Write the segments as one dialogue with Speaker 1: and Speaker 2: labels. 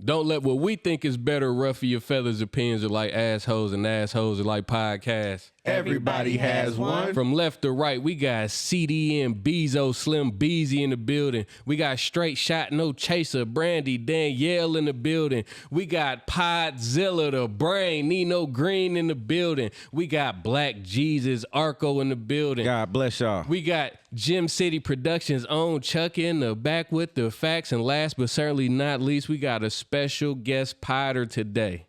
Speaker 1: Don't let what we think is better ruffle your feathers. Opinions are like assholes, and assholes are like podcasts.
Speaker 2: Everybody has one.
Speaker 1: From left to right, we got CDM, Bezo, Slim Beezy in the building. We got Straight Shot, No Chaser, Brandy, Danielle in the building. We got Podzilla, the Brain, Nino Green in the building. We got Black Jesus, Arco in the building.
Speaker 2: God bless y'all.
Speaker 1: We got Gym City Productions own Chuck in the back with the facts. And last but certainly not least, we got a special guest podder today.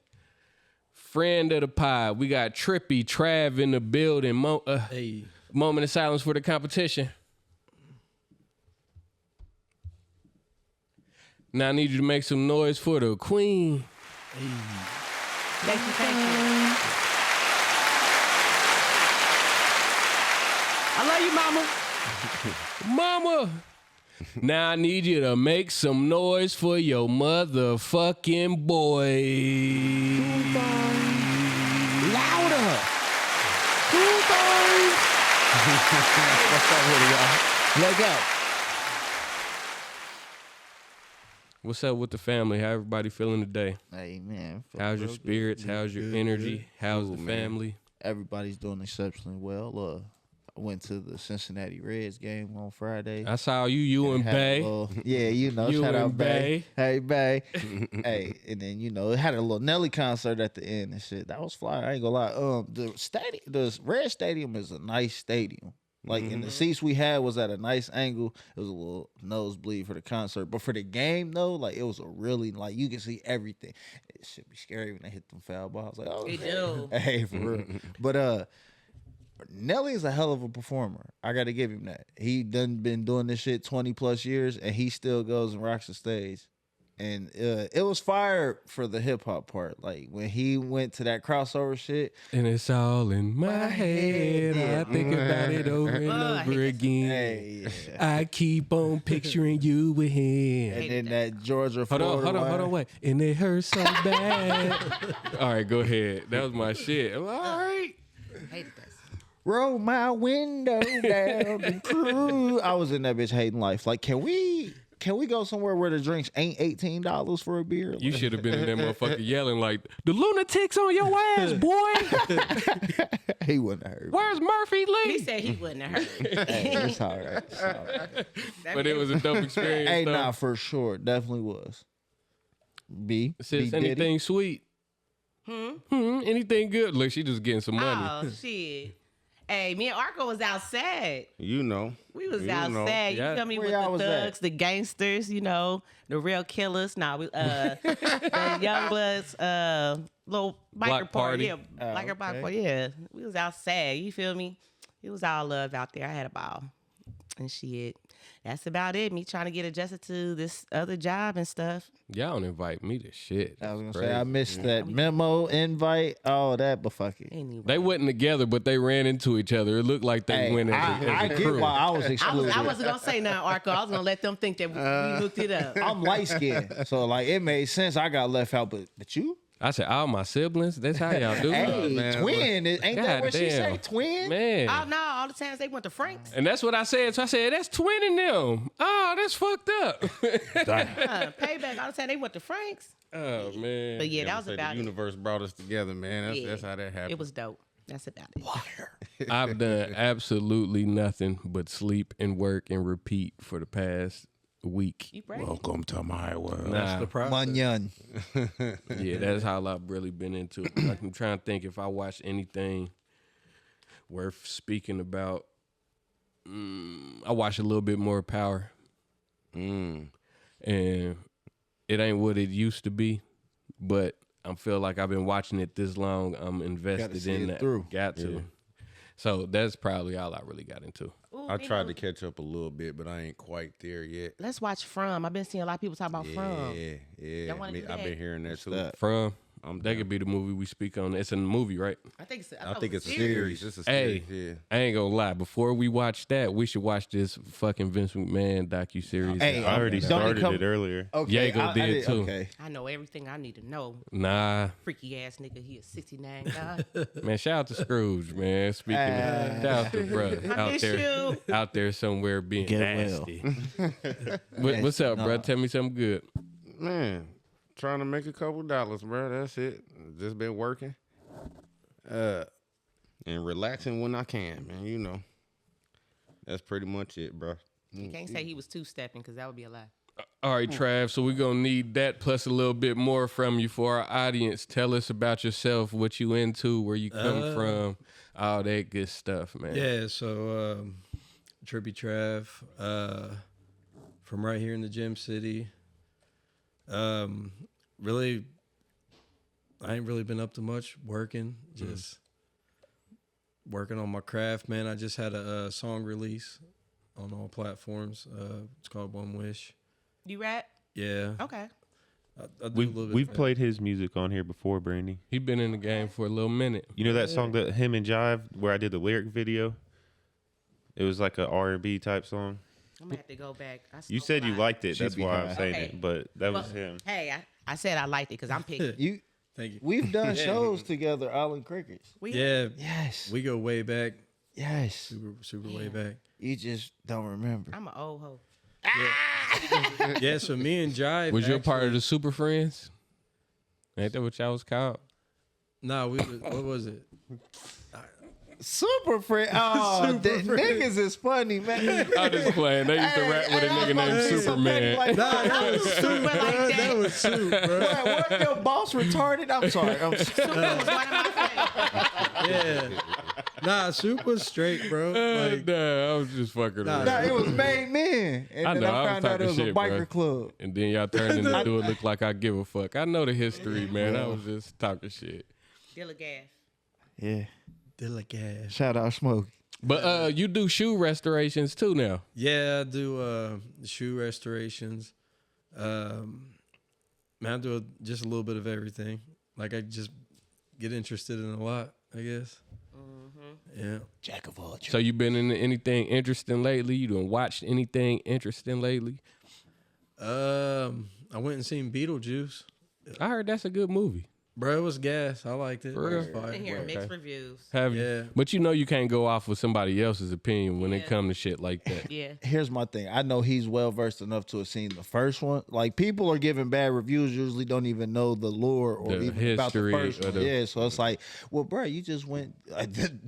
Speaker 1: Friend of the pod. We got Trippie, Trav in the building. Moment of silence for the competition. Now I need you to make some noise for the queen.
Speaker 3: Hey. Thank you. I love you, mama.
Speaker 1: Mama. Now I need you to make some noise for your motherfucking boy.
Speaker 2: Louder.
Speaker 1: What's up with y'all?
Speaker 2: Leg up.
Speaker 1: What's up with the family? How everybody feeling today?
Speaker 4: Hey, man.
Speaker 1: How's your spirits? How's your energy? How's the family?
Speaker 4: Everybody's doing exceptionally well. I went to the Cincinnati Reds game on Friday.
Speaker 1: I saw you and Bay.
Speaker 4: Yeah,
Speaker 1: You
Speaker 4: shout
Speaker 1: and
Speaker 4: out Bay. Hey, Bay.
Speaker 1: Bay.
Speaker 4: And then, it had a little Nelly concert at the end and shit. That was fly. I ain't gonna lie. The Red Stadium is a nice stadium. Like, and the seats we had was at a nice angle. It was a little nosebleed for the concert. But for the game, though, like, it was a really, like, you can see everything. It should be scary when they hit them foul balls. Like, oh,
Speaker 3: do.
Speaker 4: Hey, for real. But Nelly is a hell of a performer. I got to give him that. He done been doing this shit 20 plus years, and he still goes and rocks the stage. And it was fire for the hip hop part. Like when he went to that crossover shit.
Speaker 1: And it's all in my head. I think about it over and over again.
Speaker 4: Hey,
Speaker 1: I keep on picturing you with him.
Speaker 4: And then that Georgia Florida
Speaker 1: Hold on, wait. And it hurts so bad. All right, go ahead. That was my shit. All right.
Speaker 3: Hated that.
Speaker 4: Roll my window down and cruise. I was in that bitch hating life. Like, can we go somewhere where the drinks ain't $18 for a beer?
Speaker 1: You should have been in that motherfucker yelling like, the lunatics on your ass, boy.
Speaker 4: He wouldn't have heard.
Speaker 1: Where's Murphy Lee?
Speaker 3: He said he wouldn't have heard.
Speaker 4: Hey, it's all right. It's all right.
Speaker 1: But it was a dope experience.
Speaker 4: Hey,
Speaker 1: though.
Speaker 4: nah, for sure. Definitely was.
Speaker 1: Sis, anything sweet? Anything good? Look, she just getting some money.
Speaker 3: Oh, shit. Hey, me and Arco was outside.
Speaker 2: You know.
Speaker 3: We was
Speaker 2: You
Speaker 3: outside.
Speaker 2: know.
Speaker 1: Yeah.
Speaker 3: You feel me?
Speaker 4: Where
Speaker 3: With
Speaker 4: y'all
Speaker 3: the
Speaker 4: was
Speaker 3: thugs,
Speaker 4: at?
Speaker 3: the gangsters, the real killers. Nah, the young bloods, little
Speaker 1: Block
Speaker 3: biker
Speaker 1: party.
Speaker 3: party. Yeah, biker party. Yeah. We was outside. You feel me? It was all love out there. I had a ball. And shit. That's about it. Me trying to get adjusted to this other job and stuff.
Speaker 1: Y'all don't invite me to shit.
Speaker 4: I was gonna
Speaker 1: Crazy.
Speaker 4: say I missed that memo, invite, all that, but fuck it.
Speaker 3: Anyway.
Speaker 1: They wasn't together, but they ran into each other. It looked like they
Speaker 4: Hey,
Speaker 1: went as
Speaker 4: I
Speaker 1: a
Speaker 4: get
Speaker 1: crew.
Speaker 4: why I was excluded.
Speaker 3: I wasn't gonna say nothing, Arco. I was gonna let them think that we hooked it up.
Speaker 4: I'm light skinned, so like it made sense. I got left out, but you,
Speaker 1: I said, all my siblings, that's how y'all do
Speaker 4: hey,
Speaker 1: it.
Speaker 2: man.
Speaker 4: twin, ain't that what she
Speaker 1: Goddamn.
Speaker 4: say? Twin,
Speaker 1: Man.
Speaker 3: Oh no! All the times they went to Frank's.
Speaker 1: And that's what I said. So I said, that's twinning them. Oh, that's fucked up.
Speaker 3: Payback. All the time they went to Frank's.
Speaker 1: Oh, man.
Speaker 3: But yeah, that was
Speaker 2: Say
Speaker 3: about
Speaker 2: the
Speaker 3: it.
Speaker 2: universe brought us together, man.
Speaker 3: Yeah.
Speaker 2: That's how that happened.
Speaker 3: It was dope. That's about it.
Speaker 1: I've done absolutely nothing but sleep and work and repeat for the past week.
Speaker 3: You brave.
Speaker 2: Welcome to my world.
Speaker 1: Nah,
Speaker 4: Munyon.
Speaker 1: yeah, that's how I've really been into it. Like, I'm trying to think if I watched anything worth speaking about. I watched a little bit more Power. And it ain't what it used to be, but I feel like I've been watching it this long. I'm invested
Speaker 4: see
Speaker 1: in
Speaker 4: it
Speaker 1: that.
Speaker 4: through.
Speaker 1: Got to.
Speaker 2: Yeah.
Speaker 1: So that's probably all I really got into.
Speaker 3: Ooh,
Speaker 2: I
Speaker 3: you
Speaker 2: tried
Speaker 3: know,
Speaker 2: to catch up a little bit, but I ain't quite there yet.
Speaker 3: Let's watch From. I've been seeing a lot of people talk about From.
Speaker 2: Yeah.
Speaker 3: Y'all wanna do
Speaker 2: I've
Speaker 3: that?
Speaker 2: been hearing that too.
Speaker 4: that?
Speaker 1: From
Speaker 2: I'm
Speaker 1: that could be the movie we speak on. It's a movie, right?
Speaker 3: I think it's.
Speaker 2: I think it's a series. It's a
Speaker 1: Hey,
Speaker 2: series.
Speaker 1: I ain't gonna lie. Before we watch that, we should watch this fucking Vince McMahon docu-series.
Speaker 4: Hey,
Speaker 5: I already
Speaker 4: don't
Speaker 5: started
Speaker 4: come-
Speaker 5: it earlier.
Speaker 4: Okay,
Speaker 1: Yago did too.
Speaker 4: Okay,
Speaker 3: I know everything I need to know.
Speaker 1: Nah,
Speaker 3: Freaky ass nigga. He a 69 guy.
Speaker 1: man. Shout out to Scrooge, man. Speaking of, shout out to brother
Speaker 3: I miss you.
Speaker 1: out there somewhere being
Speaker 4: Get
Speaker 1: nasty. What's up, bro? Tell me something good.
Speaker 2: Man, trying to make a couple dollars, bro. That's it. Just been working. And relaxing when I can, man. You know. That's pretty much it, bro.
Speaker 3: You can't say he was two-stepping because that would be a lie.
Speaker 1: All right, Trav. So we're gonna need that plus a little bit more from you for our audience. Tell us about yourself, what you into, where you come from, all that good stuff, man.
Speaker 5: Yeah, so Trippie Trav, from right here in the Gym City. Really, I ain't really been up to much working, just working on my craft, man. I just had a song release on all platforms. It's called One Wish.
Speaker 3: You rap?
Speaker 5: Yeah.
Speaker 3: Okay.
Speaker 5: I do a little bit
Speaker 6: We've
Speaker 5: of
Speaker 6: played his music on here before, Brandy.
Speaker 1: He been in the game for a little minute.
Speaker 6: You know that song that him and Jive where I did the lyric video? It was like a R&B type song.
Speaker 3: I'm going to have to go back.
Speaker 6: You said you liked it.
Speaker 4: She'd
Speaker 6: That's
Speaker 4: be
Speaker 6: why
Speaker 4: high.
Speaker 6: I'm saying
Speaker 3: Okay.
Speaker 6: it. But that was
Speaker 3: Well,
Speaker 6: him.
Speaker 3: Hey, I said I liked it because I'm picky.
Speaker 4: You,
Speaker 5: Thank you.
Speaker 4: we've done shows together, Island Crickets.
Speaker 5: Yeah,
Speaker 4: Yes.
Speaker 5: we go way back,
Speaker 4: Yes.
Speaker 5: super way back.
Speaker 4: You just don't remember.
Speaker 3: I'm an old hoe.
Speaker 5: Yeah, so me and Jive
Speaker 1: Was you a part of
Speaker 5: actually-
Speaker 1: the Super Friends? Ain't that what y'all was called?
Speaker 5: Nah, what was it?
Speaker 4: Super friend. Oh,
Speaker 5: Super
Speaker 4: that
Speaker 5: friend.
Speaker 4: niggas is funny, man.
Speaker 1: I'm just playing. They used to rap with a nigga named Superman.
Speaker 4: Like,
Speaker 5: That was
Speaker 3: Super like that.
Speaker 5: That was soup, bro.
Speaker 4: what your boss retarded? I'm sorry.
Speaker 3: Super was one of my favorites.
Speaker 5: Yeah. Nah, soup was straight, bro. Like,
Speaker 1: Nah, I was just fucking
Speaker 5: Nah,
Speaker 1: around.
Speaker 4: Nah, it was made men. And
Speaker 1: I
Speaker 4: then
Speaker 1: know,
Speaker 4: I
Speaker 1: I was
Speaker 4: found out it
Speaker 1: talking
Speaker 4: was a
Speaker 1: shit,
Speaker 4: biker
Speaker 1: bro.
Speaker 4: club.
Speaker 1: And then y'all turned into Do It Look Like I Give a Fuck. I know the history, man. I was just talking shit.
Speaker 3: Dilla Gas.
Speaker 4: Yeah.
Speaker 5: Delicash.
Speaker 4: Shout out Smokey.
Speaker 1: But you do shoe restorations too now.
Speaker 5: Yeah, I do shoe restorations. Man, I do just a little bit of everything. Like I just get interested in a lot, I guess. Yeah.
Speaker 4: Jack of all trades.
Speaker 1: So you been into anything interesting lately? You done watched anything interesting lately?
Speaker 5: I went and seen Beetlejuice.
Speaker 1: I heard that's a good movie.
Speaker 5: Bro, it was gas. I liked it.
Speaker 1: For
Speaker 5: It was
Speaker 1: real?
Speaker 5: fire.
Speaker 3: Been hearing
Speaker 1: Okay.
Speaker 3: mixed reviews.
Speaker 1: Have
Speaker 5: Yeah.
Speaker 1: you? But you know you can't go off with somebody else's opinion when it
Speaker 3: Yeah.
Speaker 1: come to shit like that.
Speaker 3: Yeah.
Speaker 4: Here's my thing. I know he's well versed enough to have seen the first one. Like people are giving bad reviews, usually don't even know the lore or
Speaker 1: The
Speaker 4: even about the
Speaker 1: history
Speaker 4: first
Speaker 1: of
Speaker 4: one.
Speaker 1: the-
Speaker 4: Yeah, so it's like, well, bro, you just went.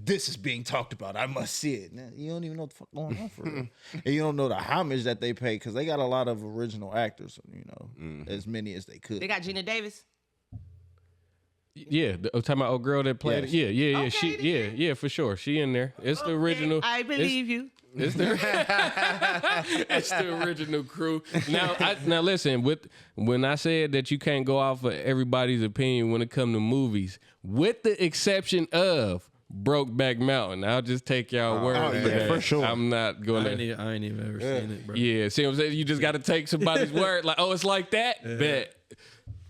Speaker 4: This is being talked about. I must see it. Now, you don't even know what the fuck going on for real, and you don't know the homage that they pay because they got a lot of original actors. You know, as many as they could.
Speaker 3: They got Gina Davis.
Speaker 1: Yeah, talking about old girl that played
Speaker 4: Yes.
Speaker 1: it. Yeah.
Speaker 3: Okay,
Speaker 1: She,
Speaker 3: then.
Speaker 1: yeah, for sure. She in there. It's the
Speaker 3: Okay,
Speaker 1: original.
Speaker 3: I believe you.
Speaker 1: It's the it's the original crew. Now listen. When I said that you can't go off of everybody's opinion when it comes to movies, with the exception of Brokeback Mountain, I'll just take y'all word for
Speaker 4: yeah,
Speaker 1: that.
Speaker 4: for sure.
Speaker 1: I'm not gonna.
Speaker 5: I ain't even ever seen it, bro.
Speaker 1: Yeah, see what I'm saying? You just got to take somebody's word. Like, oh, it's like that. Bet.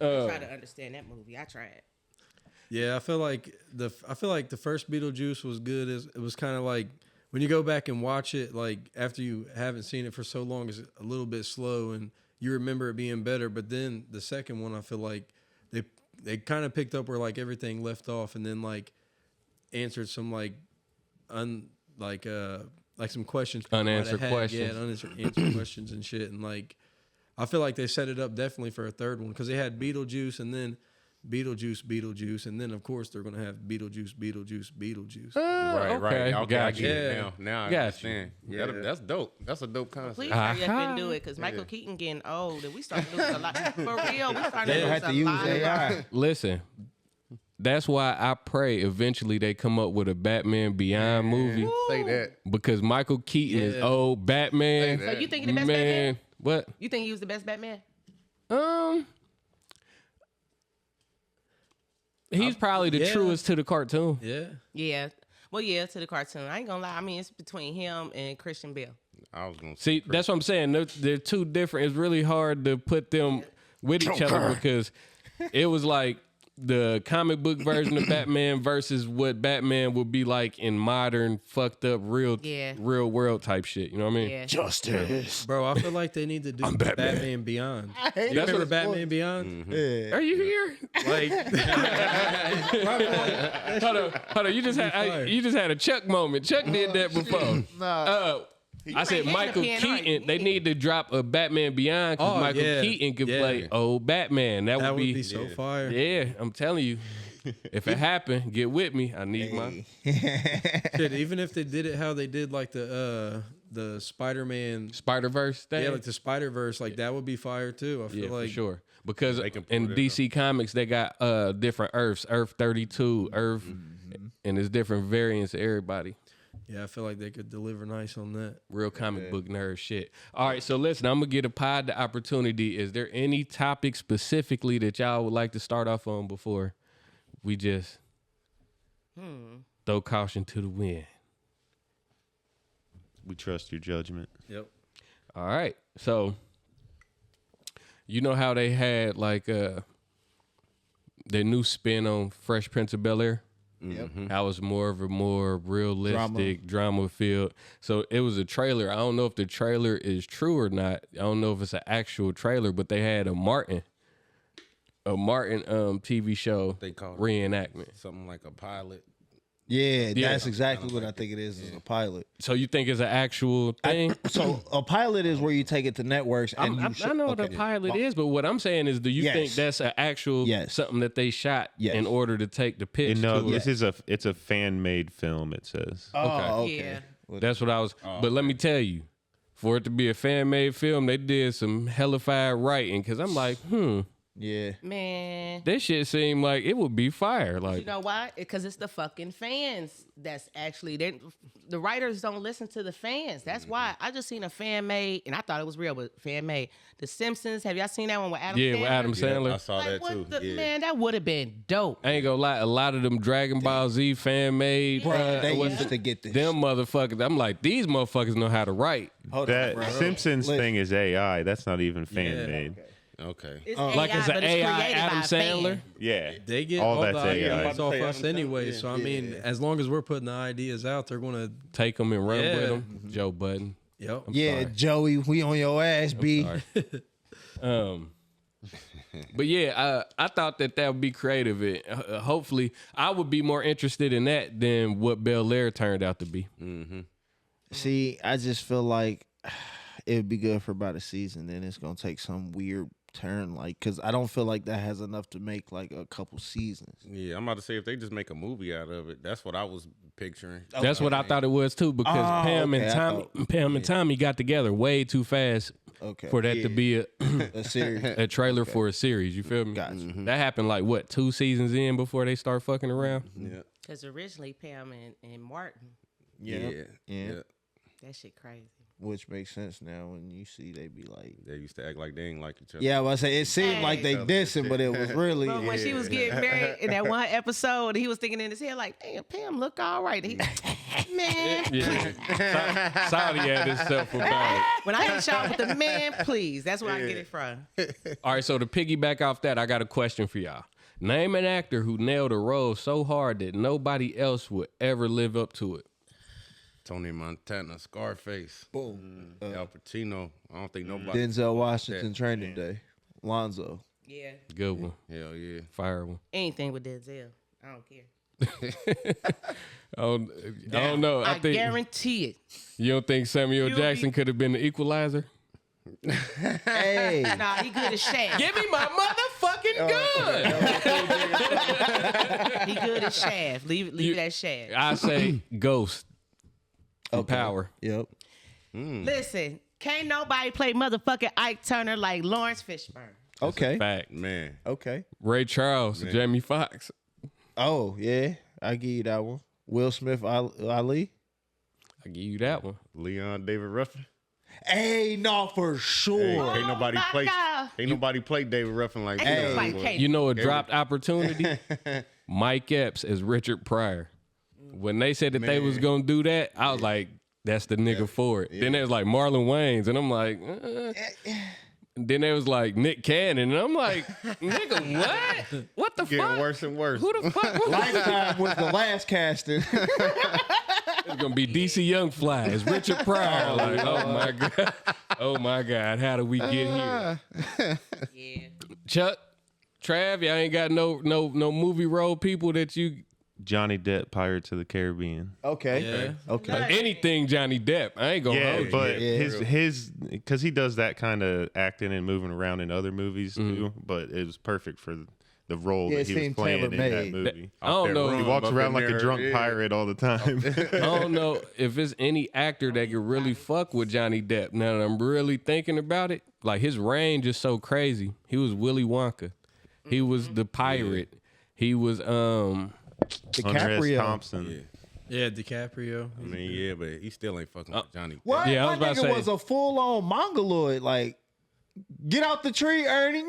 Speaker 3: Try to understand that movie. I tried.
Speaker 5: Yeah, I feel like the first Beetlejuice was good. It was kind of like when you go back and watch it, like after you haven't seen it for so long, it's a little bit slow and you remember it being better. But then the second one, I feel like they kind of picked up where like everything left off and then like answered some like some questions, people might have
Speaker 1: Unanswered
Speaker 5: had.
Speaker 1: questions.
Speaker 5: Yeah, unanswered questions and shit. And like I feel like they set it up definitely for a third one because they had Beetlejuice and then Beetlejuice, and then of course they're gonna have Beetlejuice.
Speaker 2: Right. Okay, I
Speaker 1: Got
Speaker 2: get
Speaker 1: you.
Speaker 2: it now. Now I
Speaker 1: Got
Speaker 2: understand. Yeah, that's dope. That's a dope concept.
Speaker 3: Please hurry up and do it because Michael Keaton getting old and we starting to lose a lot. For real, we starting to
Speaker 4: They
Speaker 3: lose
Speaker 4: have
Speaker 3: a
Speaker 4: to use
Speaker 3: lot.
Speaker 4: AI.
Speaker 1: Listen, that's why I pray eventually they come up with a Batman Beyond movie
Speaker 2: Say that.
Speaker 1: because Michael Keaton is old Batman.
Speaker 2: Say
Speaker 3: So
Speaker 2: that.
Speaker 3: you think he the best Batman?
Speaker 1: What?
Speaker 3: You think he was the best Batman?
Speaker 1: He's probably the
Speaker 5: yeah.
Speaker 1: truest to the cartoon.
Speaker 5: Yeah.
Speaker 3: Yeah. Well, yeah, to the cartoon. I ain't gonna lie. I mean, it's between him and Christian Bale.
Speaker 2: I was gonna say.
Speaker 1: See, that's what I'm saying. They're two different. It's really hard to put them with each other because it was like the comic book version of Batman versus what Batman would be like in modern, fucked up, real world type shit. You know what I mean?
Speaker 3: Yeah.
Speaker 4: Justice.
Speaker 5: Bro, I feel like they need to do Batman Beyond. You remember Batman Beyond?
Speaker 4: Yeah.
Speaker 1: Are you here?
Speaker 5: Like,
Speaker 1: Hold on. You just had a Chuck moment. Chuck did that before.
Speaker 4: Nah.
Speaker 1: I said
Speaker 3: ain't
Speaker 1: Michael
Speaker 3: getting a PNR.
Speaker 1: Keaton. They need to drop a Batman Beyond because
Speaker 5: Oh,
Speaker 1: Michael
Speaker 5: yeah.
Speaker 1: Keaton could
Speaker 5: Yeah.
Speaker 1: play old Batman. That
Speaker 5: That
Speaker 1: would be
Speaker 5: so fire.
Speaker 1: Yeah, I'm telling you. If it happened, get with me. I need my
Speaker 5: Shit, even if they did it how they did like the Spider-Man,
Speaker 1: Spider-Verse thing.
Speaker 5: yeah, like the Spider-Verse, like that would be fire too. I feel
Speaker 1: Yeah,
Speaker 5: like
Speaker 1: for sure. Because
Speaker 6: They can pull
Speaker 1: in
Speaker 6: that
Speaker 1: DC Comics, they got different Earths, Earth 32, Earth, and there's different variants of everybody.
Speaker 5: Yeah, I feel like they could deliver nice on that.
Speaker 1: Real comic book nerd shit. All right, so listen, I'm going to get a pod the opportunity. Is there any topic specifically that y'all would like to start off on before we just throw caution to the wind?
Speaker 6: We trust your judgment.
Speaker 5: Yep.
Speaker 1: All right, so you know how they had like their new spin on Fresh Prince of Bel-Air?
Speaker 4: Yep.
Speaker 1: How was more realistic, drama filled. So it was a trailer. I don't know if the trailer is true or not. I don't know if it's an actual trailer, but they had a Martin TV show
Speaker 2: They call it
Speaker 1: reenactment.
Speaker 2: something like a pilot.
Speaker 4: Yeah,
Speaker 1: Yeah.
Speaker 4: that's exactly what I think it is a pilot.
Speaker 1: So you think it's an actual thing?
Speaker 4: So a pilot is where you take it to networks and
Speaker 1: I know what a pilot is, but what I'm saying is, do you
Speaker 4: Yes.
Speaker 1: think that's an actual
Speaker 4: Yes.
Speaker 1: something that they shot
Speaker 4: Yes.
Speaker 1: in order to take the pitch?
Speaker 6: And no,
Speaker 1: to it?
Speaker 6: it's a fan made film. It says.
Speaker 4: Oh,
Speaker 1: Okay.
Speaker 4: okay.
Speaker 3: Yeah.
Speaker 1: That's what I was. But let me tell you, for it to be a fan made film, they did some hellified writing. Because I'm like,
Speaker 4: Yeah.
Speaker 3: Man.
Speaker 1: this shit seemed like it would be fire. Like,
Speaker 3: You know why? Because it's the fucking fans that's actually the writers don't listen to the fans. That's why I just seen a fan made, and I thought it was real, but fan made. The Simpsons. Have y'all seen that one with Adam?
Speaker 1: yeah,
Speaker 3: Sandler?
Speaker 1: with Adam Sandler.
Speaker 2: I saw
Speaker 3: Like,
Speaker 2: that
Speaker 3: what
Speaker 2: too.
Speaker 3: the man? That would have been dope.
Speaker 1: I ain't gonna lie, a lot of them Dragon Ball Z fan made,
Speaker 4: They used to get this.
Speaker 1: them motherfuckers. I'm like, these motherfuckers know how to write.
Speaker 4: Hold on,
Speaker 6: That
Speaker 4: bro.
Speaker 6: Simpsons
Speaker 4: Listen.
Speaker 6: thing is AI. That's not even fan made.
Speaker 2: Okay.
Speaker 3: It's
Speaker 1: Like it's an
Speaker 3: but
Speaker 1: AI
Speaker 3: created
Speaker 1: Adam
Speaker 3: by a fan.
Speaker 1: Sandler.
Speaker 6: Yeah,
Speaker 5: They get
Speaker 6: all
Speaker 5: all
Speaker 6: that's
Speaker 5: the
Speaker 6: AI.
Speaker 5: ideas off
Speaker 2: Say
Speaker 5: us
Speaker 2: Adam Sandler,
Speaker 5: anyway.
Speaker 2: yeah.
Speaker 5: So I mean, as long as we're putting the ideas out, they're gonna.
Speaker 1: Take them and run
Speaker 5: Yeah.
Speaker 1: with them. Joe Budden.
Speaker 5: Yep.
Speaker 4: Yeah,
Speaker 1: sorry.
Speaker 4: Joey, we on your ass, B.
Speaker 1: Sorry. But yeah, I thought that would be creative. It, hopefully, I would be more interested in that than what Bel Air turned out to be.
Speaker 4: See, I just feel like it would be good for about a season. Then it's gonna take some weird turn, like, because I don't feel like that has enough to make like a couple seasons.
Speaker 2: Yeah, I'm about to say if they just make a movie out of it, that's what I was picturing.
Speaker 1: That's what I thought it was too, because
Speaker 4: Oh,
Speaker 1: Pam
Speaker 4: okay,
Speaker 1: and Tommy got together way too fast
Speaker 4: Okay,
Speaker 1: for that to be
Speaker 4: a series.
Speaker 1: a trailer for a series. You feel me?
Speaker 4: Gotcha.
Speaker 1: That happened like what, 2 seasons in before they start fucking around?
Speaker 2: Yeah.
Speaker 3: Because originally Pam and Martin,
Speaker 2: Yeah.
Speaker 4: Yeah.
Speaker 3: that shit crazy.
Speaker 4: Which makes sense now when you see they be like,
Speaker 2: They used to act like they ain't like each other.
Speaker 4: yeah, well, I say it seemed like they dissing, but it was really
Speaker 3: But when she was getting married in that one episode, he was thinking in his head like, "Damn, Pam look all right." He, man,
Speaker 1: Yeah. Saudi had himself about it.
Speaker 3: when I hit y'all with the man, please, that's where I get it from.
Speaker 1: All right, so to piggyback off that, I got a question for y'all. Name an actor who nailed a role so hard that nobody else would ever live up to it.
Speaker 2: Tony Montana, Scarface,
Speaker 4: boom.
Speaker 2: Al Pacino. I don't think nobody.
Speaker 4: Denzel Washington Training Day, Lonzo.
Speaker 3: Yeah,
Speaker 1: Good one.
Speaker 2: Hell yeah.
Speaker 1: Fire one.
Speaker 3: anything with Denzel, I don't care.
Speaker 1: I don't know. I
Speaker 3: I
Speaker 1: think
Speaker 3: guarantee it.
Speaker 1: you don't think Samuel
Speaker 3: You'll
Speaker 1: Jackson
Speaker 3: be-
Speaker 1: could have been the equalizer?
Speaker 4: Hey,
Speaker 3: Nah, he good as Shaft.
Speaker 1: Give me my motherfucking gun.
Speaker 3: He good as Shaft. Leave that Shaft.
Speaker 1: I say Ghost. From
Speaker 4: Okay.
Speaker 1: Power.
Speaker 4: Yep.
Speaker 3: Listen, can't nobody play motherfucking Ike Turner like Lawrence Fishburne.
Speaker 4: Okay.
Speaker 1: Fact.
Speaker 2: Man.
Speaker 4: Okay.
Speaker 1: Ray Charles, Jamie Foxx.
Speaker 4: Oh yeah, I give you that one. Will Smith, Ali.
Speaker 1: I give you that one.
Speaker 2: Leon David Ruffin.
Speaker 4: Hey, no, for sure.
Speaker 2: Hey, ain't nobody
Speaker 3: my
Speaker 2: play.
Speaker 3: God.
Speaker 2: Ain't nobody play David Ruffin like
Speaker 3: Ain't
Speaker 2: that.
Speaker 3: nobody
Speaker 2: boy.
Speaker 3: can't.
Speaker 1: You know a dropped opportunity? Mike Epps as Richard Pryor. When they said that they was gonna do that, I was like, that's the nigga for it. Then there was like Marlon Wayans, and I'm like, Then there was like Nick Cannon, and I'm like, nigga, what? What the
Speaker 2: Getting
Speaker 1: fuck?
Speaker 2: worse and worse.
Speaker 1: Who the fuck?
Speaker 4: Lifetime was the last casting.
Speaker 1: It's gonna be DC Young Fly as Richard Pryor. Like, oh my god, oh my god, how did we get here?
Speaker 3: Yeah.
Speaker 1: Chuck, Trav, y'all ain't got no movie role people that you
Speaker 6: Johnny Depp, Pirates of the Caribbean.
Speaker 4: Okay.
Speaker 5: Yeah.
Speaker 4: Okay.
Speaker 1: Anything Johnny Depp. I ain't gonna
Speaker 6: Yeah,
Speaker 1: hold you.
Speaker 6: but
Speaker 4: Yeah.
Speaker 6: his because he does that kind of acting and moving around in other movies too. But it was perfect for the role
Speaker 4: Yeah,
Speaker 6: that
Speaker 4: it
Speaker 6: he was
Speaker 4: seemed
Speaker 6: playing in that
Speaker 4: tailor-made.
Speaker 6: movie.
Speaker 1: I don't know.
Speaker 6: He walks
Speaker 2: Up
Speaker 6: around
Speaker 2: in
Speaker 6: like a
Speaker 2: there,
Speaker 6: drunk
Speaker 2: yeah.
Speaker 6: pirate all the time.
Speaker 1: I don't know if it's any actor that could really fuck with Johnny Depp. Now that I'm really thinking about it, like his range is so crazy. He was Willy Wonka. He was the pirate. He was
Speaker 6: Hunter S.
Speaker 4: DiCaprio.
Speaker 6: Thompson.
Speaker 5: Yeah, DiCaprio.
Speaker 2: I mean, yeah, but he still ain't fucking with Johnny.
Speaker 4: What?
Speaker 1: Yeah, I was
Speaker 4: My
Speaker 1: about to
Speaker 4: nigga
Speaker 1: say-
Speaker 4: was a full on mongoloid. Like, get out the tree, Ernie.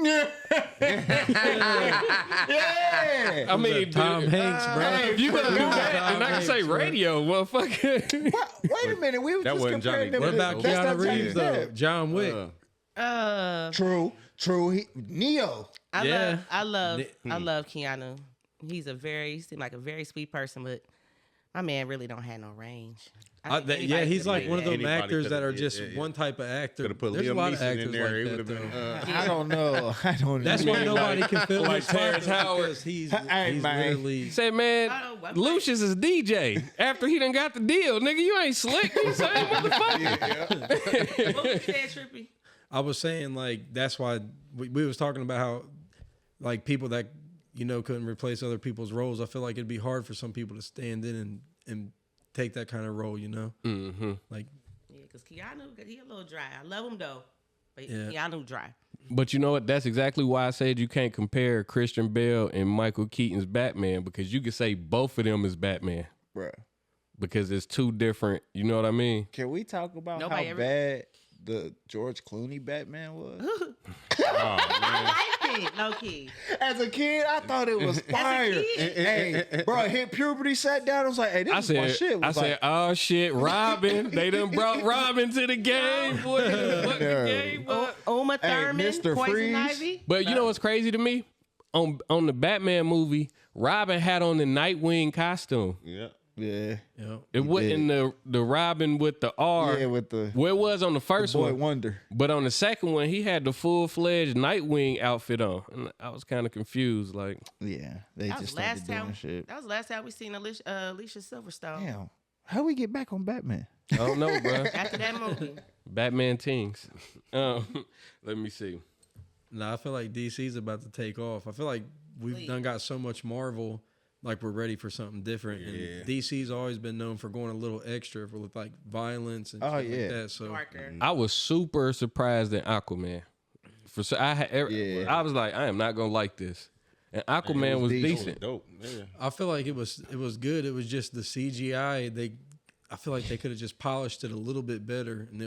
Speaker 4: Yeah.
Speaker 1: I mean,
Speaker 5: Tom
Speaker 1: dude,
Speaker 5: Hanks, bro.
Speaker 1: if you gonna do that,
Speaker 5: Tom
Speaker 1: and I can say
Speaker 5: Hanks, bro.
Speaker 1: radio, motherfucker.
Speaker 4: Wait a minute. We were
Speaker 2: That
Speaker 4: just
Speaker 2: wasn't
Speaker 4: comparing
Speaker 2: Johnny
Speaker 4: them
Speaker 5: What
Speaker 2: Depp.
Speaker 4: to-
Speaker 5: about
Speaker 4: that's
Speaker 5: Keanu
Speaker 4: not Johnny
Speaker 5: Reeves though?
Speaker 4: Depp.
Speaker 5: John Wick.
Speaker 4: True. Neo.
Speaker 5: Yeah.
Speaker 3: I love Keanu. He seemed like a very sweet person, but my man really don't have no range. I think
Speaker 5: Yeah,
Speaker 3: anybody
Speaker 5: he's
Speaker 3: could've
Speaker 5: like
Speaker 3: played
Speaker 5: one of
Speaker 3: that.
Speaker 5: those
Speaker 2: Anybody
Speaker 5: actors that
Speaker 2: could've
Speaker 5: are
Speaker 2: did,
Speaker 5: just
Speaker 2: yeah.
Speaker 5: one type of actor.
Speaker 2: Could have put
Speaker 5: There's a
Speaker 2: Liam
Speaker 5: lot of
Speaker 2: Neeson in
Speaker 5: actors
Speaker 2: there.
Speaker 5: like
Speaker 2: He
Speaker 5: that,
Speaker 2: would have been.
Speaker 5: though.
Speaker 4: I don't know. I don't.
Speaker 5: That's why nobody can fill
Speaker 1: like
Speaker 5: his spot
Speaker 1: Terrence Howard.
Speaker 5: because he's
Speaker 4: Hey, man.
Speaker 5: literally.
Speaker 1: Say, man,
Speaker 3: Oh, what-
Speaker 1: Lucius is DJ. After he done got the deal, nigga, you ain't slick. You the same motherfucker.
Speaker 3: What was that, Trippie?
Speaker 5: I was saying like that's why we was talking about how like people that couldn't replace other people's roles. I feel like it'd be hard for some people to stand in and take that kind of role.
Speaker 1: Mm-hmm.
Speaker 5: Like
Speaker 3: Yeah, because Keanu, he a little dry. I love him though, but
Speaker 5: Yeah.
Speaker 3: Keanu dry.
Speaker 1: But you know what? That's exactly why I said you can't compare Christian Bale and Michael Keaton's Batman, because you could say both of them is Batman
Speaker 4: Bruh.
Speaker 1: because it's two different. You know what I mean?
Speaker 4: Can we talk about
Speaker 3: Nobody
Speaker 4: how
Speaker 3: ever-
Speaker 4: bad the George Clooney Batman was?
Speaker 3: I like it, low key.
Speaker 4: As a kid, I thought it was fire.
Speaker 3: kid?
Speaker 4: Hey, bro, hit puberty, sat down. I was like, hey, this
Speaker 1: I
Speaker 4: is my
Speaker 1: said,
Speaker 4: shit.
Speaker 1: I
Speaker 4: Was
Speaker 1: said,
Speaker 4: like,
Speaker 1: oh shit, Robin. They done brought Robin to the game. Boy, fuck the
Speaker 4: No.
Speaker 1: game up.
Speaker 3: Uma
Speaker 4: Hey,
Speaker 3: Thurman,
Speaker 4: Mr.
Speaker 3: Poison
Speaker 4: Freeze.
Speaker 3: Ivy.
Speaker 1: But you know what's crazy to me? On the Batman movie, Robin had on the Nightwing costume.
Speaker 2: Yeah.
Speaker 4: yeah,
Speaker 1: It wasn't the Robin with the R.
Speaker 4: yeah, with the
Speaker 1: Where it was on the first
Speaker 4: Boy
Speaker 1: one.
Speaker 4: Wonder.
Speaker 1: But on the second one, he had the full-fledged Nightwing outfit on. And I was kind of confused. Like,
Speaker 4: Yeah, they
Speaker 3: That was
Speaker 4: just
Speaker 3: last
Speaker 4: started doing
Speaker 3: time.
Speaker 4: shit.
Speaker 3: That was the last time we seen Alicia Silverstone.
Speaker 4: Damn, how we get back on Batman?
Speaker 1: I don't know, bro.
Speaker 3: After that movie,
Speaker 1: Batman Tings. Let me see.
Speaker 5: I feel like DC's about to take off. I feel like we've
Speaker 3: Please.
Speaker 5: done got so much Marvel, like we're ready for something different.
Speaker 2: Yeah.
Speaker 5: And DC's always been known for going a little extra with like violence and
Speaker 4: Oh,
Speaker 5: shit
Speaker 4: yeah.
Speaker 5: like that. So
Speaker 3: darker.
Speaker 1: I was super surprised in Aquaman.
Speaker 4: Yeah.
Speaker 1: I was like, I am not gonna like this. And Aquaman was
Speaker 4: decent.
Speaker 1: decent.
Speaker 2: Dope. Yeah.
Speaker 5: I feel like it was good. It was just the CGI. I feel like they could have just polished it a little bit better, and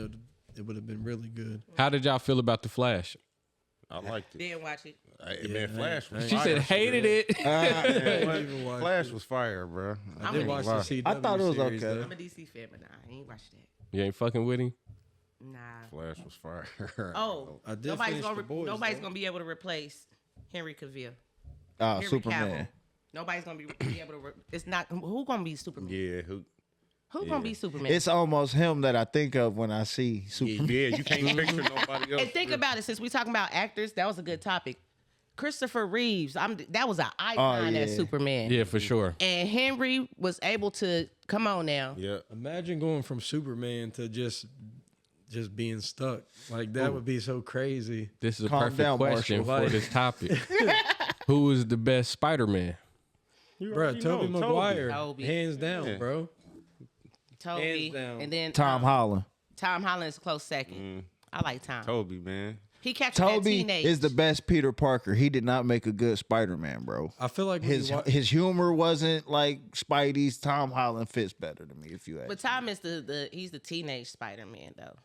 Speaker 5: it would have been really good.
Speaker 1: How did y'all feel about the Flash?
Speaker 2: I liked it.
Speaker 3: Didn't watch it.
Speaker 2: Man, Flash was
Speaker 1: She
Speaker 2: fire.
Speaker 1: said hated it.
Speaker 5: even watch
Speaker 2: Flash was fire, bro.
Speaker 5: I did watch the CW
Speaker 4: I thought it was
Speaker 5: series,
Speaker 4: okay.
Speaker 5: though.
Speaker 3: I'm a DC fan, but nah, I ain't watched that.
Speaker 1: You ain't fucking with him?
Speaker 3: Nah.
Speaker 2: Flash was fire.
Speaker 3: Oh,
Speaker 5: I did
Speaker 3: nobody's
Speaker 5: finish
Speaker 3: gonna
Speaker 5: The Boys,
Speaker 3: nobody's
Speaker 5: though.
Speaker 3: gonna be able to replace Henry Cavill.
Speaker 4: Oh,
Speaker 3: Henry
Speaker 4: Superman.
Speaker 3: Cavill. Nobody's gonna be able to. It's not. Who gonna be Superman?
Speaker 2: Yeah.
Speaker 3: Who gonna be Superman?
Speaker 4: It's almost him that I think of when I see Superman.
Speaker 2: Yeah. You can't picture nobody else.
Speaker 3: And think about it. Since we talking about actors, that was a good topic. Christopher Reeves. That was an icon as
Speaker 4: yeah.
Speaker 3: Superman.
Speaker 1: Yeah, for sure.
Speaker 3: And Henry was able to come on now.
Speaker 2: Yeah.
Speaker 5: Imagine going from Superman to just being stuck. Like that would be so crazy.
Speaker 1: This is a
Speaker 4: Calm
Speaker 1: perfect
Speaker 4: down,
Speaker 1: question
Speaker 5: Marshall.
Speaker 1: for this topic. Who is the best Spider-Man?
Speaker 2: You
Speaker 5: Bro,
Speaker 2: already
Speaker 5: Tobey
Speaker 2: know,
Speaker 5: Maguire,
Speaker 3: Toby.
Speaker 5: hands down,
Speaker 2: Yeah.
Speaker 5: bro.
Speaker 3: Toby,
Speaker 5: Hands down.
Speaker 3: and then
Speaker 4: Tom Holland.
Speaker 3: Tom Holland's a close second. I like Tom.
Speaker 2: Toby, man.
Speaker 3: He captured that
Speaker 4: Toby
Speaker 3: teenage.
Speaker 4: is the best Peter Parker. He did not make a good Spider-Man, bro.
Speaker 5: I feel like when
Speaker 4: His
Speaker 5: you wa-
Speaker 4: his humor wasn't like Spidey's. Tom Holland fits better to me, if you ask.
Speaker 3: But Tom is he's the teenage Spider-Man though.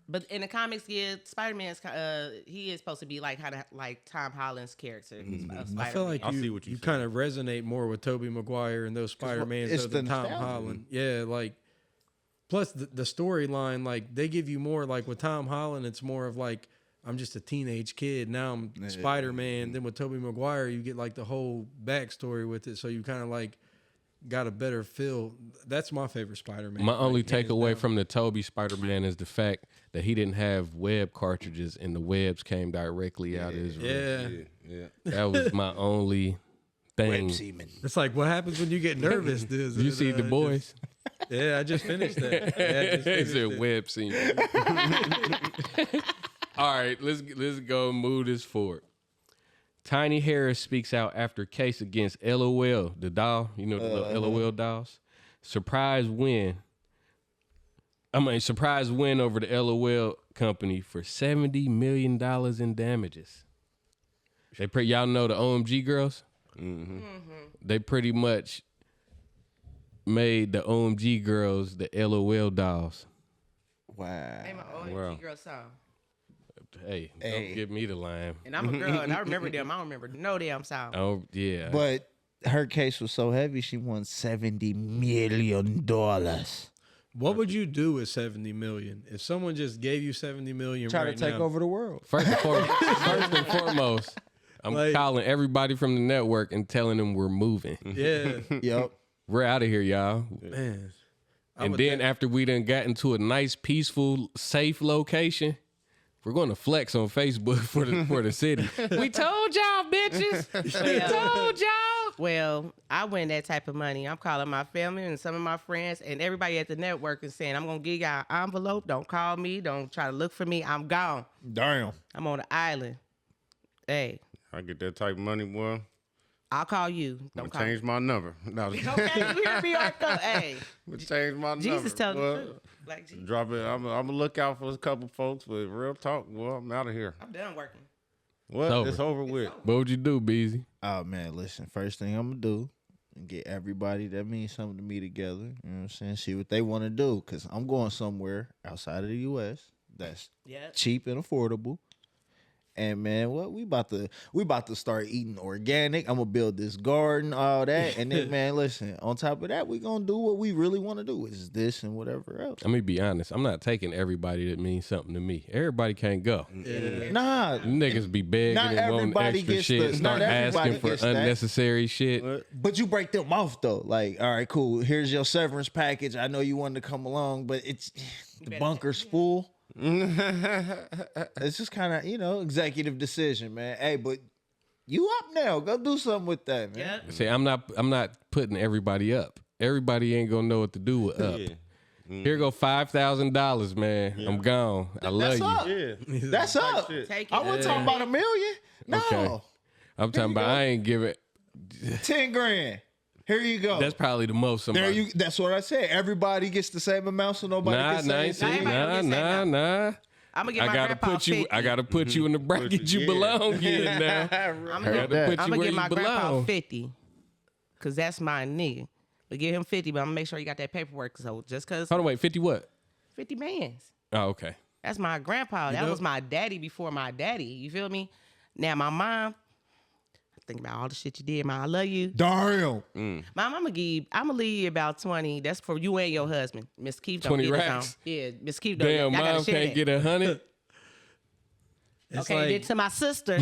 Speaker 3: But in the comics, yeah, Spider-Man's he is supposed to be like kind of like Tom Holland's character. Who's Spider-Man.
Speaker 5: I feel like
Speaker 2: I see
Speaker 5: you,
Speaker 2: what you're
Speaker 5: you
Speaker 2: saying.
Speaker 5: kind of resonate more with Tobey Maguire and those Spider-Mans
Speaker 4: it's
Speaker 5: than
Speaker 4: the
Speaker 5: Tom
Speaker 4: nostalgia.
Speaker 5: Holland. Yeah, like plus the storyline, like they give you more. Like with Tom Holland, it's more of like I'm just a teenage kid. Now I'm Spider-Man. Then with Tobey Maguire, you get like the whole backstory with it. So you kind of like got a better feel. That's my favorite Spider-Man.
Speaker 1: My only
Speaker 5: like, hands
Speaker 1: takeaway
Speaker 5: down.
Speaker 1: from the Toby Spider-Man is the fact that he didn't have web cartridges and the webs came directly out of his wrist.
Speaker 5: Yeah.
Speaker 2: Yeah.
Speaker 1: That was my only thing.
Speaker 4: semen.
Speaker 5: It's like what happens when you get nervous.
Speaker 1: You see the boys?
Speaker 5: Yeah, I just finished that. Yeah, I just
Speaker 1: It's
Speaker 5: finished
Speaker 1: a
Speaker 5: it.
Speaker 1: web scene. All right, let's go move this forward. Tiny Harris speaks out after case against LOL, the doll. You know the little LOL dolls. Surprise win over the LOL company for $70 million in damages. Y'all know the OMG girls? Mm-hmm. They pretty much made the OMG girls the LOL dolls.
Speaker 4: Wow.
Speaker 3: Hey, my OMG girl song.
Speaker 1: Hey, don't give me the line.
Speaker 3: And I'm a girl, and I remember them. I don't remember no damn song.
Speaker 1: Oh, yeah.
Speaker 4: But her case was so heavy, she won $70 million.
Speaker 5: What would you do with $70 million if someone just gave you $70 million?
Speaker 4: Try
Speaker 5: right
Speaker 4: to take
Speaker 5: now?
Speaker 4: over the world.
Speaker 1: First and foremost, I'm calling everybody from the network and telling them we're moving.
Speaker 5: Yeah,
Speaker 4: Yep.
Speaker 1: We're out of here, y'all.
Speaker 5: man.
Speaker 1: And then after we done got into a nice, peaceful, safe location, we're going to flex on Facebook for the city. We told y'all, bitches. We told y'all.
Speaker 3: Well, I win that type of money. I'm calling my family and some of my friends and everybody at the network and saying, I'm going to give y'all an envelope. Don't call me. Don't try to look for me. I'm gone.
Speaker 4: Damn.
Speaker 3: I'm on the island. Hey,
Speaker 2: I get that type of money, boy.
Speaker 3: I'll call you.
Speaker 2: I'm
Speaker 3: Don't
Speaker 2: gonna
Speaker 3: call me.
Speaker 2: change my number. No,
Speaker 3: Okay, you hear me, Arthur? Hey,
Speaker 2: I'm gonna change my number.
Speaker 3: Jesus telling
Speaker 2: boy.
Speaker 3: the truth. Like, Jesus.
Speaker 2: Drop it. I'm gonna look out for a couple folks, but real talk, boy, I'm out of here.
Speaker 3: I'm done working.
Speaker 2: What?
Speaker 1: It's
Speaker 2: Over with.
Speaker 1: What would you do, Beezy?
Speaker 4: Oh man, listen. First thing I'm gonna do, get everybody that means something to me together. You know what I'm saying? See what they want to do, cause I'm going somewhere outside of the U.S. that's cheap and affordable. And man, what we about to start eating organic. I'm gonna build this garden, all that, and then man, listen. On top of that, we gonna do what we really want to do, is this and whatever else.
Speaker 1: Let me be honest. I'm not taking everybody that means something to me. Everybody can't go.
Speaker 4: Nah,
Speaker 1: Niggas be begging
Speaker 4: Not
Speaker 1: and wanting
Speaker 4: everybody
Speaker 1: extra
Speaker 4: gets
Speaker 1: shit.
Speaker 4: the-
Speaker 1: Start
Speaker 4: not everybody
Speaker 1: asking for
Speaker 4: gets that.
Speaker 1: unnecessary shit.
Speaker 4: but you break them off though. Like, all right, cool. Here's your severance package. I know you wanted to come along, but it's the bunker's full. It's just kind of, executive decision, man. Hey, but you up now? Go do something with that, man.
Speaker 3: Yep.
Speaker 1: See, I'm not putting everybody up. Everybody ain't gonna know what to do with up. Here go $5,000, man. I'm gone. I love
Speaker 4: That's
Speaker 1: you.
Speaker 4: up.
Speaker 2: Yeah.
Speaker 4: That's up.
Speaker 3: Take it.
Speaker 4: I wasn't talking about $1 million. No,
Speaker 1: Okay. I'm talking about I ain't giving.
Speaker 4: 10 grand. Here you go.
Speaker 1: That's probably the most. Somebody.
Speaker 4: That's what I said. Everybody gets the same amount, so nobody
Speaker 1: Nah,
Speaker 4: gets
Speaker 1: nah,
Speaker 4: the
Speaker 1: ain't
Speaker 4: same.
Speaker 1: see,
Speaker 3: Everybody don't get the same
Speaker 1: nah.
Speaker 3: I'm gonna get
Speaker 1: I
Speaker 3: my
Speaker 1: gotta
Speaker 3: grandpa
Speaker 1: put you.
Speaker 3: 50.
Speaker 1: I gotta put you in the bracket you
Speaker 2: Yeah.
Speaker 1: belong in now.
Speaker 3: I'm
Speaker 1: I
Speaker 3: gonna
Speaker 1: gotta
Speaker 3: give,
Speaker 1: put
Speaker 3: I'm
Speaker 1: you
Speaker 3: gonna
Speaker 1: where
Speaker 3: give
Speaker 1: you
Speaker 3: my grandpa
Speaker 1: belong.
Speaker 3: 50, cause that's my nigga. But give him 50, but I'm gonna make sure you got that paperwork. So just cause
Speaker 1: Hold on, wait. 50 what?
Speaker 3: 50 bands.
Speaker 1: Oh, okay.
Speaker 3: That's my grandpa. That was my daddy before my daddy. You feel me? Now my mom. Think about all the shit you did, man. I love you.
Speaker 4: Damn.
Speaker 3: Mom, I'm gonna leave you about 20. That's for you and your husband. Miss Keith don't
Speaker 1: 20
Speaker 3: get
Speaker 1: racks?
Speaker 3: it on. Yeah, Miss Keith don't
Speaker 1: Damn,
Speaker 3: I gotta
Speaker 1: mom
Speaker 3: share
Speaker 1: can't
Speaker 3: that.
Speaker 1: get 100.
Speaker 5: It's
Speaker 3: Okay,
Speaker 5: like,
Speaker 3: then to my sister.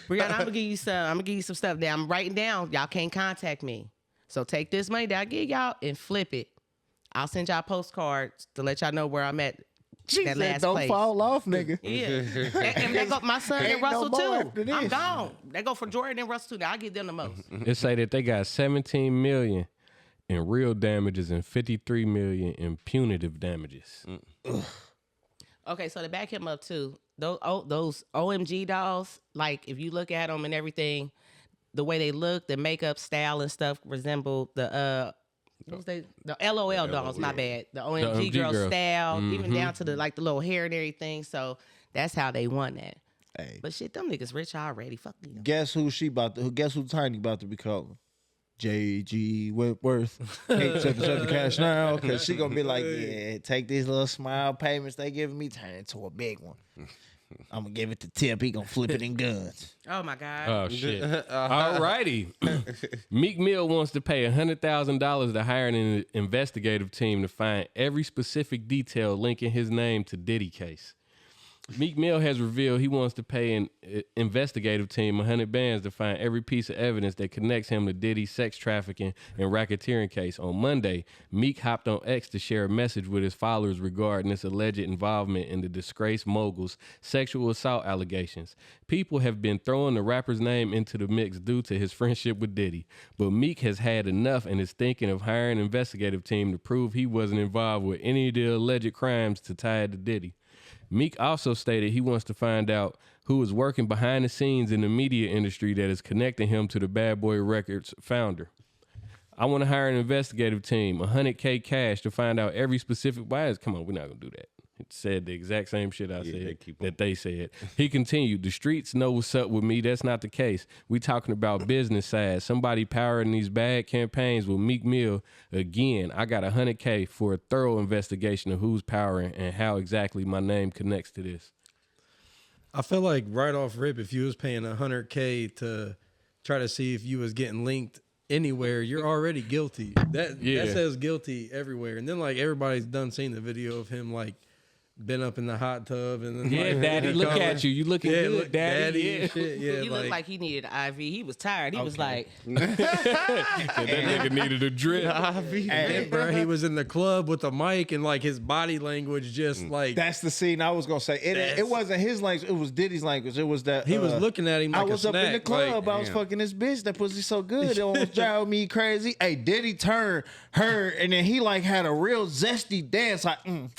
Speaker 3: Brianna, I'm gonna give you some stuff that I'm writing down. Y'all can't contact me. So take this money that I give y'all and flip it. I'll send y'all postcards to let y'all know where I'm at.
Speaker 4: She
Speaker 3: that
Speaker 4: said,
Speaker 3: last
Speaker 4: "Don't
Speaker 3: place.
Speaker 4: fall off, nigga."
Speaker 3: Yeah. and that go my son and
Speaker 4: Ain't no
Speaker 3: Russell
Speaker 4: more
Speaker 3: too.
Speaker 4: after this.
Speaker 3: I'm gone. That go for Jordan and Russell too. Now I give them the most.
Speaker 1: It say that they got 17 million in real damages and 53 million in punitive damages.
Speaker 3: Okay, so to back him up too, those OMG dolls, like if you look at them and everything, the way they look, the makeup style and stuff resemble the the LOL dolls. My bad, the OMG girl
Speaker 1: girls.
Speaker 3: style, even down to the little hair and everything. So that's how they won that.
Speaker 4: Hey,
Speaker 3: But shit, them niggas rich already. Fuck you.
Speaker 4: guess who Guess who Tiny about to be calling? J.G. Whitworth. 877 cash now, because she gonna be like, yeah, take these little small payments they giving me, turn it into a big one. I'm gonna give it to Tip. He gonna flip it in guns.
Speaker 3: Oh my god.
Speaker 1: Oh shit! Alrighty, Meek Mill wants to pay $100,000 to hire an investigative team to find every specific detail linking his name to Diddy case. Meek Mill has revealed he wants to pay an investigative team 100 bands to find every piece of evidence that connects him to Diddy's sex trafficking and racketeering case. On Monday, Meek hopped on X to share a message with his followers regarding this alleged involvement in the disgraced mogul's sexual assault allegations. People have been throwing the rapper's name into the mix due to his friendship with Diddy, but Meek has had enough and is thinking of hiring an investigative team to prove he wasn't involved with any of the alleged crimes to tie it to Diddy. Meek also stated he wants to find out who is working behind the scenes in the media industry that is connecting him to the Bad Boy Records founder. I want to hire an investigative team, $100K cash to find out every specific bias. Come on, we're not going to do that. It said the exact same shit I said that they said. He continued, the streets know what's up with me. That's not the case. We talking about business side. Somebody powering these bad campaigns with Meek Mill. Again, I got $100K for a thorough investigation of who's powering and how exactly my name connects to this.
Speaker 5: I feel like right off rip, if you was paying $100K to try to see if you was getting linked anywhere, you're already guilty. That says guilty everywhere. And then like everybody's done seen the video of him like been up in the hot tub and then like,
Speaker 1: daddy, look at you. You looking good,
Speaker 5: look,
Speaker 1: daddy.
Speaker 5: and shit. Yeah,
Speaker 3: He looked like he needed an IV. He was tired. He was like,
Speaker 1: that nigga needed a drip.
Speaker 5: and bro, he was in the club with the mic and like his body language just like
Speaker 4: That's the scene I was gonna say. It wasn't his language. It was Diddy's language. It was that
Speaker 5: he was looking at him. Like
Speaker 4: I was
Speaker 5: a
Speaker 4: up in the
Speaker 5: snack,
Speaker 4: club.
Speaker 5: like,
Speaker 4: I was fucking this bitch. That pussy so good. It almost drove me crazy. Hey, Diddy turned her, and then he like had a real zesty dance. Like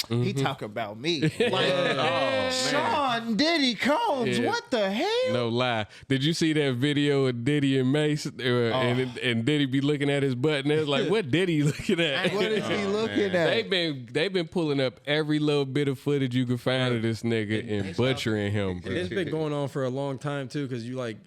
Speaker 4: he talking about me. Like Sean Diddy Combs.
Speaker 1: Yeah.
Speaker 4: What the hell?
Speaker 1: No lie. Did you see that video of Diddy and Mace? And Diddy be looking at his butt, and it's like, what Diddy looking at?
Speaker 4: What is he looking at?
Speaker 1: They've been pulling up every little bit of footage you can find of this nigga and butchering him, bro.
Speaker 5: It's been going on for a long time too, because you like,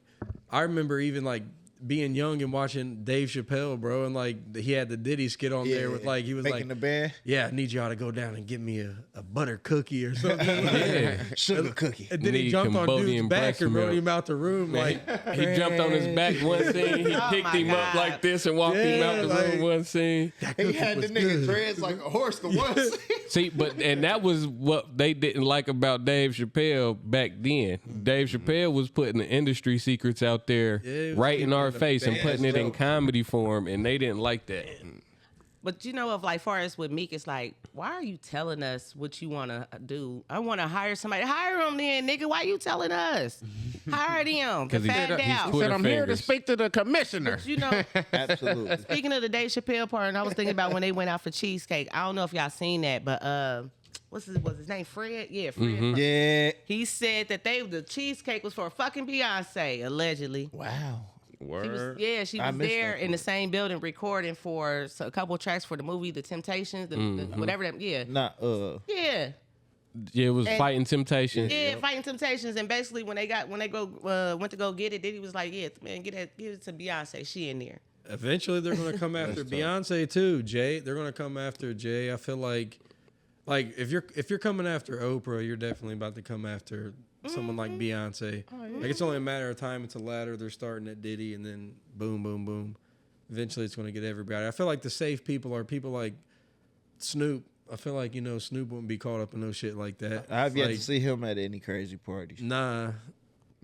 Speaker 5: I remember even like being young and watching Dave Chappelle, bro, and like he had the Diddy skit on there with like he was
Speaker 4: making
Speaker 5: like
Speaker 4: the band.
Speaker 5: Yeah, I need y'all to go down and get me a butter cookie or something.
Speaker 4: Sugar cookie.
Speaker 5: And then he
Speaker 1: Need
Speaker 5: jumped on
Speaker 1: Cambodian
Speaker 5: dude's back
Speaker 1: breast
Speaker 5: and rode
Speaker 1: milk.
Speaker 5: him out the room like
Speaker 1: He jumped on his back one scene. He picked
Speaker 3: my
Speaker 1: him up
Speaker 3: God.
Speaker 1: like this and walked him out the
Speaker 5: like-
Speaker 1: room one scene.
Speaker 4: He had the nigga dreads like a horse the one.
Speaker 1: See, and that was what they didn't like about Dave Chappelle back then. Dave Chappelle was putting the industry secrets out there
Speaker 5: he was
Speaker 1: right in
Speaker 5: keeping
Speaker 1: our
Speaker 5: it a
Speaker 1: face and
Speaker 5: bad
Speaker 1: putting it in
Speaker 4: joke.
Speaker 1: comedy form, and they didn't like that.
Speaker 3: but you know, of like, far as with Meek, it's like, why are you telling us what you want to do? I want to hire somebody. Hire him then, nigga. Why you telling us? Hire them to
Speaker 1: 'Cause he's-
Speaker 3: find
Speaker 1: he's
Speaker 3: out.
Speaker 1: Twitter
Speaker 2: Said I'm here to
Speaker 1: fingers.
Speaker 2: speak to the commissioner.
Speaker 3: You know,
Speaker 4: Absolutely.
Speaker 3: speaking of the Dave Chappelle part, and I was thinking about when they went out for cheesecake. I don't know if y'all seen that, but was his name Fred? Yeah, Fred.
Speaker 4: Yeah.
Speaker 3: He said that the cheesecake was for fucking Beyonce, allegedly.
Speaker 4: Wow.
Speaker 2: Word.
Speaker 3: She
Speaker 4: I
Speaker 3: was
Speaker 4: missed
Speaker 3: there
Speaker 4: that
Speaker 3: in the same building recording for a couple of tracks for the movie The Temptations, the whatever that. Yeah,
Speaker 4: Not
Speaker 3: yeah,
Speaker 1: Yeah, it was
Speaker 3: And-
Speaker 1: Fighting Temptation.
Speaker 3: yeah. Fighting Temptations, and basically when they went to go get it, Diddy was like, "Yeah, man, give it to Beyonce. She in there."
Speaker 5: eventually they're gonna come after Beyonce too, Jay. They're gonna come after Jay. I feel like if you're coming after Oprah, you're definitely about to come after someone like Beyonce. Like it's only a matter of time. It's a ladder. They're starting at Diddy, and then boom, boom, boom. Eventually, it's going to get everybody. I feel like the safe people are people like Snoop. I feel like Snoop wouldn't be caught up in no shit like that.
Speaker 4: I've yet
Speaker 5: Like,
Speaker 4: to see him at any crazy parties.
Speaker 5: Nah,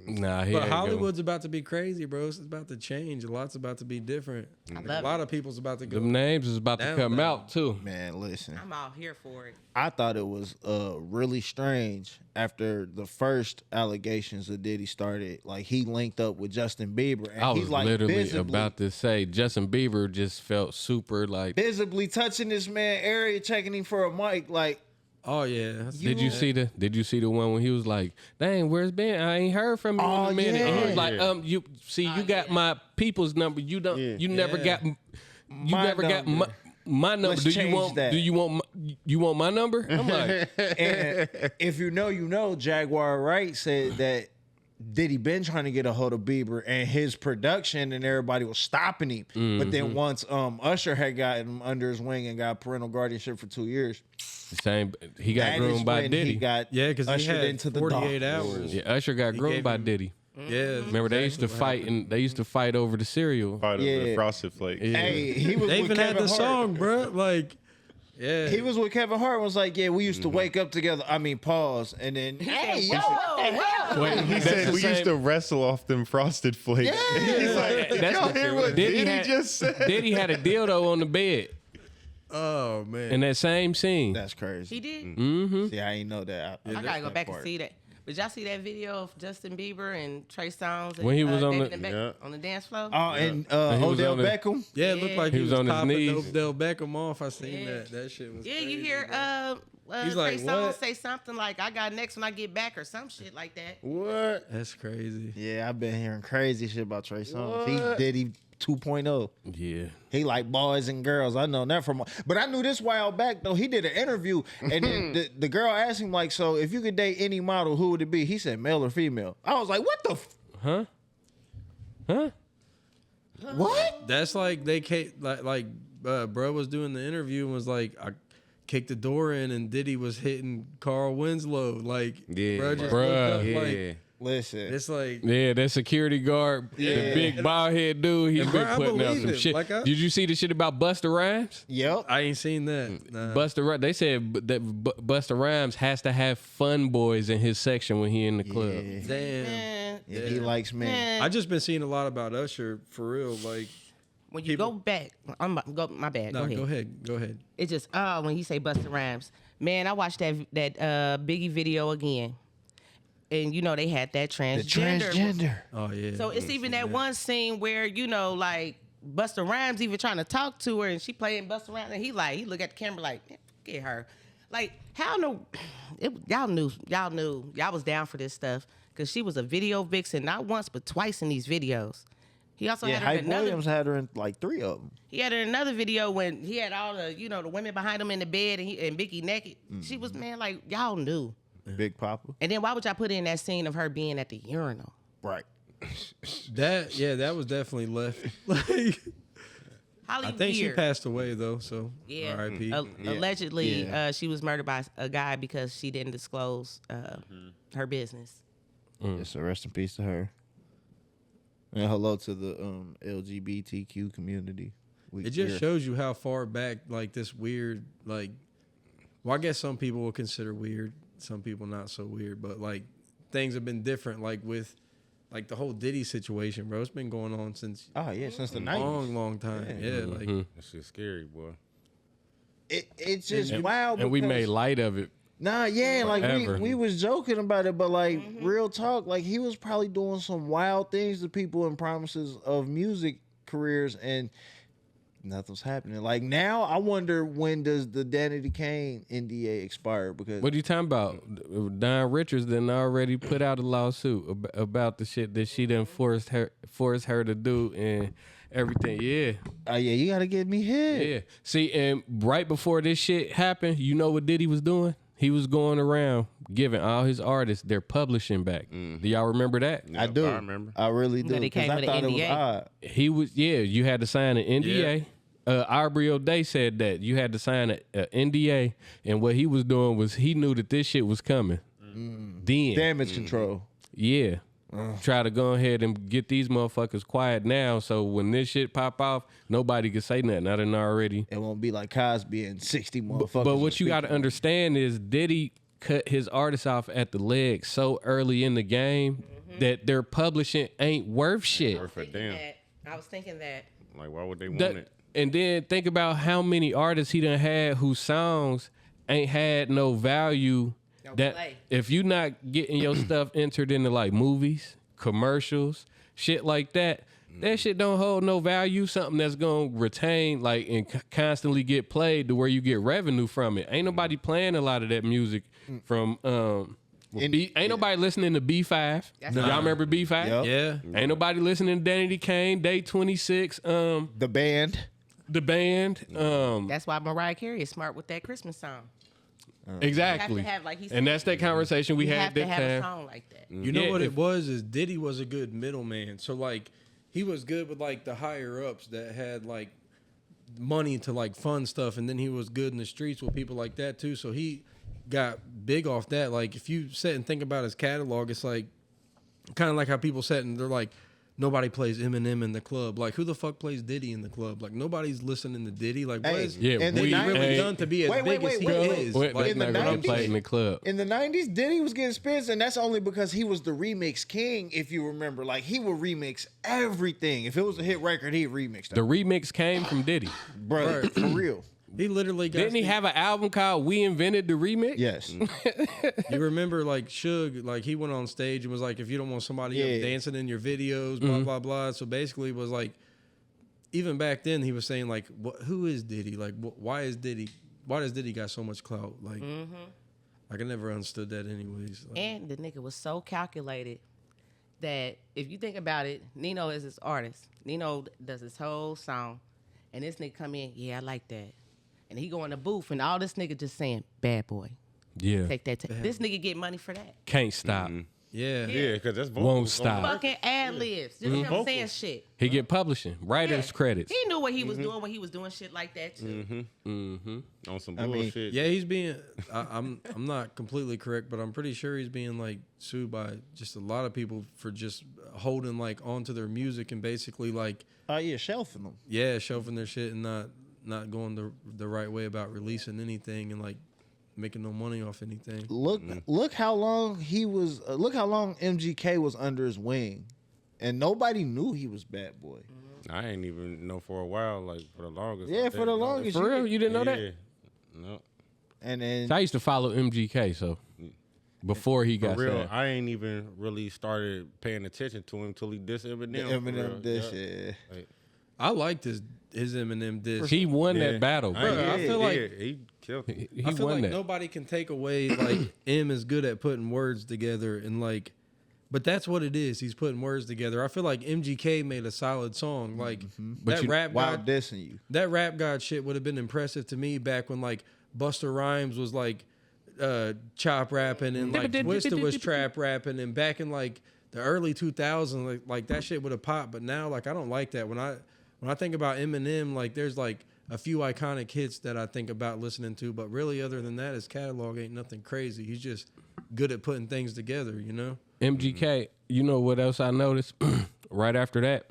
Speaker 1: Nah, he
Speaker 5: but
Speaker 1: ain't
Speaker 5: Hollywood's about to be crazy, bro. It's about to change. A lot's about to be different.
Speaker 3: I
Speaker 5: A
Speaker 3: love
Speaker 5: lot of people's about to go.
Speaker 1: Them names is about to
Speaker 5: Down,
Speaker 1: come
Speaker 5: down.
Speaker 1: out too.
Speaker 4: Man, listen.
Speaker 3: I'm all here for it.
Speaker 4: I thought it was really strange after the first allegations of Diddy started. Like he linked up with Justin Bieber, and
Speaker 1: I was
Speaker 4: he's like
Speaker 1: literally
Speaker 4: visibly,
Speaker 1: about to say Justin Bieber just felt super like.
Speaker 4: visibly touching this man area, checking him for a mic. Like
Speaker 5: Oh yeah.
Speaker 1: Did you see the one when he was like, "Dang, where's Ben? I ain't heard from you in
Speaker 4: Oh,
Speaker 1: a minute." And he was
Speaker 4: yeah.
Speaker 1: like, you got my people's number. You don't. You never
Speaker 5: Yeah.
Speaker 1: got. You
Speaker 4: My
Speaker 1: never got
Speaker 4: number.
Speaker 1: my number.
Speaker 4: Let's
Speaker 1: Do you
Speaker 4: change
Speaker 1: want?
Speaker 4: that.
Speaker 1: Do you want my number? I'm like,
Speaker 4: and if you know, Jaguar Wright said that Diddy been trying to get a hold of Bieber and his production, and everybody was stopping him. But then once Usher had gotten him under his wing and got parental guardianship for 2 years,
Speaker 1: the same. He got
Speaker 4: that is
Speaker 1: groomed by
Speaker 4: when
Speaker 1: Diddy.
Speaker 4: he got
Speaker 5: Yeah, because he
Speaker 4: ushered
Speaker 5: had
Speaker 4: into the
Speaker 5: 48
Speaker 4: dark.
Speaker 5: hours.
Speaker 1: Yeah, Usher got groomed
Speaker 5: gave
Speaker 1: by
Speaker 5: him-
Speaker 1: Diddy.
Speaker 5: Yeah.
Speaker 1: Remember they used to fight and they used to fight over the cereal.
Speaker 6: Fight over
Speaker 4: Yeah.
Speaker 6: the Frosted Flakes.
Speaker 4: Hey, he was
Speaker 5: They
Speaker 4: with
Speaker 5: even had
Speaker 4: Kevin
Speaker 5: the
Speaker 4: Hart.
Speaker 5: song, bro. Like Yeah.
Speaker 4: He was with Kevin Hart. Was like, yeah, we used to wake up together. I mean, pause, and then hey, yo, what the hell?
Speaker 1: Wait,
Speaker 6: He
Speaker 1: that's
Speaker 6: said
Speaker 1: the
Speaker 6: we used
Speaker 1: same-
Speaker 6: to wrestle off them frosted flakes.
Speaker 4: Yeah.
Speaker 6: He's like,
Speaker 1: That's
Speaker 6: y'all
Speaker 1: the-
Speaker 6: hear what
Speaker 1: Diddy
Speaker 6: Diddy
Speaker 1: had-
Speaker 6: just said?
Speaker 1: Diddy had a dildo on the bed
Speaker 5: Oh man.
Speaker 1: in that same scene.
Speaker 4: That's crazy.
Speaker 3: He did.
Speaker 1: Mm-hmm.
Speaker 4: See, I ain't know that.
Speaker 3: I gotta go back and see that. But y'all see that video of Justin Bieber and Trey Songz and,
Speaker 1: When he was on
Speaker 3: David
Speaker 1: the-
Speaker 3: and Beck-
Speaker 2: Yeah.
Speaker 3: on the dance floor?
Speaker 4: Oh, and
Speaker 1: he was
Speaker 4: Odell
Speaker 1: on the-
Speaker 4: Beckham.
Speaker 5: Yeah, it looked like he was
Speaker 1: on his
Speaker 5: popping
Speaker 1: knees.
Speaker 5: Odell Beckham off. I seen
Speaker 3: Yeah.
Speaker 5: that. That shit was
Speaker 3: Yeah,
Speaker 5: crazy,
Speaker 3: you hear
Speaker 5: bro.
Speaker 3: Trey
Speaker 5: He's like,
Speaker 3: Songz
Speaker 5: what?
Speaker 3: say something like, I got next when I get back or some shit like that.
Speaker 2: What?
Speaker 5: That's crazy.
Speaker 4: Yeah, I've been hearing crazy shit about Trey Songz. He Diddy 2.0.
Speaker 1: Yeah.
Speaker 4: He like boys and girls. I know that from, but I knew this while back though. He did an interview, and then the girl asked him like, "So if you could date any model, who would it be?" He said, "Male or female." I was like, "What the?
Speaker 1: Huh? Huh?
Speaker 4: What?"
Speaker 5: That's like they bro was doing the interview and was like, I kicked the door in and Diddy was hitting Carl Winslow. Like,
Speaker 2: Yeah.
Speaker 5: bro just
Speaker 1: Bruh.
Speaker 5: looked up,
Speaker 2: Yeah.
Speaker 5: like,
Speaker 4: Listen,
Speaker 5: it's like,
Speaker 1: Yeah, that security guard, the big bald head dude, he's
Speaker 5: And
Speaker 1: been
Speaker 5: bro, I
Speaker 1: putting out
Speaker 5: believe
Speaker 1: some
Speaker 5: it.
Speaker 1: shit.
Speaker 5: Like,
Speaker 1: Did you see the shit about Busta Rhymes?
Speaker 4: yep.
Speaker 5: I ain't seen that. Nah.
Speaker 1: Busta Rhymes, they said that Busta Rhymes has to have fun boys in his section when he in the club.
Speaker 4: Yeah.
Speaker 5: Damn.
Speaker 3: Man,
Speaker 4: Yeah, he likes men.
Speaker 3: man.
Speaker 5: I just been seeing a lot about Usher for real. Like,
Speaker 3: When you
Speaker 5: people-
Speaker 3: go back, my bad.
Speaker 5: no,
Speaker 3: go ahead.
Speaker 5: Go ahead.
Speaker 3: It just when he say Busta Rhymes, man, I watched that Biggie video again, and you know they had that
Speaker 4: The
Speaker 3: transgender.
Speaker 4: transgender.
Speaker 5: Oh yeah.
Speaker 3: So it's even that one scene where like Busta Rhymes even trying to talk to her, and she playing Busta Rhymes, and he look at the camera like, get her, like how no, y'all was down for this stuff because she was a video vixen not once but twice in these videos. He also
Speaker 4: Yeah,
Speaker 3: had her
Speaker 4: Hype
Speaker 3: in another.
Speaker 4: Williams had her in like 3 of them.
Speaker 3: He had her in another video when he had all the the women behind him in the bed and Biggie naked. She was like y'all knew.
Speaker 4: Big Papa.
Speaker 3: And then why would y'all put in that scene of her being at the urinal?
Speaker 4: Right.
Speaker 5: that was definitely left. Like,
Speaker 3: Holly
Speaker 5: I think she
Speaker 3: weird.
Speaker 5: passed away though. So
Speaker 3: Yeah.
Speaker 5: R.I.P.
Speaker 3: Allegedly,
Speaker 4: Yeah.
Speaker 3: she was murdered by a guy because she didn't disclose her business.
Speaker 4: Yeah, so rest in peace to her. And hello to the LGBTQ community.
Speaker 5: It just shows you how far back like this weird like. Well, I guess some people will consider weird, some people not so weird, but like things have been different. Like with like the whole Diddy situation, bro. It's been going on since
Speaker 4: Oh yeah, since the
Speaker 5: a
Speaker 4: 90s.
Speaker 5: long time. Yeah, like
Speaker 2: That shit's scary, boy.
Speaker 4: It's just wild.
Speaker 1: And we
Speaker 4: because-
Speaker 1: made light of it.
Speaker 4: Nah, yeah, like
Speaker 1: Ever.
Speaker 4: we was joking about it, but like real talk, like he was probably doing some wild things to people and promises of music careers, and nothing's happening. Like now, I wonder when does the Danity Kane NDA expire? Because
Speaker 1: What are you talking about? Don Richards then already put out a lawsuit about the shit that she done forced her to do and everything. Yeah.
Speaker 4: yeah, you gotta get me here.
Speaker 1: Yeah. See, and right before this shit happened, you know what Diddy was doing? He was going around giving all his artists their publishing back. Do y'all remember that?
Speaker 4: I
Speaker 2: Yep,
Speaker 4: do.
Speaker 2: I remember.
Speaker 4: I really do.
Speaker 3: That he
Speaker 4: 'cause
Speaker 3: came
Speaker 4: I
Speaker 3: with an
Speaker 4: thought it was
Speaker 3: NDA.
Speaker 4: odd.
Speaker 1: He was, you had to sign an NDA. Aubrey O'Day said that you had to sign an NDA, and what he was doing was he knew that this shit was coming. Then,
Speaker 4: Damage control.
Speaker 1: yeah, try to go ahead and get these motherfuckers quiet now, so when this shit pop off, nobody can say nothing. I done already.
Speaker 4: It won't be like Cosby and 60 motherfuckers.
Speaker 1: But what you
Speaker 4: speaking.
Speaker 1: got to understand is Diddy cut his artists off at the leg so early in the game that their publishing ain't worth shit.
Speaker 2: Worth a damn.
Speaker 3: I was thinking that.
Speaker 2: Like, why would they want
Speaker 1: That-
Speaker 2: it?
Speaker 1: and then think about how many artists he done had whose songs ain't had no value.
Speaker 3: No
Speaker 1: That
Speaker 3: play.
Speaker 1: if you not getting your stuff entered into like movies, commercials, shit like that, that shit don't hold no value. Something that's gonna retain like and constantly get played to where you get revenue from it. Ain't nobody playing a lot of that music from ain't nobody listening to B5.
Speaker 3: That's
Speaker 1: Y'all
Speaker 3: right.
Speaker 1: remember B5?
Speaker 4: Yep.
Speaker 5: yeah.
Speaker 1: Ain't nobody listening to Danity Kane, Day 26,
Speaker 4: The band.
Speaker 1: the band.
Speaker 3: That's why Mariah Carey is smart with that Christmas song.
Speaker 1: Exactly.
Speaker 3: You have to have, like he said,
Speaker 1: And that's that conversation we
Speaker 3: you
Speaker 1: had
Speaker 3: have to
Speaker 1: that
Speaker 3: have a
Speaker 1: time.
Speaker 3: song like that.
Speaker 5: You know
Speaker 1: Yeah,
Speaker 5: what
Speaker 1: if-
Speaker 5: it was is Diddy was a good middleman. So like he was good with like the higher ups that had like money to like fund stuff, and then he was good in the streets with people like that too. So he got big off that. Like if you sit and think about his catalog, it's like kind of like how people sit and they're like, nobody plays Eminem in the club. Like, who the fuck plays Diddy in the club? Like, nobody's listening to Diddy. Like, what
Speaker 4: Hey,
Speaker 5: is
Speaker 1: Yeah,
Speaker 4: in the
Speaker 5: he really
Speaker 4: 90s
Speaker 5: done to be as big as he is?
Speaker 1: Wait,
Speaker 5: Like,
Speaker 4: in the
Speaker 1: not gonna
Speaker 4: 90s?
Speaker 1: play in the club.
Speaker 4: In the 90s, Diddy was getting spins, and that's only because he was the remix king, if you remember. Like, he would remix everything. If it was a hit record, he'd remix that.
Speaker 1: The remix came from Diddy.
Speaker 4: Bro, for real.
Speaker 5: he literally got.
Speaker 1: Didn't he have an album called "We Invented the Remix"?
Speaker 4: Yes.
Speaker 5: You remember, like, Suge, like, he went on stage and was like, if you don't want somebody else dancing in your videos, blah, blah, blah. So basically it was like, even back then he was saying, like, who is Diddy? Like, why does Diddy got so much clout? Like, like, I never understood that anyways. Like,
Speaker 3: And the nigga was so calculated that if you think about it, Nino is his artist. Nino does his whole song, and this nigga come in, yeah, I like that. And he go in the booth, and all this nigga just saying, bad boy,
Speaker 1: Yeah.
Speaker 3: take that. This nigga get money for that.
Speaker 1: Can't stop.
Speaker 5: yeah.
Speaker 2: Yeah, because that's vocals.
Speaker 1: Won't stop.
Speaker 3: Fucking ad libs. Just him saying shit.
Speaker 1: He get publishing, writers
Speaker 3: Yeah.
Speaker 1: credits.
Speaker 3: He knew what he was doing when he was doing shit like that too.
Speaker 2: On some
Speaker 4: mean,
Speaker 2: bullshit.
Speaker 5: Yeah, he's being. I'm not completely correct, but I'm pretty sure he's being like sued by just a lot of people for just holding like onto their music and basically like
Speaker 4: Oh, yeah, shelving them.
Speaker 5: shelving their shit and not going the right way about releasing anything and like making no money off anything.
Speaker 4: Look how long he was. Look how long MGK was under his wing, and nobody knew he was Bad Boy.
Speaker 2: I ain't even know for a while, like for the longest.
Speaker 4: Yeah,
Speaker 2: I
Speaker 4: for
Speaker 2: didn't
Speaker 4: the
Speaker 2: know.
Speaker 4: longest.
Speaker 1: For real, you didn't know that?
Speaker 2: Yeah. No.
Speaker 4: And then
Speaker 1: So I used to follow MGK. So before he
Speaker 2: For
Speaker 1: got
Speaker 2: real,
Speaker 1: signed.
Speaker 2: I ain't even really started paying attention to him till he dissed Eminem.
Speaker 4: the
Speaker 2: for
Speaker 4: Eminem
Speaker 2: real.
Speaker 4: dish.
Speaker 2: Yeah.
Speaker 4: Yeah.
Speaker 5: I liked his Eminem diss.
Speaker 1: He won
Speaker 2: Yeah.
Speaker 1: that battle,
Speaker 2: I
Speaker 1: bro.
Speaker 2: ain't-
Speaker 5: I feel like-
Speaker 2: he killed it.
Speaker 1: He
Speaker 5: I feel
Speaker 1: won
Speaker 5: like
Speaker 1: that.
Speaker 5: nobody can take away like M is good at putting words together and like, but that's what it is. He's putting words together. I feel like MGK made a solid song. Like
Speaker 1: But
Speaker 5: that
Speaker 1: you-
Speaker 5: rap
Speaker 4: While
Speaker 5: god,
Speaker 4: dissing you.
Speaker 5: that rap god shit would have been impressive to me back when like Busta Rhymes was like chop rapping and like Twista was trap rapping and back in like the early 2000s like that shit would have popped. But now like I don't like that. When I think about Eminem, like there's like a few iconic hits that I think about listening to, but really other than that, his catalog ain't nothing crazy. He's just good at putting things together, you know?
Speaker 1: MGK, you know what else I noticed? Right after that,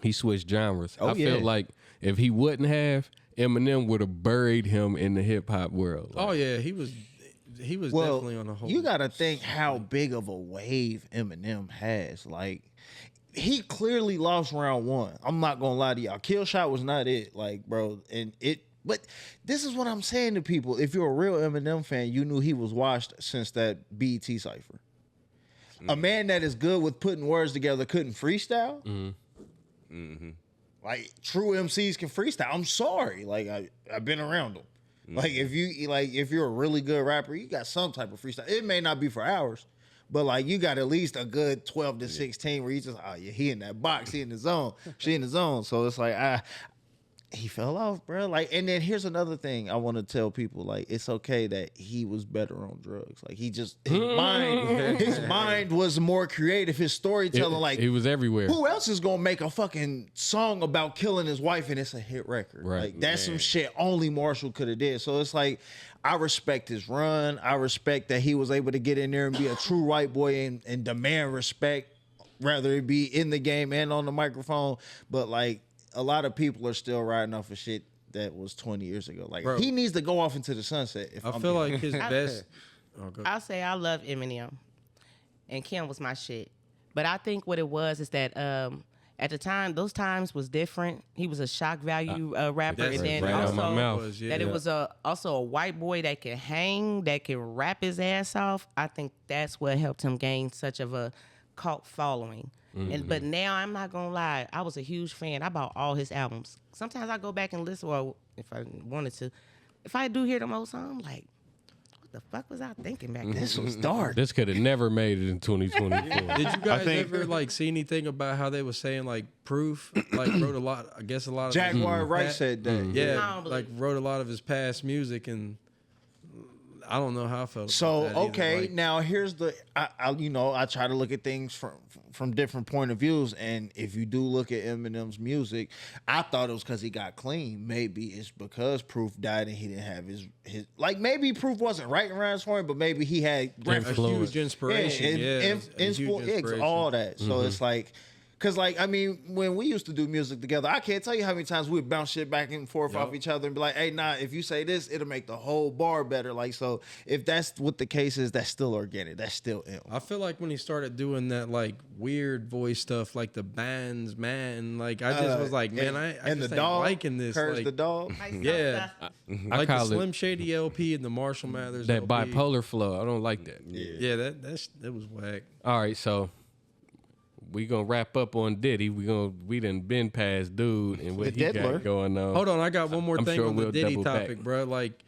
Speaker 1: he switched genres.
Speaker 4: Oh,
Speaker 1: I feel
Speaker 4: yeah.
Speaker 1: like if he wouldn't have, Eminem would have buried him in the hip hop world.
Speaker 5: Oh yeah, he was
Speaker 4: Well,
Speaker 5: definitely on a whole.
Speaker 4: you got to think how big of a wave Eminem has. Like, he clearly lost round one. I'm not gonna lie to y'all. Kill Shot was not it. Like, bro, but this is what I'm saying to people. If you're a real Eminem fan, you knew he was washed since that BET cipher. A man that is good with putting words together couldn't freestyle. Like, true MCs can freestyle. I'm sorry. Like, I've been around them. Like, if you're a really good rapper, you got some type of freestyle. It may not be for hours, but like you got at least a good 12 to 16 where you just, oh yeah, he in that box, he in the zone, she in the zone. So it's like he fell off, bro. Like, and then here's another thing I want to tell people: like, it's okay that he was better on drugs. Like, he just his mind was more creative. His storytelling, like,
Speaker 1: he was everywhere.
Speaker 4: who else is gonna make a fucking song about killing his wife and it's a hit record?
Speaker 1: Right.
Speaker 4: Like, that's some shit only Marshall could have did. So it's like, I respect his run. I respect that he was able to get in there and be a true white boy and demand respect, whether it be in the game and on the microphone. But like, a lot of people are still riding off of shit that was 20 years ago. Like,
Speaker 5: Bro.
Speaker 4: he needs to go off into the sunset.
Speaker 5: I feel like his best. Oh, go.
Speaker 3: I'll say I love Eminem, and Kim was my shit. But I think what it was is that at the time, those times was different. He was a shock value rapper,
Speaker 5: That's
Speaker 3: and then
Speaker 1: right out of my
Speaker 3: also
Speaker 1: mouth.
Speaker 3: that it was also a white boy that can hang, that can rap his ass off. I think that's what helped him gain such of a cult following. But now I'm not gonna lie, I was a huge fan. I bought all his albums. Sometimes I go back and listen, or if I wanted to, if I do hear them old songs, I'm like, what the fuck was I thinking back then?
Speaker 4: this was dark.
Speaker 1: This could have never made it in 2024.
Speaker 5: Did you guys
Speaker 6: think-
Speaker 5: ever like see anything about how they were saying like Proof like wrote a lot? I guess a lot of
Speaker 4: Jaguar
Speaker 5: his
Speaker 4: Wright
Speaker 5: past-
Speaker 4: said that.
Speaker 5: Yeah,
Speaker 3: I don't
Speaker 5: like
Speaker 3: believe-
Speaker 5: wrote a lot of his past music, and I don't know how I felt.
Speaker 4: So
Speaker 5: about that either.
Speaker 4: okay,
Speaker 5: Like,
Speaker 4: now here's the I try to look at things from different point of views, and if you do look at Eminem's music, I thought it was because he got clean. Maybe it's because Proof died and he didn't have his like maybe Proof wasn't writing rhymes for him, but maybe he had
Speaker 5: a
Speaker 1: Influence.
Speaker 5: huge inspiration. Yeah, a huge
Speaker 4: all
Speaker 5: inspiration.
Speaker 4: that. So it's like Cause like, I mean, when we used to do music together, I can't tell you how many times we'd bounce shit back and forth off each other and be like, hey, nah, if you say this, it'll make the whole bar better. Like, so if that's what the case is, that's still organic. That's still him.
Speaker 5: I feel like when he started doing that like weird voice stuff, like the bands, man, like I just was like, man, I
Speaker 4: and
Speaker 5: just
Speaker 4: the
Speaker 5: ain't
Speaker 4: dog,
Speaker 5: liking this.
Speaker 4: Curse
Speaker 5: Like,
Speaker 4: the dog.
Speaker 5: yeah,
Speaker 1: I
Speaker 5: like the
Speaker 1: call
Speaker 5: Slim
Speaker 1: it
Speaker 5: Shady LP and the Marshall Mathers
Speaker 1: that
Speaker 5: LP.
Speaker 1: bipolar flow. I don't like that.
Speaker 5: Yeah, that was whack.
Speaker 1: All right, so we gonna wrap up on Diddy. We done been past dude and what
Speaker 4: The
Speaker 1: he
Speaker 4: Diddler.
Speaker 1: got going on.
Speaker 5: Hold on, I got one more
Speaker 1: I'm
Speaker 5: thing
Speaker 1: sure
Speaker 5: on
Speaker 1: we'll
Speaker 5: the Diddy
Speaker 1: double
Speaker 5: topic,
Speaker 1: back.
Speaker 5: bro. Like,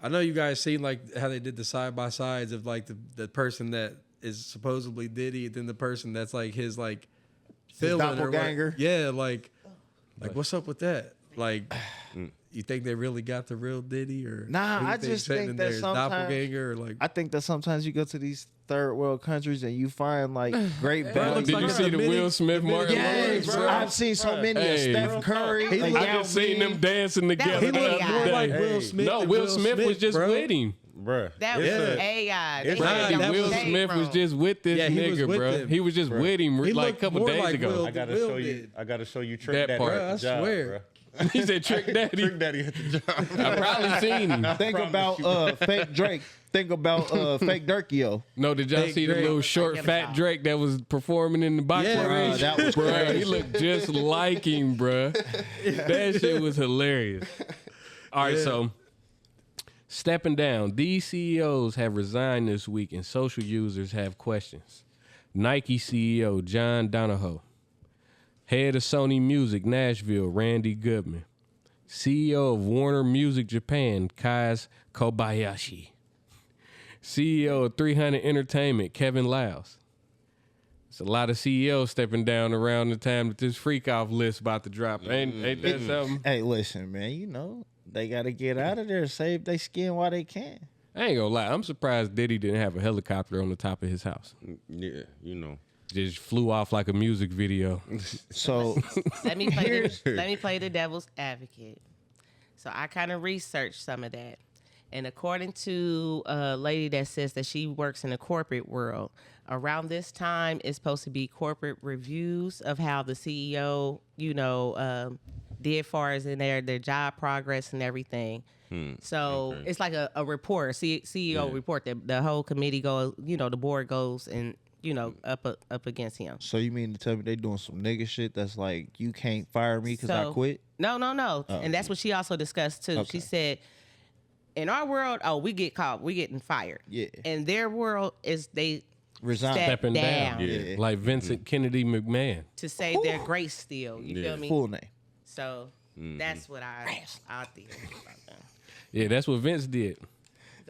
Speaker 5: I know you guys seen like how they did the side by sides of like the person that is supposedly Diddy, and then the person that's like his like villain or
Speaker 4: doppelganger.
Speaker 5: what. Yeah, like what's up with that? Like, you think they really got the real Diddy or
Speaker 4: Nah,
Speaker 5: who
Speaker 4: I
Speaker 5: they
Speaker 4: just
Speaker 5: sitting
Speaker 4: think
Speaker 5: in
Speaker 4: that
Speaker 5: there,
Speaker 4: sometimes-
Speaker 5: doppelganger or like.
Speaker 4: I think that sometimes you go to these third world countries and you find like great
Speaker 5: Bro,
Speaker 4: bands.
Speaker 5: looks
Speaker 1: Did
Speaker 5: like
Speaker 1: you
Speaker 5: a
Speaker 1: see the
Speaker 5: mini-
Speaker 1: Will Smith
Speaker 5: the mini-
Speaker 1: Martin
Speaker 4: Yes,
Speaker 1: Lawrence,
Speaker 4: bro.
Speaker 1: bro?
Speaker 4: I've seen so many.
Speaker 1: Hey.
Speaker 4: Steph Curry.
Speaker 3: He
Speaker 4: like,
Speaker 1: I
Speaker 3: Yao
Speaker 1: just seen
Speaker 3: Ming.
Speaker 1: them dancing together.
Speaker 3: was
Speaker 1: the
Speaker 3: AI.
Speaker 1: other
Speaker 5: more like
Speaker 1: day.
Speaker 5: Will Smith.
Speaker 1: No,
Speaker 5: than
Speaker 1: Will Smith was just
Speaker 5: bro.
Speaker 1: with him.
Speaker 2: Bruh.
Speaker 3: That was
Speaker 5: Yeah.
Speaker 3: AI.
Speaker 2: It's
Speaker 3: They
Speaker 2: not-
Speaker 3: had it on
Speaker 5: that
Speaker 1: Will
Speaker 3: the shade
Speaker 1: Smith was
Speaker 3: room.
Speaker 1: just with this
Speaker 5: Yeah, he was
Speaker 1: nigga,
Speaker 5: with
Speaker 1: bro.
Speaker 5: them.
Speaker 1: He was just with him
Speaker 5: He
Speaker 1: like a
Speaker 5: looked
Speaker 1: couple
Speaker 5: more
Speaker 1: days
Speaker 5: like
Speaker 1: ago.
Speaker 5: Will.
Speaker 2: I gotta
Speaker 5: Will
Speaker 2: show you.
Speaker 5: did.
Speaker 2: I gotta show you Trick
Speaker 1: That
Speaker 2: Daddy
Speaker 1: part.
Speaker 2: at
Speaker 5: Bruh, I
Speaker 2: the job,
Speaker 5: swear.
Speaker 2: bruh.
Speaker 1: He said Trick Daddy.
Speaker 2: Trick Daddy at the job.
Speaker 1: I probably seen him.
Speaker 4: Think about fake Drake. Think about fake Durkio.
Speaker 1: No, did y'all
Speaker 5: Fake
Speaker 1: see the
Speaker 5: Drake.
Speaker 1: little short
Speaker 3: Like
Speaker 1: fat
Speaker 3: him.
Speaker 1: Drake that was performing in the boxing
Speaker 5: Yeah,
Speaker 1: ring?
Speaker 4: bruh, that was
Speaker 1: Bruh,
Speaker 4: crazy.
Speaker 1: he looked just like him, bruh. That shit was hilarious. All right, so stepping down, these CEOs have resigned this week, and social users have questions. Nike CEO John Donahoe, head of Sony Music Nashville Randy Goodman, CEO of Warner Music Japan Kaz Kobayashi, CEO of 300 Entertainment Kevin Liles. It's a lot of CEOs stepping down around the time that this freak off list about to drop. Ain't that something?
Speaker 4: Hey, listen, man. You know they got to get out of there, save their skin while they can.
Speaker 1: I ain't gonna lie. I'm surprised Diddy didn't have a helicopter on the top of his house.
Speaker 2: Yeah, you know.
Speaker 1: Just flew off like a music video.
Speaker 4: So
Speaker 3: Let me play the devil's advocate. So I kind of researched some of that. And according to a lady that says that she works in the corporate world, around this time is supposed to be corporate reviews of how the CEO, did far as in their job progress and everything. So it's like a report, a CEO report that the whole committee goes, the board goes and, up against him.
Speaker 4: So you mean to tell me they doing some nigga shit that's like, you can't fire me because I quit?
Speaker 3: No. And that's what she also discussed too.
Speaker 4: Okay.
Speaker 3: She said, in our world, we get caught, we getting fired.
Speaker 4: Yeah.
Speaker 3: In their world, is they
Speaker 4: Resign.
Speaker 1: Stepping down.
Speaker 4: Yeah.
Speaker 1: Like Vincent Kennedy McMahon.
Speaker 3: to say their grace still. You feel me?
Speaker 4: Full name.
Speaker 3: So that's what I think about that.
Speaker 1: Yeah, that's what Vince did.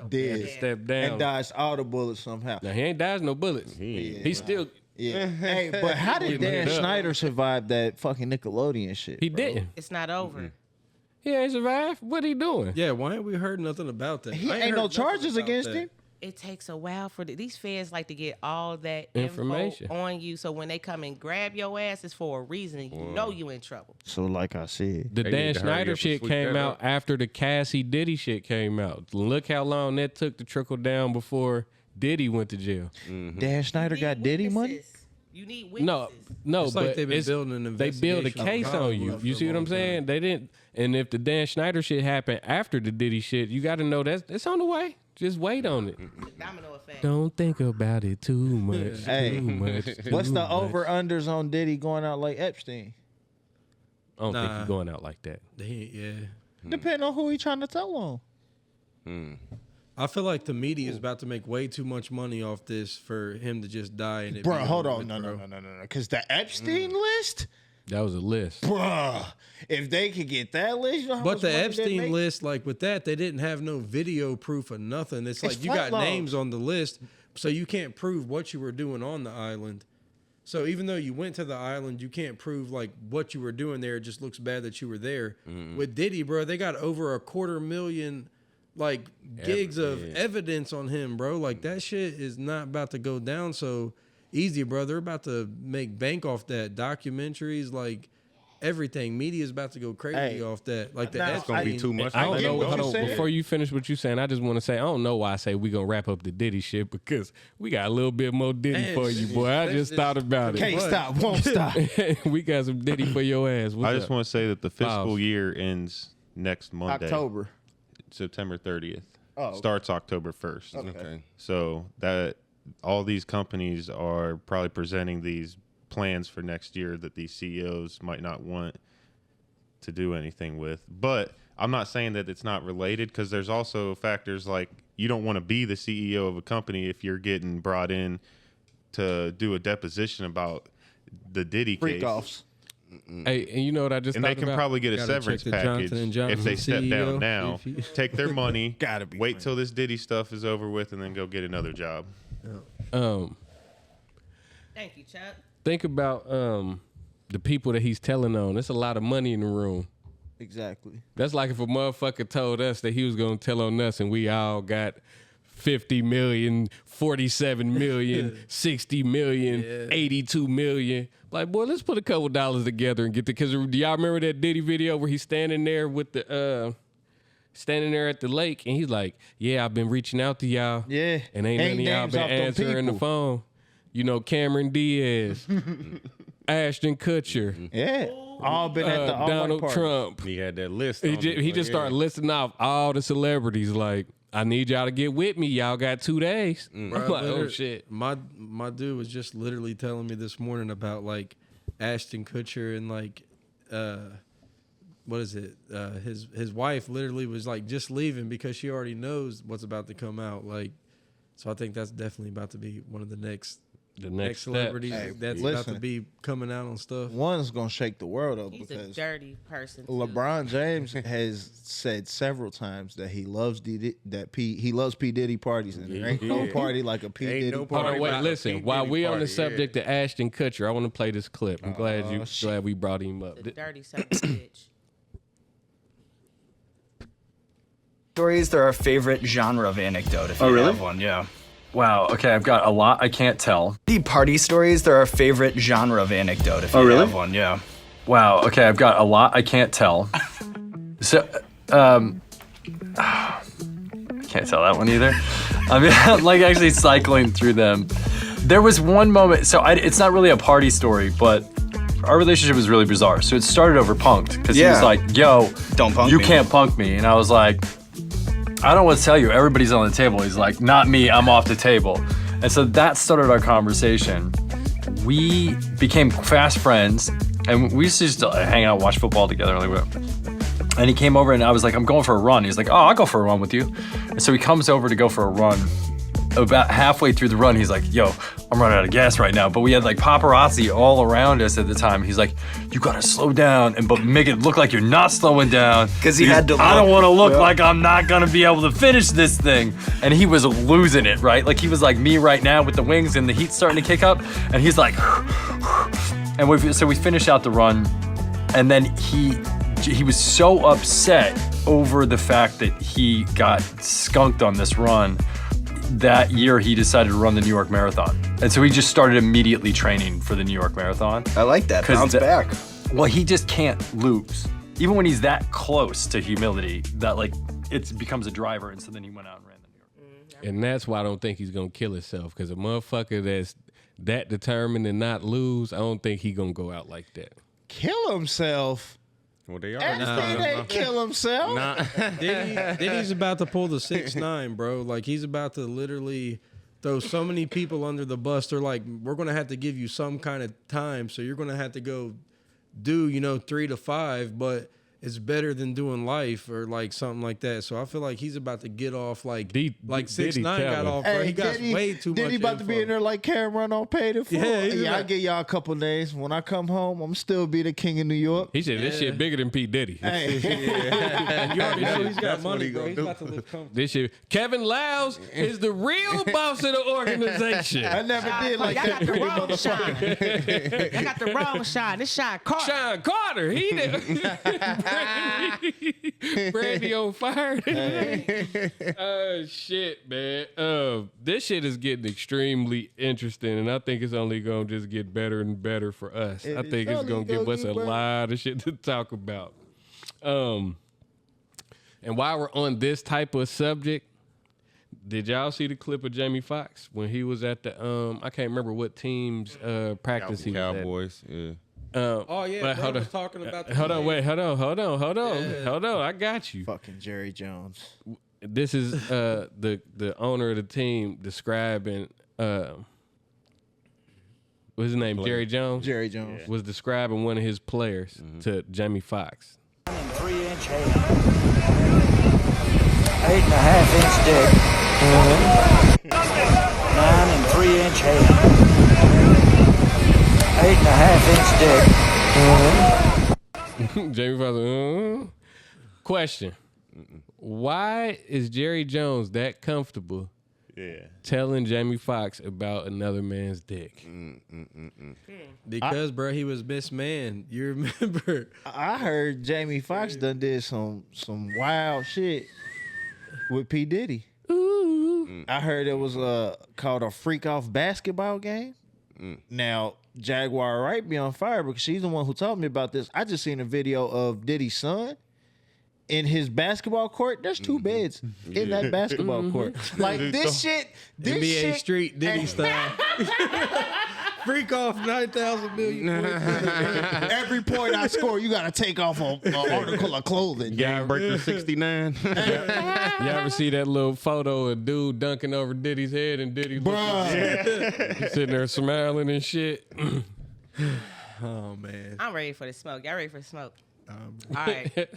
Speaker 4: Did.
Speaker 1: Stepped down.
Speaker 4: And dodged all the bullets somehow.
Speaker 1: Now, he ain't dodged no bullets. He still,
Speaker 4: Yeah. Hey, but how did
Speaker 1: Getting
Speaker 4: Dan
Speaker 1: it up.
Speaker 4: Schneider survive that fucking Nickelodeon shit?
Speaker 1: he
Speaker 4: bro?
Speaker 1: didn't.
Speaker 3: It's not over.
Speaker 1: He ain't survived. What he doing?
Speaker 5: Yeah, why ain't we heard nothing about that?
Speaker 4: He
Speaker 5: I
Speaker 4: ain't
Speaker 5: heard
Speaker 4: no
Speaker 5: nothing
Speaker 4: charges
Speaker 5: about
Speaker 4: against
Speaker 5: that.
Speaker 4: him.
Speaker 3: It takes a while for these feds like to get all that
Speaker 1: Information.
Speaker 3: info on you. So when they come and grab your ass, it's for a reason. And you know you in trouble.
Speaker 4: So like I said,
Speaker 1: The
Speaker 2: They
Speaker 1: Dan
Speaker 2: need to hurry
Speaker 1: Schneider
Speaker 2: up and
Speaker 1: shit
Speaker 2: sweep
Speaker 1: came
Speaker 2: that
Speaker 1: out
Speaker 2: up.
Speaker 1: after the Cassie Diddy shit came out. Look how long that took to trickle down before Diddy went to jail.
Speaker 4: Dan Schneider got Diddy money?
Speaker 3: You need witnesses.
Speaker 1: No,
Speaker 5: It's
Speaker 1: but
Speaker 5: like they've been building an
Speaker 1: they build a
Speaker 5: investigation
Speaker 1: case
Speaker 5: on
Speaker 1: on you.
Speaker 5: Hollywood
Speaker 1: You
Speaker 5: for
Speaker 1: see
Speaker 5: a
Speaker 1: what I'm
Speaker 5: long
Speaker 1: saying?
Speaker 5: time.
Speaker 1: They didn't. And if the Dan Schneider shit happened after the Diddy shit, you got to know that's on the way. Just wait on it.
Speaker 3: Domino effect.
Speaker 1: Don't think about it too much.
Speaker 4: Hey,
Speaker 1: too much.
Speaker 4: what's
Speaker 1: too
Speaker 4: the
Speaker 1: much.
Speaker 4: over unders on Diddy going out like Epstein?
Speaker 1: I don't think
Speaker 5: Nah.
Speaker 1: he's going out like that.
Speaker 5: Yeah.
Speaker 4: Depending on who he trying to tell on.
Speaker 5: I feel like the media is about to make way too much money off this for him to just die. And it
Speaker 4: Bruh,
Speaker 5: be
Speaker 4: hold
Speaker 5: over
Speaker 4: on.
Speaker 5: with,
Speaker 4: No.
Speaker 5: bro.
Speaker 4: Because the Epstein list?
Speaker 1: That was a list.
Speaker 4: Bruh. If they could get that list, you know how
Speaker 5: But
Speaker 4: much
Speaker 5: the
Speaker 4: money they'd
Speaker 5: Epstein
Speaker 4: make?
Speaker 5: list, like with that, they didn't have no video proof of nothing. It's like you got
Speaker 4: flat
Speaker 5: names on the list, so you can't prove what you were doing on the island. So even though you went to the island, you can't prove like what you were doing there. It just looks bad that you were there. With Diddy, bro, they got over 250,000 like gigs of evidence on him, bro. Like that shit is not about to go down so easy, bro. They're about to make bank off that. Documentaries, like everything. Media is about to go crazy
Speaker 4: Hey.
Speaker 5: off that. Like the
Speaker 4: Now,
Speaker 2: It's gonna be too much.
Speaker 1: I don't
Speaker 4: get
Speaker 1: know.
Speaker 4: what
Speaker 1: Hold
Speaker 4: you're
Speaker 1: on.
Speaker 4: saying.
Speaker 1: Before you finish what you saying, I just want to say I don't know why I say we gonna wrap up the Diddy shit because we got a little bit more Diddy
Speaker 5: Man,
Speaker 1: for you, boy. I just thought about
Speaker 4: Can't
Speaker 1: it.
Speaker 4: stop, won't stop.
Speaker 1: We got some Diddy for your ass. What's
Speaker 6: I just
Speaker 1: up?
Speaker 6: want to say that the fiscal
Speaker 1: Miles.
Speaker 6: year ends next Monday,
Speaker 4: October.
Speaker 6: September 30th.
Speaker 4: Oh, okay.
Speaker 6: Starts October 1st.
Speaker 2: Okay.
Speaker 6: So that all these companies are probably presenting these plans for next year that these CEOs might not want to do anything with. But I'm not saying that it's not related because there's also factors like you don't want to be the CEO of a company if you're getting brought in to do a deposition about the Diddy
Speaker 4: Freak
Speaker 6: case.
Speaker 4: offs.
Speaker 1: Hey, and you know what I just
Speaker 6: And
Speaker 1: thought
Speaker 6: they can
Speaker 1: about?
Speaker 6: probably get a
Speaker 5: Gotta check
Speaker 6: severance
Speaker 5: the
Speaker 6: package
Speaker 5: Johnson &
Speaker 6: if
Speaker 5: Johnson
Speaker 6: they step
Speaker 5: CEO,
Speaker 6: down now,
Speaker 5: if he-
Speaker 6: take their money,
Speaker 4: Gotta be
Speaker 6: wait
Speaker 4: clean.
Speaker 6: till this Diddy stuff is over with, and then go get another job.
Speaker 3: Thank you, Chuck.
Speaker 1: Think about the people that he's telling on. There's a lot of money in the room.
Speaker 4: Exactly.
Speaker 1: That's like if a motherfucker told us that he was gonna tell on us and we all got 50 million, 47 million, 60 million, 82 million. Like, boy, let's put a couple dollars together and get the, because do y'all remember that Diddy video where he's standing there with the standing there at the lake and he's like, yeah, I've been reaching out to y'all.
Speaker 4: Yeah.
Speaker 1: And ain't none of y'all
Speaker 4: names
Speaker 1: been
Speaker 4: off them
Speaker 1: answering the
Speaker 4: people.
Speaker 1: phone. You know, Cameron Diaz, Ashton Kutcher,
Speaker 4: Yeah. All been at the all
Speaker 1: Donald
Speaker 4: party.
Speaker 1: Trump.
Speaker 2: He had that list.
Speaker 1: He
Speaker 2: on
Speaker 1: just,
Speaker 2: it,
Speaker 1: he
Speaker 2: like,
Speaker 1: just
Speaker 2: yeah.
Speaker 1: started listing off all the celebrities. Like, I need y'all to get with me. Y'all got 2 days. I'm
Speaker 5: Bruh,
Speaker 1: like, oh
Speaker 5: literally-
Speaker 1: shit.
Speaker 5: My dude was just literally telling me this morning about like Ashton Kutcher and like what is it? His wife literally was like just leaving because she already knows what's about to come out. Like, so I think that's definitely about to be one of the next
Speaker 1: Next step.
Speaker 5: celebrities
Speaker 4: Hey,
Speaker 5: that's about
Speaker 4: listen.
Speaker 5: to be coming out on stuff.
Speaker 4: One's gonna shake the world up
Speaker 3: He's a
Speaker 4: because
Speaker 3: dirty person. Too.
Speaker 4: LeBron James has said several times that he loves he loves P Diddy parties, and there ain't no party like a P
Speaker 2: Ain't
Speaker 4: Diddy
Speaker 2: no
Speaker 1: Hold
Speaker 4: party.
Speaker 2: party.
Speaker 1: on, wait,
Speaker 2: about
Speaker 1: listen.
Speaker 2: the P.
Speaker 1: While
Speaker 2: Diddy
Speaker 1: we on the
Speaker 2: party,
Speaker 1: subject of Ashton Kutcher, I want to play this clip. I'm glad
Speaker 4: shit.
Speaker 1: we brought him up.
Speaker 3: The dirty son of a bitch.
Speaker 7: Stories, they're our favorite genre of anecdote, if you have one, yeah. Wow, okay, I've got a lot I can't tell. The party stories, they're our favorite genre of anecdote, if you have one, yeah. Wow, okay, I've got a lot I can't tell. So, I can't tell that one either. I mean, I'm like actually cycling through them. There was one moment, so it's not really a party story, but our relationship was really bizarre. So it started over punked, because he was Yeah. like, yo, Don't punk you me. can't punk me. And I was like, I don't want to tell you, everybody's on the table. He's like, not me, I'm off the table. And so that started our conversation. We became fast friends, and we used to just hang out, watch football together. And he came over, and I was like, I'm going for a run. He's like, oh, I'll go for a run with you. And so he comes over to go for a run. About halfway through the run, he's like, yo, I'm running out of gas right now. But we had like paparazzi all around us at the time. He's like, you gotta slow down but make it look like you're not slowing down. 'Cause he had to I don't look- wanna look yeah. like I'm not gonna be able to finish this thing. And he was losing it, right? Like he was like me right now with the wings and the heat starting to kick up. And he's like, and so we finished out the run. And then he was so upset over the fact that he got skunked on this run. That year, he decided to run the New York Marathon. And so he just started immediately training for the New York Marathon.
Speaker 8: I like that.
Speaker 7: 'Cause
Speaker 8: Bounce
Speaker 7: the-
Speaker 8: back.
Speaker 7: Well, he just can't lose. Even when he's that close to humility, that like it becomes a driver. And so then he went out and ran the New York.
Speaker 1: And that's why I don't think he's gonna kill himself. Because a motherfucker that's that determined to not lose, I don't think he gonna go out like that.
Speaker 4: Kill himself.
Speaker 2: Well, they are.
Speaker 4: Everything ain't kill himself.
Speaker 5: Diddy's about to pull the 6ix9ine, bro. Like he's about to literally throw so many people under the bus. They're like, we're gonna have to give you some kind of time, so you're gonna have to go do 3 to 5, but it's better than doing life or like something like that. So I feel like he's about to get off like
Speaker 1: Diddy
Speaker 5: 6ix9ine got
Speaker 1: telling.
Speaker 5: off, bro. He got way too much.
Speaker 4: Diddy about to be in there like Cameron on Paid in Full.
Speaker 5: Yeah, he's
Speaker 4: Yeah, I
Speaker 5: like-
Speaker 4: give y'all a couple days. When I come home, I'm still be the king of New York.
Speaker 1: He said this shit bigger than P. Diddy.
Speaker 4: Hey,
Speaker 5: You already know he's got
Speaker 2: That's what
Speaker 5: money,
Speaker 2: he
Speaker 5: bro.
Speaker 2: gonna
Speaker 5: He's
Speaker 2: do.
Speaker 5: about to live comfortable.
Speaker 1: This shit. Kevin Lowndes is the real boss of the organization.
Speaker 4: I never did like
Speaker 3: Y'all
Speaker 4: that.
Speaker 3: got the
Speaker 4: pretty
Speaker 3: wrong
Speaker 4: motherfucker.
Speaker 3: shine. Y'all got the wrong shine. This shine Carter.
Speaker 1: Sean Carter, he did. Brandy on fire. Shit, man. This shit is getting extremely interesting, and I think it's only gonna just get better and better for us. I think it's gonna give us a lot of shit to talk about. And while we're on this type of subject, did y'all see the clip of Jamie Foxx when he was at the I can't remember what team's practice he was at.
Speaker 2: Cowboys, yeah.
Speaker 5: Oh yeah,
Speaker 1: but
Speaker 5: bro
Speaker 1: hold
Speaker 5: was
Speaker 1: on.
Speaker 5: talking about.
Speaker 1: Hold on. I got you.
Speaker 4: Fucking Jerry Jones.
Speaker 1: This is the owner of the team describing what's his name? Jerry Jones.
Speaker 4: Jerry Jones.
Speaker 1: Was describing one of his players to Jamie Foxx.
Speaker 8: 3-inch head, 8.5-inch dick, 9 and 3-inch head, 8.5-inch dick.
Speaker 1: Jamie Foxx. Question: why is Jerry Jones that comfortable telling Jamie Foxx about another man's dick?
Speaker 5: Because, bro, he was Miss Man. You remember?
Speaker 4: I heard Jamie Foxx done did some wild shit with P. Diddy. I heard it was called a freak off basketball game. Now, Jaguar Wright be on fire because she's the one who told me about this. I just seen a video of Diddy's son in his basketball court. There's 2 beds in that basketball court. Like this shit, this
Speaker 5: NBA
Speaker 4: shit,
Speaker 5: Street Diddy style. Freak off 9,000 million.
Speaker 4: every point I score, you gotta take off an article of clothing.
Speaker 2: Game Breaker 69.
Speaker 1: You ever see that little photo of dude dunking over Diddy's head and Diddy he's sitting there smiling and shit?
Speaker 5: Oh man.
Speaker 3: I'm ready for the smoke. Y'all ready for the smoke? All right.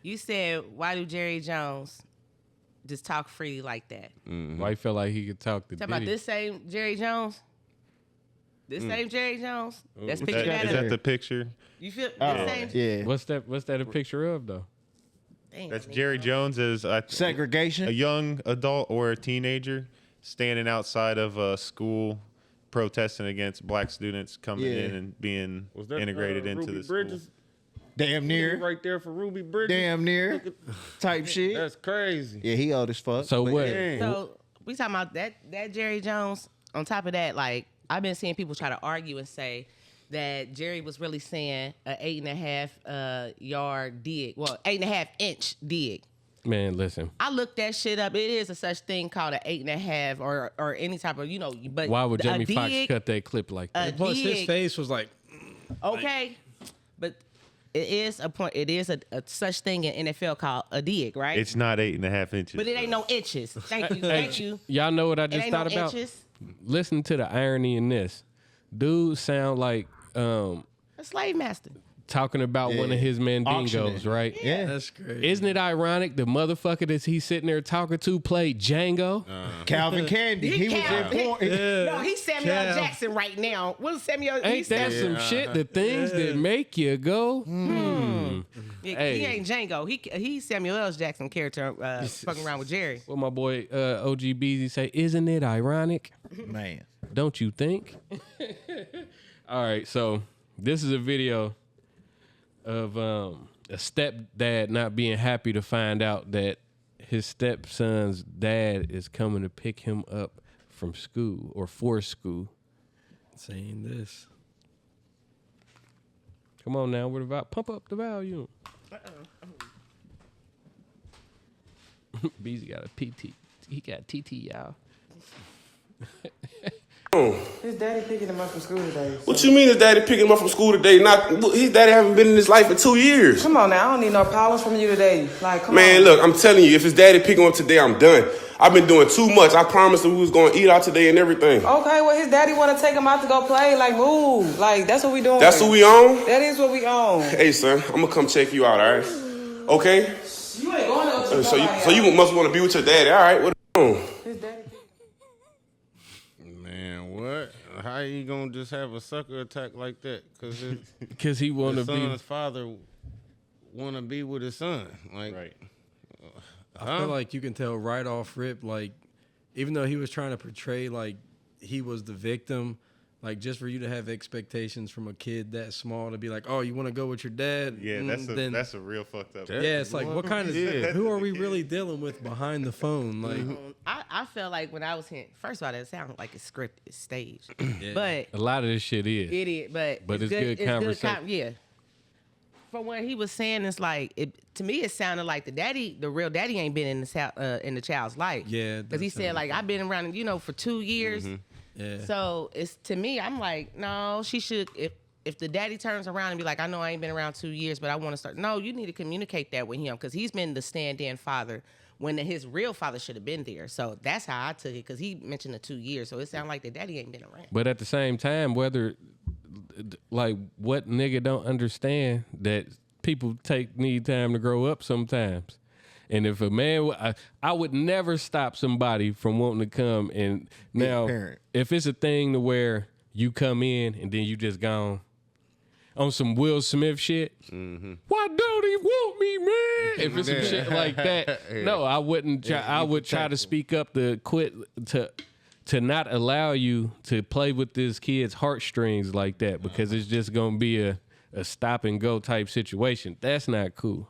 Speaker 3: You said, why do Jerry Jones just talk freely like that?
Speaker 1: Why he felt like he could talk to
Speaker 3: Talk
Speaker 1: Diddy?
Speaker 3: about this same Jerry Jones? This same Jerry Jones? That's picture
Speaker 6: Is
Speaker 3: that
Speaker 6: that
Speaker 3: up.
Speaker 6: the picture?
Speaker 3: You feel
Speaker 4: Oh,
Speaker 3: the same?
Speaker 4: yeah.
Speaker 1: What's that a picture of though?
Speaker 3: Damn,
Speaker 6: That's
Speaker 3: nigga.
Speaker 6: Jerry Jones as a
Speaker 4: Segregation.
Speaker 6: young adult or a teenager standing outside of a school protesting against black students coming
Speaker 4: Yeah.
Speaker 6: in and being integrated into the school.
Speaker 4: Damn near.
Speaker 2: Right there for Ruby Bridges.
Speaker 4: Damn near. Type shit.
Speaker 2: That's crazy.
Speaker 4: Yeah, he old as fuck.
Speaker 1: So
Speaker 4: but
Speaker 1: what?
Speaker 2: Dang.
Speaker 3: So we talking about that Jerry Jones. On top of that, like I've been seeing people try to argue and say that Jerry was really saying an 8.5 yard dig, well 8.5-inch dig.
Speaker 1: Man, listen.
Speaker 3: I looked that shit up. It is a such thing called an 8.5 or any type of But
Speaker 1: Why would Jamie
Speaker 3: a
Speaker 1: Foxx
Speaker 3: dig,
Speaker 1: cut that clip like that?
Speaker 3: a
Speaker 5: Plus, his
Speaker 3: dig,
Speaker 5: face was like,
Speaker 3: okay, but it is a point. It is a such thing in NFL called a dig, right?
Speaker 6: It's not 8.5 inches.
Speaker 3: But it ain't no inches. Thank you. Thank you.
Speaker 1: Y'all know what I
Speaker 3: It
Speaker 1: just
Speaker 3: ain't
Speaker 1: thought
Speaker 3: no
Speaker 1: about?
Speaker 3: inches.
Speaker 1: Listen to the irony in this. Dude sound like
Speaker 3: A slave master.
Speaker 1: talking about one of his mandingos,
Speaker 4: Auctioning.
Speaker 1: right?
Speaker 4: Yeah.
Speaker 5: that's crazy.
Speaker 1: Isn't it ironic the motherfucker that he's sitting there talking to played Django?
Speaker 4: Calvin Candy. He was in porn.
Speaker 3: No, he's Samuel L.
Speaker 5: Cal.
Speaker 3: Jackson right now. What's Samuel?
Speaker 1: Ain't that some shit? The things that make you go, Hey.
Speaker 3: He ain't Django. He's Samuel L. Jackson character fucking around with Jerry.
Speaker 1: What my boy OG Beezy say, isn't it ironic?
Speaker 4: Man.
Speaker 1: Don't you think? All right, so this is a video of a stepdad not being happy to find out that his stepson's dad is coming to pick him up from school or for school.
Speaker 5: saying this.
Speaker 1: Come on now, pump up the volume. Beezy got a PT. He got TT, y'all.
Speaker 9: His daddy picking him up from school today.
Speaker 10: What you mean his daddy picking him up from school today? His daddy haven't been in his life for 2 years.
Speaker 9: Come on now, I don't need no problems from you today. Like, come
Speaker 10: Man,
Speaker 9: on.
Speaker 10: look, I'm telling you, if his daddy pick him up today, I'm done. I've been doing too much. I promised him we was going to eat out today and everything.
Speaker 9: Okay, well, his daddy want to take him out to go play. Like, move. Like, that's what we doing.
Speaker 10: That's what we on?
Speaker 9: That is what we on.
Speaker 10: Hey, son, I'm going to come check you out, all right? Okay?
Speaker 9: You ain't going to
Speaker 10: So you must want to be with your daddy, all right? What on?
Speaker 9: His daddy.
Speaker 2: Man, what? How you gonna just have a sucker attack like that?
Speaker 1: Because he want to
Speaker 2: his
Speaker 1: be.
Speaker 2: son's father want to be with his son. Like,
Speaker 6: Right.
Speaker 5: I feel like you can tell right off rip, like, even though he was trying to portray like he was the victim, Like just for you to have expectations from a kid that small to be like, oh, you want to go with your dad?
Speaker 6: Yeah, that's a real fucked up.
Speaker 5: Yeah, it's like what kind of who are we really dealing with behind the phone? Like
Speaker 3: I felt like when I was hearing, first of all, that sounded like it's scripted, it's staged. But
Speaker 1: A lot of this shit is.
Speaker 3: it is, but
Speaker 1: it's good conversation.
Speaker 3: Yeah. From what he was saying, it's like to me, it sounded like the real daddy, ain't been in the child's life.
Speaker 5: Yeah,
Speaker 3: because he said like I've been around, for 2 years.
Speaker 5: yeah.
Speaker 3: So it's to me, I'm like, no, she should. If the daddy turns around and be like, I know I ain't been around 2 years, but I want to start. No, you need to communicate that with him because he's been the stand-in father when his real father should have been there. So that's how I took it because he mentioned the 2 years. So it sounded like the daddy ain't been around.
Speaker 1: But at the same time, whether like what nigga don't understand that people need time to grow up sometimes. And if a man, I would never stop somebody from wanting to come. And now, if it's a thing to where you come in and then you just gone on some Will Smith shit, why don't he want me, man? If it's some shit like that, no, I wouldn't. I would try to speak up to quit to not allow you to play with this kid's heartstrings like that because it's just gonna be a stop and go type situation. That's not cool.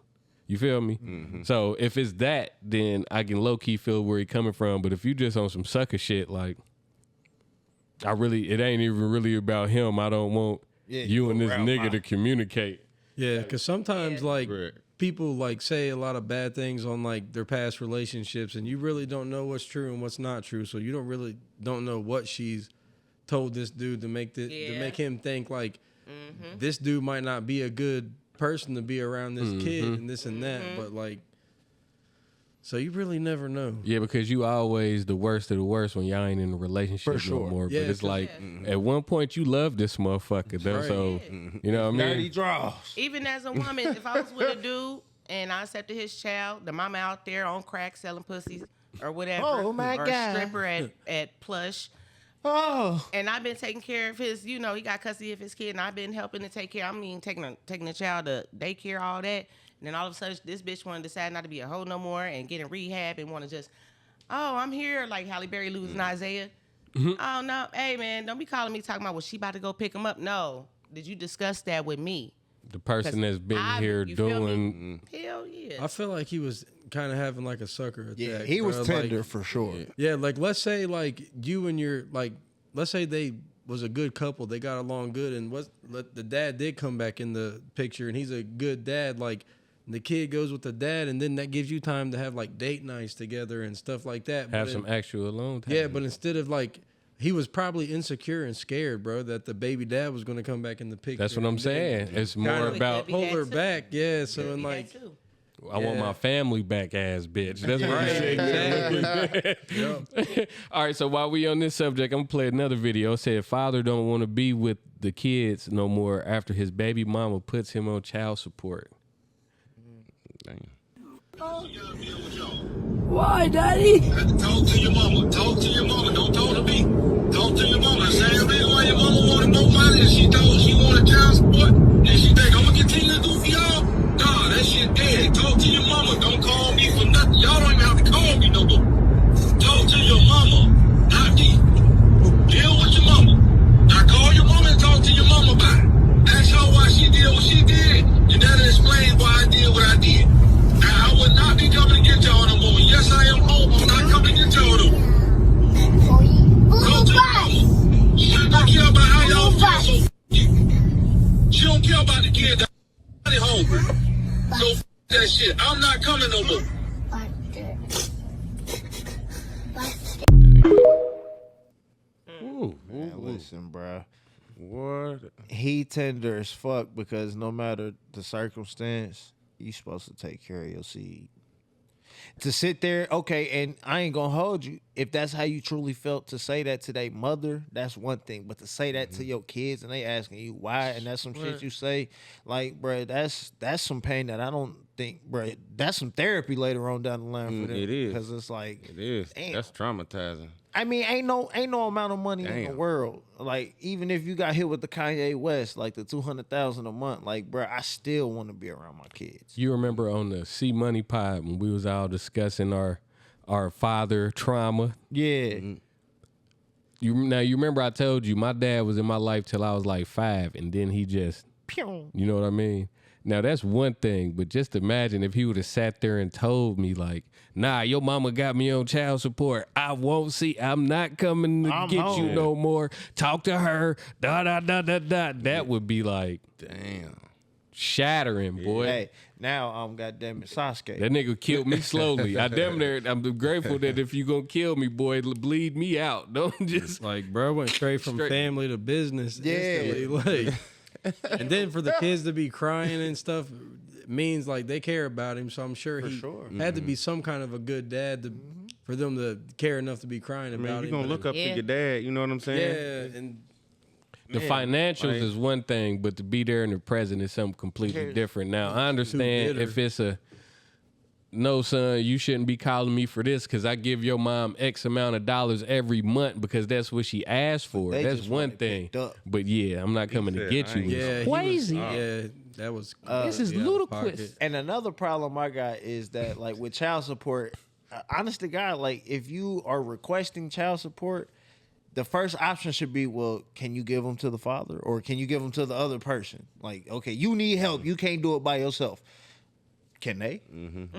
Speaker 1: You feel me? So if it's that, then I can low key feel where he coming from. But if you just on some sucker shit, like it ain't even really about him. I don't want you and this nigga to communicate.
Speaker 5: Yeah, because sometimes like people like say a lot of bad things on like their past relationships, and you really don't know what's true and what's not true. So you don't know what she's told this dude to make him think like this dude might not be a good person to be around this kid and this and that. But like, so you really never know.
Speaker 1: Yeah, because you always the worst of the worst when y'all ain't in a relationship no more.
Speaker 5: Yeah,
Speaker 1: but it's like at one point you love this motherfucker though.
Speaker 5: Right.
Speaker 1: So you know what I mean?
Speaker 4: Dirty draws.
Speaker 3: Even as a woman, if I was with a dude and I accepted his child, the mama out there on crack selling pussies or whatever,
Speaker 4: Oh, my
Speaker 3: or
Speaker 4: God.
Speaker 3: stripper at Plush.
Speaker 4: Oh,
Speaker 3: And I've been taking care of his, he got custody of his kid, and I've been helping to take care. Taking the child to daycare, all that. And then all of a sudden, this bitch want to decide not to be a hoe no more and get in rehab and want to just, I'm here, like Halle Berry losing Isaiah. Oh, no. Hey, man, don't be calling me talking about, she about to go pick him up. No. Did you discuss that with me?
Speaker 1: The person that's been here doing.
Speaker 3: Hell yeah.
Speaker 5: I feel like he was kind of having like a sucker attack.
Speaker 4: yeah, he was
Speaker 5: bro.
Speaker 4: tender
Speaker 5: Like,
Speaker 4: for sure.
Speaker 5: yeah, like let's say like you and your let's say they was a good couple, they got along good, and the dad did come back in the picture, and he's a good dad. Like the kid goes with the dad, and then that gives you time to have like date nights together and stuff like that.
Speaker 1: Have some actual alone time.
Speaker 5: Yeah, but instead of like. He was probably insecure and scared, bro, that the baby dad was going to come back in the picture.
Speaker 1: That's what I'm saying. It's more about
Speaker 5: pull her back, yeah. So and like,
Speaker 1: I want my family back, ass bitch. That's what he said.
Speaker 5: Exactly.
Speaker 1: All right, so while we on this subject, I'm gonna play another video. It said father don't want to be with the kids no more after his baby mama puts him on child support.
Speaker 2: Damn.
Speaker 8: Why, Daddy?
Speaker 11: Talk to your mama. Talk to your mama. Don't talk to me. Talk to your mama. Same reason why your mama wanted more money and she thought she wanted child support. And she think, I'm going to continue to do for y'all. Nah, that shit dead. Talk to your mama. Don't call me for nothing. Y'all don't even have to call me no more. Talk to your mama. Not me. Deal with your mama. Now call your mama and talk to your mama about it. Ask her why she did what she did. And that'll explain why I did what I did. Now, I would not be coming to get y'all no more. Yes, I am home. I'm not coming to get y'all no more. Talk to your mama. She don't care about how y'all feel, so she don't care about the kid that's home. So that shit. I'm not coming no more.
Speaker 4: Man, listen, bro.
Speaker 2: What?
Speaker 4: He tender as fuck because no matter the circumstance, you supposed to take care of your seed. To sit there, okay, and I ain't gonna hold you. If that's how you truly felt to say that to their mother, that's one thing. But to say that to your kids and they asking you why, and that's some shit you say, like, bro, that's some pain that I don't think, bro. That's some therapy later on down the line for them.
Speaker 2: It is.
Speaker 4: Because it's like,
Speaker 2: It is.
Speaker 4: damn.
Speaker 2: That's traumatizing.
Speaker 4: I mean, ain't no amount of money in the
Speaker 2: Damn.
Speaker 4: world. Like, even if you got hit with the Kanye West, like the $200,000 a month, like, bro, I still want to be around my kids.
Speaker 1: You remember on the C Money Pod when we was all discussing our father trauma?
Speaker 4: Yeah.
Speaker 1: You remember I told you my dad was in my life till I was like 5, and then he just, you know what I mean? Now that's one thing, but just imagine if he would have sat there and told me like, nah, your mama got me on child support. I'm not coming to get you no more. Talk to her. That would be like,
Speaker 2: damn,
Speaker 1: shattering, boy.
Speaker 4: Hey, now goddamn it, Sasuke.
Speaker 1: That nigga killed me slowly. I'm grateful that if you gonna kill me, boy, bleed me out. Don't just
Speaker 5: like, bro, went straight from family to business.
Speaker 4: Yeah.
Speaker 5: Instantly, like. And then for the kids to be crying and stuff means like they care about him. So I'm sure he had to be some kind of a good dad for them to care enough to be crying about him.
Speaker 2: You're gonna look up to your dad. You know what I'm saying?
Speaker 5: Yeah, and
Speaker 1: the financials is one thing, but to be there in the present is something completely different. Now I understand if it's no, son, you shouldn't be calling me for this because I give your mom X amount of dollars every month because that's what she asked for. That's one thing. But yeah, I'm not coming to get you.
Speaker 5: Yeah,
Speaker 1: crazy.
Speaker 5: That was.
Speaker 1: This is ludicrous.
Speaker 4: And another problem I got is that, like, with child support, honest to God, like, if you are requesting child support, the first option should be, well, can you give them to the father or can you give them to the other person? Like, okay, you need help. You can't do it by yourself. Can they?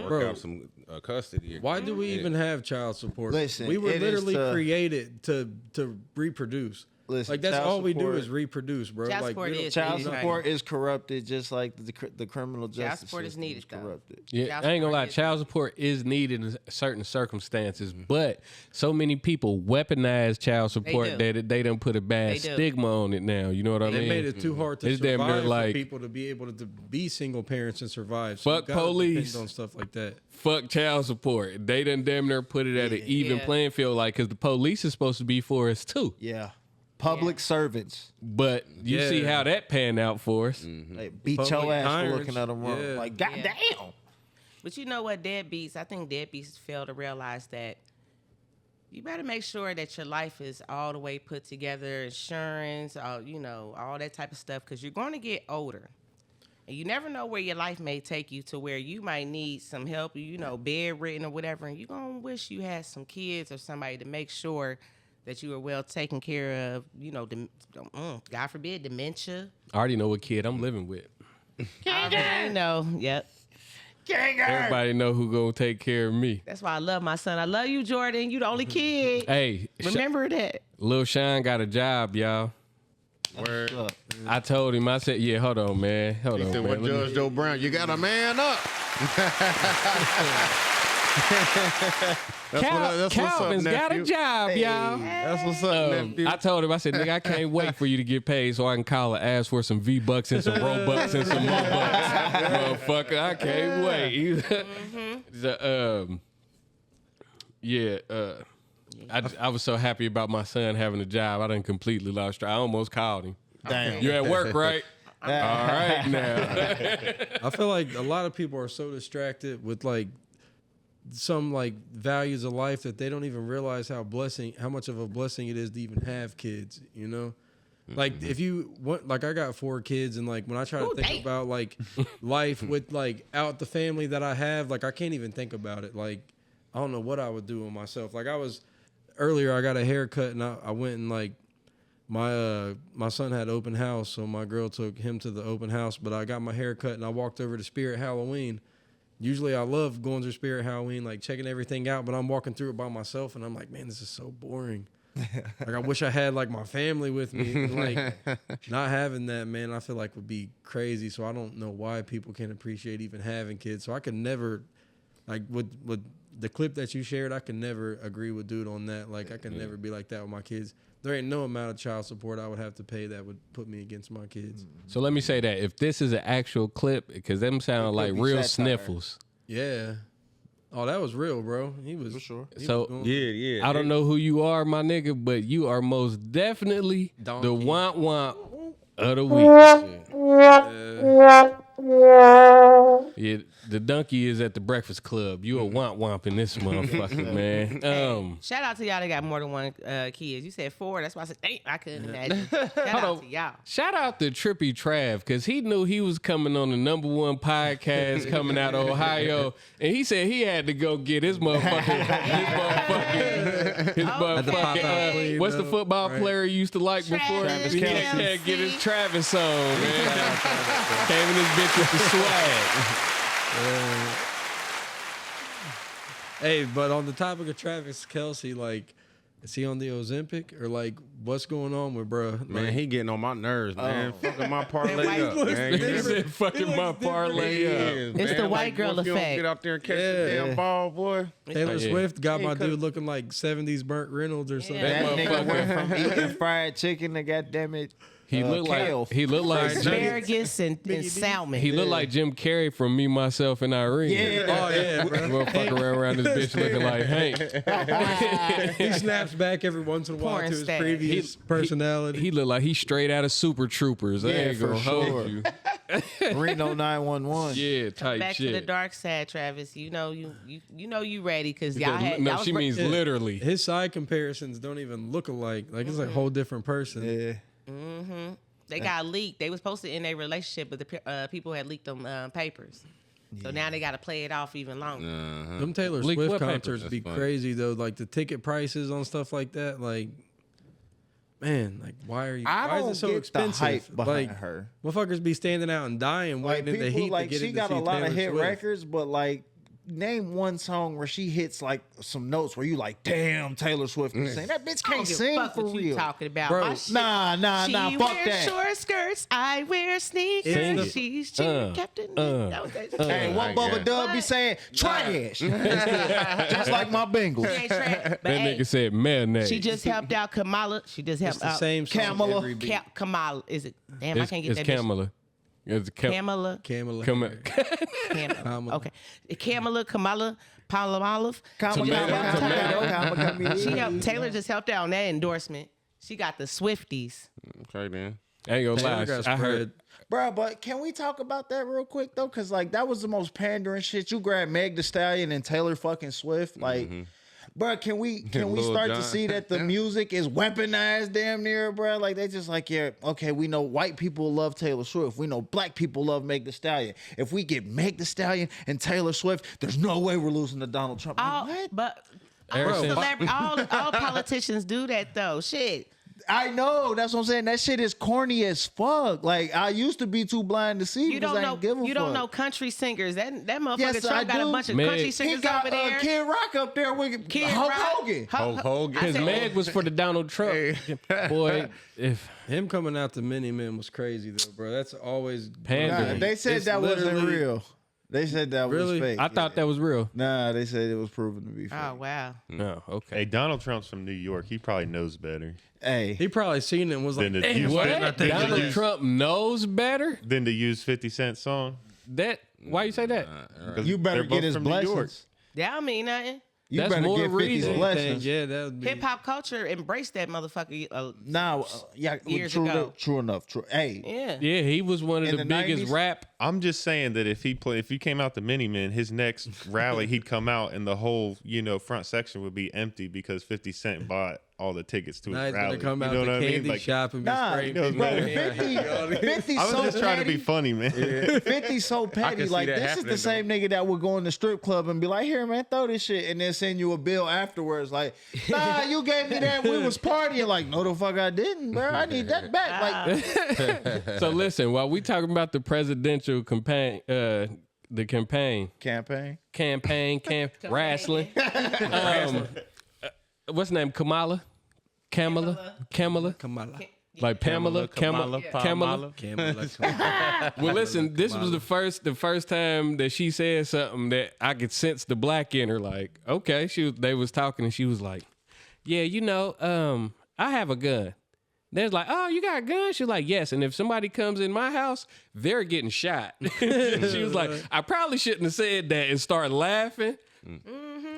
Speaker 2: Work out some custody.
Speaker 5: Why do we even have child support?
Speaker 4: Listen,
Speaker 5: we were
Speaker 4: it
Speaker 5: literally
Speaker 4: is
Speaker 5: created to reproduce.
Speaker 4: Listen,
Speaker 5: like that's
Speaker 4: child
Speaker 5: all we do
Speaker 4: support-
Speaker 5: is reproduce, bro.
Speaker 3: Child
Speaker 5: Like
Speaker 3: support
Speaker 5: we don't-
Speaker 3: is
Speaker 4: Child
Speaker 3: needed.
Speaker 4: support is corrupted, just like the criminal justice
Speaker 3: Child support is
Speaker 4: system
Speaker 3: needed, though.
Speaker 4: corrupted.
Speaker 1: Yeah,
Speaker 3: Child
Speaker 1: I ain't gonna lie.
Speaker 3: support is-
Speaker 1: Child support is needed in certain circumstances, but so many people weaponize child support
Speaker 3: do.
Speaker 1: that they done put a bad
Speaker 3: They do.
Speaker 1: stigma on it now. You know what I
Speaker 5: They
Speaker 1: mean?
Speaker 5: made it too hard to
Speaker 1: It's damn near
Speaker 5: survive
Speaker 1: like-
Speaker 5: for people to be able to be single parents and survive. So
Speaker 1: Fuck
Speaker 5: you gotta
Speaker 1: police.
Speaker 5: depend on stuff like that.
Speaker 1: Fuck child support. They done damn near put it at an even
Speaker 3: Yeah.
Speaker 1: playing field, like because the police is supposed to be for us too.
Speaker 4: Yeah. Public servants.
Speaker 1: But you see how that panned out for us.
Speaker 4: Like, beat
Speaker 5: Public
Speaker 4: your ass for
Speaker 5: tyrants.
Speaker 4: looking at them wrong.
Speaker 5: Yeah.
Speaker 4: Like, goddamn.
Speaker 3: But you know what, deadbeats, I think deadbeats fail to realize that you better make sure that your life is all the way put together, insurance, all that type of stuff, because you're going to get older. And you never know where your life may take you to where you might need some help, bedridden or whatever, and you're going to wish you had some kids or somebody to make sure that you are well taken care of, God forbid, dementia.
Speaker 1: I already know what kid I'm living with.
Speaker 3: I know, yep.
Speaker 1: Everybody know who gonna take care of me.
Speaker 3: That's why I love my son. I love you, Jordan. You the only kid.
Speaker 1: Hey,
Speaker 3: Remember that.
Speaker 1: Lil Sean got a job, y'all.
Speaker 2: Word.
Speaker 1: I told him, I said, yeah, hold on, man. Hold on,
Speaker 2: Said,
Speaker 1: man.
Speaker 2: what
Speaker 1: Let me-
Speaker 2: Judge Joe Brown? You got a man up.
Speaker 1: Calvin's got a job, y'all.
Speaker 2: That's what's up, nephew.
Speaker 1: I told him, I said, nigga, I can't wait for you to get paid so I can call and ask for some V-Bucks and some Robux and some more bucks. Motherfucker, I can't wait. I was so happy about my son having a job. I done completely lost track. I almost called him.
Speaker 4: Damn.
Speaker 1: You at work, right? All right, now.
Speaker 5: I feel like a lot of people are so distracted with like some like values of life that they don't even realize how much of a blessing it is to even have kids, Like if you want, like I got 4 kids, and like when I try to think about like life with like out the family that I have, like I can't even think about it. Like I don't know what I would do with myself. Like earlier I got a haircut and I went and like my son had open house, so my girl took him to the open house, but I got my hair cut and I walked over to Spirit Halloween. Usually I love going to Spirit Halloween, like checking everything out, but I'm walking through it by myself and I'm like, man, this is so boring. Like I wish I had like my family with me. And, like not having that, man, I feel like would be crazy. So I don't know why people can't appreciate even having kids. So I could never, like with the clip that you shared, I can never agree with dude on that. Like I can never be like that with my kids. There ain't no amount of child support I would have to pay that would put me against my kids.
Speaker 1: So let me say that if this is an actual clip, because them sound like real sniffles.
Speaker 5: Yeah. Oh, that was real, bro. He was for
Speaker 4: sure.
Speaker 1: So
Speaker 2: Yeah.
Speaker 1: I don't know who you are, my nigga, but you are most definitely
Speaker 5: Donkey.
Speaker 1: the womp womp of the week. Yeah, the donkey is at the Breakfast Club. You a womp in this motherfucker, man.
Speaker 3: Shout out to y'all that got more than one kids. You said 4. That's why I said, dang, I couldn't imagine. Shout out to y'all.
Speaker 1: Shout out to Trippie Trav, because he knew he was coming on the #1 podcast coming out of Ohio, and he said he had to go get his motherfucking, what's the football player he used to like before?
Speaker 3: Travis
Speaker 1: He
Speaker 3: Kelce.
Speaker 1: had to get his Travis on, man. Came in this bitch with the swag.
Speaker 5: Hey, but on the topic of Travis Kelce, like, is he on the Ozempic or like what's going on with bro?
Speaker 2: Man,
Speaker 5: Like,
Speaker 2: he getting on my nerves, man. Fucking my parlay up,
Speaker 3: looks
Speaker 2: man.
Speaker 1: He said, fucking my parlay up.
Speaker 3: It's the white girl
Speaker 2: once you don't
Speaker 3: effect.
Speaker 2: Get out there and catch the damn ball, boy.
Speaker 5: Taylor
Speaker 1: Yeah.
Speaker 5: Swift got my
Speaker 2: He could've-
Speaker 5: dude looking like 70s Burt Reynolds or something.
Speaker 3: Yeah.
Speaker 4: That nigga went
Speaker 1: motherfucker.
Speaker 4: from eating fried chicken to goddamn it.
Speaker 1: He looked
Speaker 4: kale.
Speaker 1: like
Speaker 3: Asparagus and salmon.
Speaker 1: he looked like Jim Carrey from Me, Myself, and Irene.
Speaker 5: Oh yeah, bro.
Speaker 1: Motherfucker ran around this bitch looking like Hank.
Speaker 5: He snaps back every once in a while
Speaker 3: Porn
Speaker 5: to his
Speaker 3: star.
Speaker 5: previous personality.
Speaker 1: He looked like he straight out of Super Troopers. I
Speaker 4: Yeah,
Speaker 1: ain't
Speaker 4: for
Speaker 1: gonna
Speaker 4: sure.
Speaker 1: hold you.
Speaker 4: Reno 911.
Speaker 1: Yeah, type
Speaker 3: Back
Speaker 1: shit.
Speaker 3: to the dark side, Travis. You know you ready because
Speaker 1: Because-
Speaker 3: y'all had
Speaker 1: no,
Speaker 3: y'all
Speaker 1: she
Speaker 3: was-
Speaker 1: means literally.
Speaker 5: His side comparisons don't even look alike. Like it's like a whole different person.
Speaker 4: Yeah.
Speaker 3: They got leaked. They was supposed to end their relationship, but the people had leaked them papers. So now they got to play it off even longer.
Speaker 5: Them Taylor
Speaker 1: Leak
Speaker 5: Swift
Speaker 1: what papers?
Speaker 5: concerts be
Speaker 2: That's funny.
Speaker 5: crazy though. Like the ticket prices on stuff like that. Like, man, like why are you?
Speaker 4: I
Speaker 5: why
Speaker 4: don't
Speaker 5: is it so
Speaker 4: get
Speaker 5: expensive?
Speaker 4: the hype behind
Speaker 5: like,
Speaker 4: her.
Speaker 5: motherfuckers be standing out and dying,
Speaker 4: Like
Speaker 5: waiting in the
Speaker 4: people,
Speaker 5: heat
Speaker 4: like
Speaker 5: to get
Speaker 4: she
Speaker 5: in to
Speaker 4: got
Speaker 5: see
Speaker 4: a lot
Speaker 5: Taylor
Speaker 4: of hit
Speaker 5: Swift.
Speaker 4: records, but like name one song where she hits like some notes where you like, damn, Taylor Swift can sing. That bitch
Speaker 3: I don't
Speaker 4: can't
Speaker 3: give a
Speaker 4: sing
Speaker 3: fuck
Speaker 4: for
Speaker 3: what you
Speaker 4: real.
Speaker 3: talking about.
Speaker 5: Bro,
Speaker 3: My shit-
Speaker 4: Nah,
Speaker 3: she
Speaker 4: fuck
Speaker 3: wears
Speaker 4: that.
Speaker 3: short skirts. I wear sneakers.
Speaker 1: Sing it.
Speaker 3: She's cheating, Captain. That was that.
Speaker 4: Hey, what
Speaker 2: I
Speaker 4: Bubba
Speaker 2: guess.
Speaker 4: Dub be saying? Trash. Just like my Bengals.
Speaker 3: She ain't trash, but
Speaker 1: That
Speaker 3: hey,
Speaker 1: nigga said mayonnaise.
Speaker 3: she just helped out Kamala. She just
Speaker 5: It's
Speaker 3: helped
Speaker 5: the
Speaker 3: out
Speaker 5: same song
Speaker 4: Kamala.
Speaker 5: every beat.
Speaker 3: Kamala. Is it? Damn, I
Speaker 1: It's,
Speaker 3: can't get
Speaker 1: it's
Speaker 3: that. bitch.
Speaker 1: Kamala. It's
Speaker 3: Kamala.
Speaker 5: Kamala.
Speaker 3: Kamala.
Speaker 5: Kamala.
Speaker 3: Okay. Kamala, Palmolive.
Speaker 4: Tomato.
Speaker 3: She helped. Taylor just helped out on that endorsement. She got the Swifties.
Speaker 2: Okay, then.
Speaker 1: I ain't gonna
Speaker 5: Taylor
Speaker 1: lie.
Speaker 5: got
Speaker 1: I heard.
Speaker 5: spread.
Speaker 4: Bro, but can we talk about that real quick though? Cause like that was the most pandering shit. You grab Meg Thee Stallion and Taylor fucking Swift. Like, bro, can we
Speaker 2: Lil
Speaker 4: start
Speaker 2: Jon.
Speaker 4: to see that the music is weaponized damn near, bro? Like they just like, yeah, okay, we know white people love Taylor Swift. We know black people love Meg Thee Stallion. If we get Meg Thee Stallion and Taylor Swift, there's no way we're losing to Donald Trump. Like,
Speaker 3: All,
Speaker 4: what?
Speaker 3: but
Speaker 1: Ever
Speaker 3: all,
Speaker 1: since-
Speaker 3: all politicians do that though. Shit.
Speaker 4: I know. That's what I'm saying. That shit is corny as fuck. Like I used to be too blind to see
Speaker 3: You
Speaker 4: because
Speaker 3: don't
Speaker 4: I
Speaker 3: know.
Speaker 4: didn't give a fuck.
Speaker 3: You don't know country singers. That motherfucker
Speaker 4: Yes, I
Speaker 3: Trump got
Speaker 4: do.
Speaker 3: a bunch of
Speaker 1: Meg.
Speaker 3: country
Speaker 1: He
Speaker 3: singers
Speaker 4: He got
Speaker 3: over there.
Speaker 4: Kid Rock up there with
Speaker 3: Kid
Speaker 4: Hulk
Speaker 3: Rock.
Speaker 4: Hogan.
Speaker 2: Hulk Hogan.
Speaker 3: I
Speaker 1: Because
Speaker 3: said-
Speaker 1: Meg was for the Donald Trump. Boy, if
Speaker 5: Him coming out to Mini Men was crazy though, bro. That's always
Speaker 1: Pandering.
Speaker 4: Nah, they said
Speaker 5: It's
Speaker 4: that wasn't
Speaker 5: literally-
Speaker 4: real. They said that
Speaker 5: Really?
Speaker 4: was fake.
Speaker 1: I thought that was real.
Speaker 4: Nah, they said it was proven to be fake.
Speaker 3: Oh wow.
Speaker 1: No, okay.
Speaker 6: Hey, Donald Trump's from New York. He probably knows better
Speaker 4: Hey,
Speaker 5: He probably seen it and was like,
Speaker 6: than to
Speaker 5: "Damn,
Speaker 6: use
Speaker 5: why
Speaker 1: What?
Speaker 5: didn't I think of
Speaker 1: Donald
Speaker 5: this?"
Speaker 1: Trump knows better?
Speaker 6: than to use 50 Cent song.
Speaker 1: That why you say that?
Speaker 6: 'Cause
Speaker 4: you better
Speaker 6: they're both
Speaker 4: get his
Speaker 6: from New York.
Speaker 4: blessings.
Speaker 3: That don't mean nothing.
Speaker 4: You
Speaker 1: That's
Speaker 4: better
Speaker 1: more
Speaker 4: get 50's
Speaker 1: reason.
Speaker 4: blessings.
Speaker 5: Yeah, that would be.
Speaker 3: Hip hop culture embraced that motherfucker.
Speaker 4: Nah, yeah,
Speaker 3: Years
Speaker 4: true,
Speaker 3: ago.
Speaker 4: true enough. True. Hey,
Speaker 3: Yeah.
Speaker 1: Yeah, he was one of
Speaker 4: In
Speaker 1: the
Speaker 4: the
Speaker 1: biggest
Speaker 4: 90s?
Speaker 1: rap.
Speaker 6: I'm just saying that if he came out to Mini Men, his next rally he'd come out and the whole front section would be empty because 50 Cent bought all the tickets to his
Speaker 5: Now he's
Speaker 6: rally.
Speaker 5: gonna come out
Speaker 6: you know
Speaker 5: the
Speaker 6: what I mean?
Speaker 5: candy
Speaker 6: Like,
Speaker 5: shop and be
Speaker 4: nah,
Speaker 5: spraying
Speaker 6: knows
Speaker 5: people.
Speaker 6: better.
Speaker 4: bro, 50
Speaker 6: I was
Speaker 4: so
Speaker 6: just trying to be
Speaker 4: petty.
Speaker 6: funny, man.
Speaker 4: 50 so petty.
Speaker 2: see
Speaker 4: Like
Speaker 2: that
Speaker 4: this is
Speaker 2: happening,
Speaker 4: the same nigga that would go in the strip club and be like, "Here, man, throw this shit," and then send you a bill afterwards. Like, nah, you gave me that. We was partying. Like, no, the fuck, I didn't, bro. I need that back. Like,
Speaker 1: So listen, while we talking about the presidential campaign, the campaign, wrestling, what's the name? Kamala, like Pamela, Kamala. Well, listen, this was the first time that she said something that I could sense the black in her. Like, okay, they was talking and she was like, yeah, I have a gun. There's like, oh, you got a gun? She was like, yes. And if somebody comes in my house, they're getting shot. She was like, I probably shouldn't have said that and start laughing. I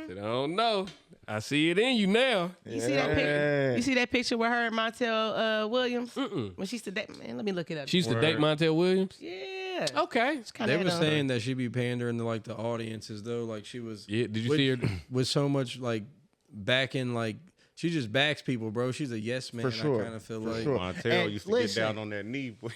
Speaker 1: said, I don't know. I see it in you now.
Speaker 3: You see that picture? You see that picture with her and Montel Williams? When she used to date, man, let me look it up.
Speaker 1: She used to date Montel Williams.
Speaker 3: Yeah. Yeah.
Speaker 1: Okay.
Speaker 3: It's kinda
Speaker 5: They were
Speaker 3: head on.
Speaker 5: saying that she be pandering to like the audiences though, like she was.
Speaker 1: Yeah, did you
Speaker 5: with,
Speaker 1: see her?
Speaker 5: with so much like backing, like she just backs people, bro. She's a yes man.
Speaker 4: For sure.
Speaker 5: I kind of feel
Speaker 4: For
Speaker 5: like
Speaker 4: sure.
Speaker 2: Montel
Speaker 4: And
Speaker 2: used to
Speaker 4: listen.
Speaker 2: get down on that knee, boy.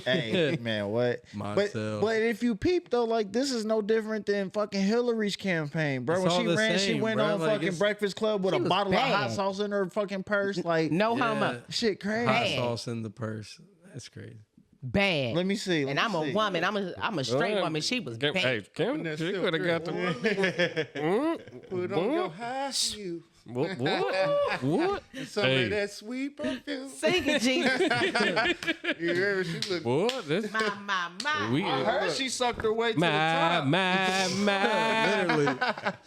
Speaker 4: Hey, man, what?
Speaker 5: Montel.
Speaker 4: But if you peep though, like this is no different than fucking Hillary's campaign, bro.
Speaker 5: It's
Speaker 4: When
Speaker 5: all
Speaker 4: she
Speaker 5: the
Speaker 4: ran, she
Speaker 5: same,
Speaker 4: went
Speaker 5: bro.
Speaker 4: on
Speaker 5: Like,
Speaker 4: fucking
Speaker 5: it's-
Speaker 4: Breakfast Club with
Speaker 3: She
Speaker 4: a
Speaker 3: was
Speaker 4: bottle of hot
Speaker 3: bad.
Speaker 4: sauce in her fucking purse. Like,
Speaker 3: No
Speaker 5: Yeah.
Speaker 3: homo.
Speaker 4: shit, crazy.
Speaker 5: hot
Speaker 3: Bad.
Speaker 5: sauce in the purse. That's crazy.
Speaker 3: Bad.
Speaker 4: Let me see.
Speaker 3: And I'm a woman. I'm a straight woman. She was bad.
Speaker 1: Hey, Kim, she could have got the.
Speaker 2: Put on your high shoe.
Speaker 1: What? What?
Speaker 2: Some
Speaker 1: Hey.
Speaker 2: of that sweet perfume.
Speaker 3: Sing it, Jesus.
Speaker 2: You heard her? She look.
Speaker 1: What? This,
Speaker 3: my.
Speaker 1: we,
Speaker 4: I heard she sucked her way to the
Speaker 1: my,
Speaker 4: top.
Speaker 1: my.
Speaker 5: Literally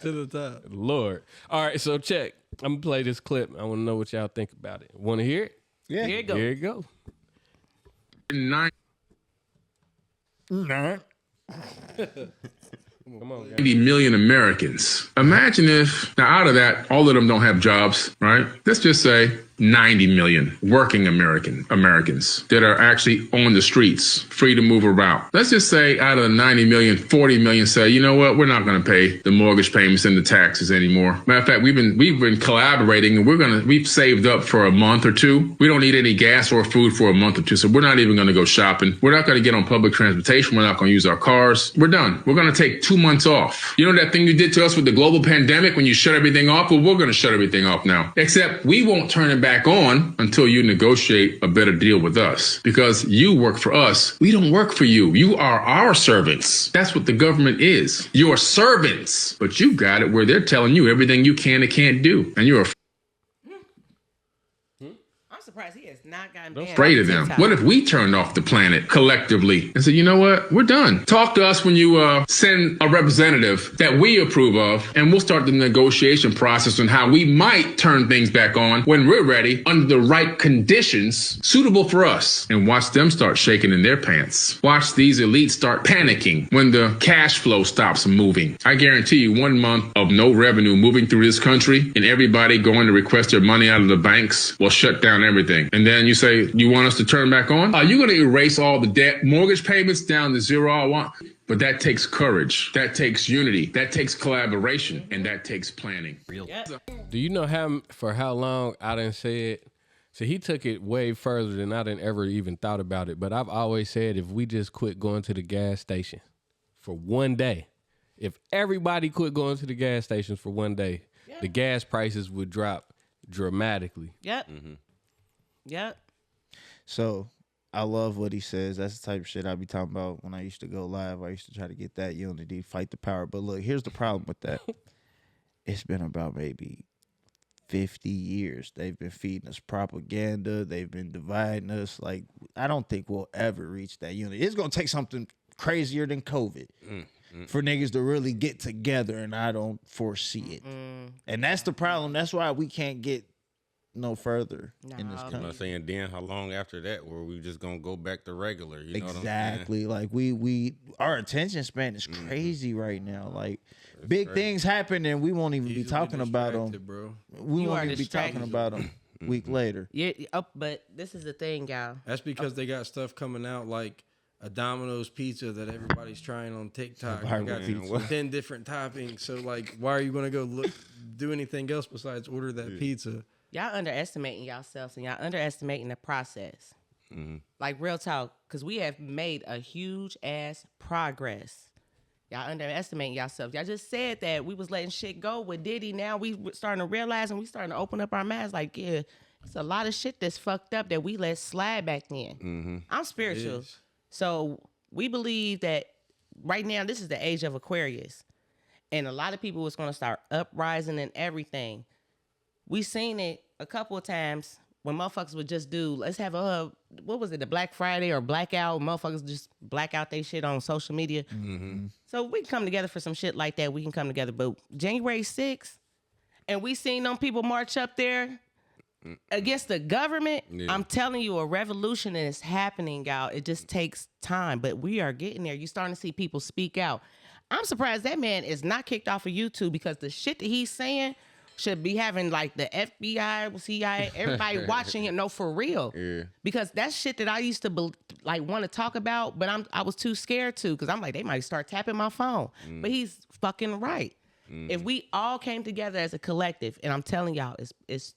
Speaker 5: to the top.
Speaker 1: Lord. All right, so check. I'm gonna play this clip. I want to know what y'all think about it. Want to hear it?
Speaker 4: Yeah.
Speaker 3: Here you go.
Speaker 1: Here you go.
Speaker 11: 90 million Americans. Imagine if, now out of that, all of them don't have jobs, right? Let's just say 90 million working Americans that are actually on the streets, free to move around. Let's just say out of the 90 million, 40 million say, you know what, we're not going to pay the mortgage payments and the taxes anymore. Matter of fact, we've been collaborating and we've saved up for a month or two. We don't need any gas or food for a month or two, so we're not even going to go shopping. We're not going to get on public transportation. We're not going to use our cars. We're done. We're going to take 2 months off. You know that thing you did to us with the global pandemic when you shut everything off? Well, we're going to shut everything off now. Except we won't turn it back on until you negotiate a better deal with us. Because you work for us. We don't work for you. You are our servants. That's what the government is. You're servants. But you got it where they're telling you everything you can and can't do. And you're
Speaker 3: I'm surprised he has not gotten banned.
Speaker 11: afraid of them. What if we turned off the planet collectively and said, you know what? We're done. Talk to us when you send a representative that we approve of, and we'll start the negotiation process on how we might turn things back on when we're ready under the right conditions suitable for us. And watch them start shaking in their pants. Watch these elites start panicking when the cash flow stops moving. I guarantee you 1 month of no revenue moving through this country and everybody going to request their money out of the banks will shut down everything. And then you say, you want us to turn back on? Are you going to erase all the debt, mortgage payments down to zero? I want. But that takes courage. That takes unity. That takes collaboration. And that takes planning.
Speaker 1: Do you know for how long I done said? So he took it way further than I done ever even thought about it. But I've always said if we just quit going to the gas station for one day, if everybody quit going to the gas stations for one day, the gas prices would drop dramatically.
Speaker 3: Yep. Yep.
Speaker 4: So I love what he says. That's the type of shit I be talking about when I used to go live. I used to try to get that unity, fight the power. But look, here's the problem with that. It's been about maybe 50 years. They've been feeding us propaganda. They've been dividing us. Like, I don't think we'll ever reach that unity. It's going to take something crazier than COVID for niggas to really get together, and I don't foresee it. And that's the problem. That's why we can't get no further in this
Speaker 2: I'm
Speaker 4: country.
Speaker 2: not saying then how long after that where we just gonna go back to regular. You know what I'm
Speaker 4: Exactly. Like we our attention span is crazy right now. Like big things happen and we won't even be talking about them.
Speaker 5: Bro.
Speaker 4: We
Speaker 3: You
Speaker 4: won't
Speaker 3: are
Speaker 4: even be talking
Speaker 3: distracted.
Speaker 4: about them week later.
Speaker 3: Yeah. But this is the thing, y'all.
Speaker 5: That's because they got stuff coming out like a Domino's pizza that everybody's trying on TikTok.
Speaker 4: Viral
Speaker 5: They got
Speaker 4: pizza.
Speaker 5: 10 different toppings. So like, why are you gonna go do anything else besides order that pizza?
Speaker 3: Y'all underestimating yourselves and y'all underestimating the process. Like real talk, because we have made a huge ass progress. Y'all underestimating yourselves. Y'all just said that we was letting shit go with Diddy. Now we starting to realize and we starting to open up our minds. Like, yeah, it's a lot of shit that's fucked up that we let slide back then. I'm spiritual. So we believe that right now this is the age of Aquarius. And a lot of people is going to start uprising and everything. We seen it a couple of times when motherfuckers would just do, let's have what was it, the Black Friday or blackout? Motherfuckers just black out they shit on social media. So we can come together for some shit like that. We can come together. But January 6th, and we seen them people march up there against the government. I'm telling you, a revolution is happening, y'all. It just takes time, but we are getting there. You're starting to see people speak out. I'm surprised that man is not kicked off of YouTube because the shit that he's saying should be having like the FBI, CIA, everybody watching him. No, for real.
Speaker 2: Yeah.
Speaker 3: Because that's shit that I used to want to talk about, but I was too scared to, because I'm like, they might start tapping my phone. But he's fucking right. If we all came together as a collective, and I'm telling y'all, it's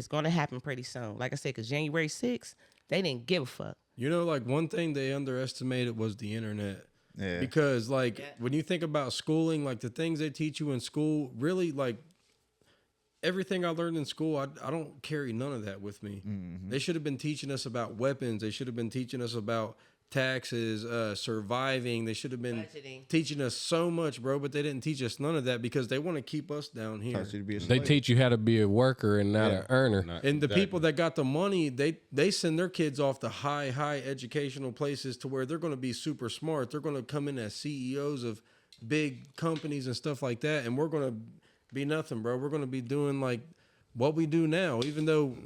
Speaker 3: going to happen pretty soon. Like I said, because January 6th, they didn't give a fuck.
Speaker 5: You know, like one thing they underestimated was the internet.
Speaker 4: Yeah.
Speaker 5: Because like when you think about schooling, like the things they teach you in school, really like everything I learned in school, I don't carry none of that with me. They should have been teaching us about weapons. They should have been teaching us about taxes, surviving. They should have been teaching us so much, bro, but they didn't teach us none of that because they want to keep us down here.
Speaker 1: They teach you how to be a worker and not an earner.
Speaker 5: And the people that got the money, they send their kids off to high educational places to where they're going to be super smart. They're going to come in as CEOs of big companies and stuff like that, and we're going to be nothing, bro. We're going to be doing like what we do now, even though,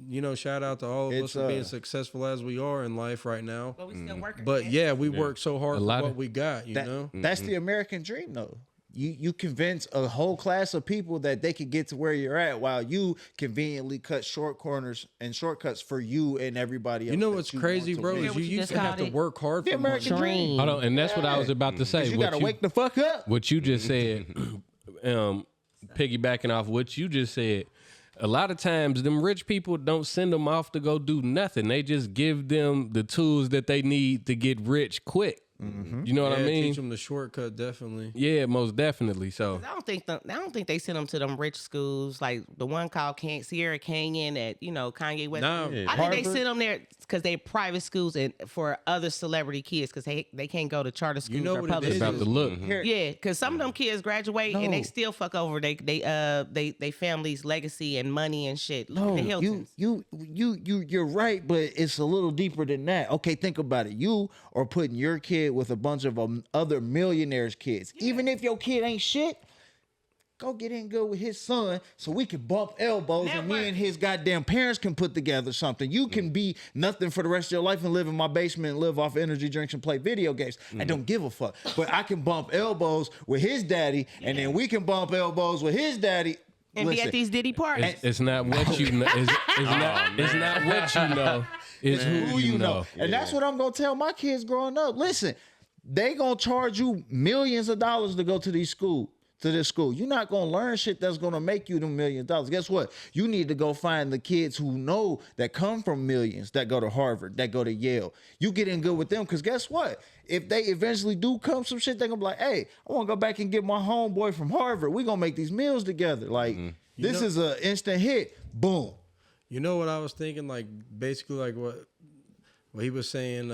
Speaker 5: you know, shout out to all of us for being successful as we are in life right now.
Speaker 3: But we still working.
Speaker 5: But yeah, we work so hard for what we got, you know?
Speaker 4: That's the American dream, though. You convince a whole class of people that they could get to where you're at while you conveniently cut short corners and shortcuts for you and everybody else.
Speaker 5: You know what's crazy, bro? Is you used to have to work hard for
Speaker 4: American dream.
Speaker 1: Hold on, and that's what I was about to say.
Speaker 4: You got to wake the fuck up.
Speaker 1: What you just said, piggybacking off what you just said, a lot of times them rich people don't send them off to go do nothing. They just give them the tools that they need to get rich quick. You know what I mean?
Speaker 5: Teach them the shortcut, definitely.
Speaker 1: Yeah, most definitely. So
Speaker 3: I don't think they send them to them rich schools like the one called Sierra Canyon at Kanye West.
Speaker 5: Nah,
Speaker 3: I think they send them there because they're private schools and for other celebrity kids because they can't go to charter schools or public
Speaker 1: it's about
Speaker 3: schools.
Speaker 1: the look.
Speaker 3: Yeah, because some of them kids graduate and they still fuck over they family's legacy and money and shit. Look at the Hiltons.
Speaker 4: You're right, but it's a little deeper than that. Okay, think about it. You are putting your kid with a bunch of other millionaires' kids. Even if your kid ain't shit, go get in good with his son so we can bump elbows and me and his goddamn parents can put together something. You can be nothing for the rest of your life and live in my basement and live off energy drinks and play video games. I don't give a fuck. But I can bump elbows with his daddy and then we can bump elbows with his daddy.
Speaker 3: And be at these Diddy parties.
Speaker 1: It's not what you know. It's not what you know. It's who you know.
Speaker 4: And that's what I'm going to tell my kids growing up. Listen, they going to charge you millions of dollars to go to this school. You're not going to learn shit that's going to make you them $1 million. Guess what? You need to go find the kids who know that come from millions, that go to Harvard, that go to Yale. You get in good with them because guess what? If they eventually do come some shit, they're going to be like, hey, I want to go back and get my homeboy from Harvard. We're going to make these meals together. Like, this is an instant hit. Boom.
Speaker 5: You know what I was thinking? Like, basically like what he was saying,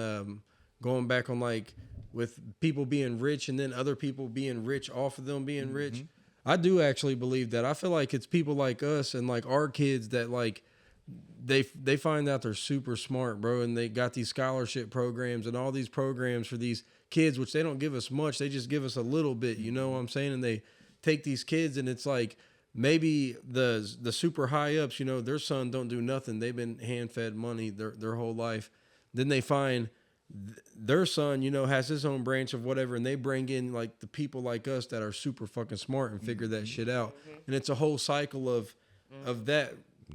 Speaker 5: going back on like, with people being rich and then other people being rich off of them being rich. I do actually believe that. I feel like it's people like us and like our kids that like they find out they're super smart, bro, and they got these scholarship programs and all these programs for these kids, which they don't give us much. They just give us a little bit, you know what I'm saying? And they take these kids and it's like maybe the super high ups, you know, their son don't do nothing. They've been hand fed money their whole life. Then they find their son, you know, has his own branch of whatever, and they bring in like the people like us that are super fucking smart and figure that shit out. And it's a whole cycle of that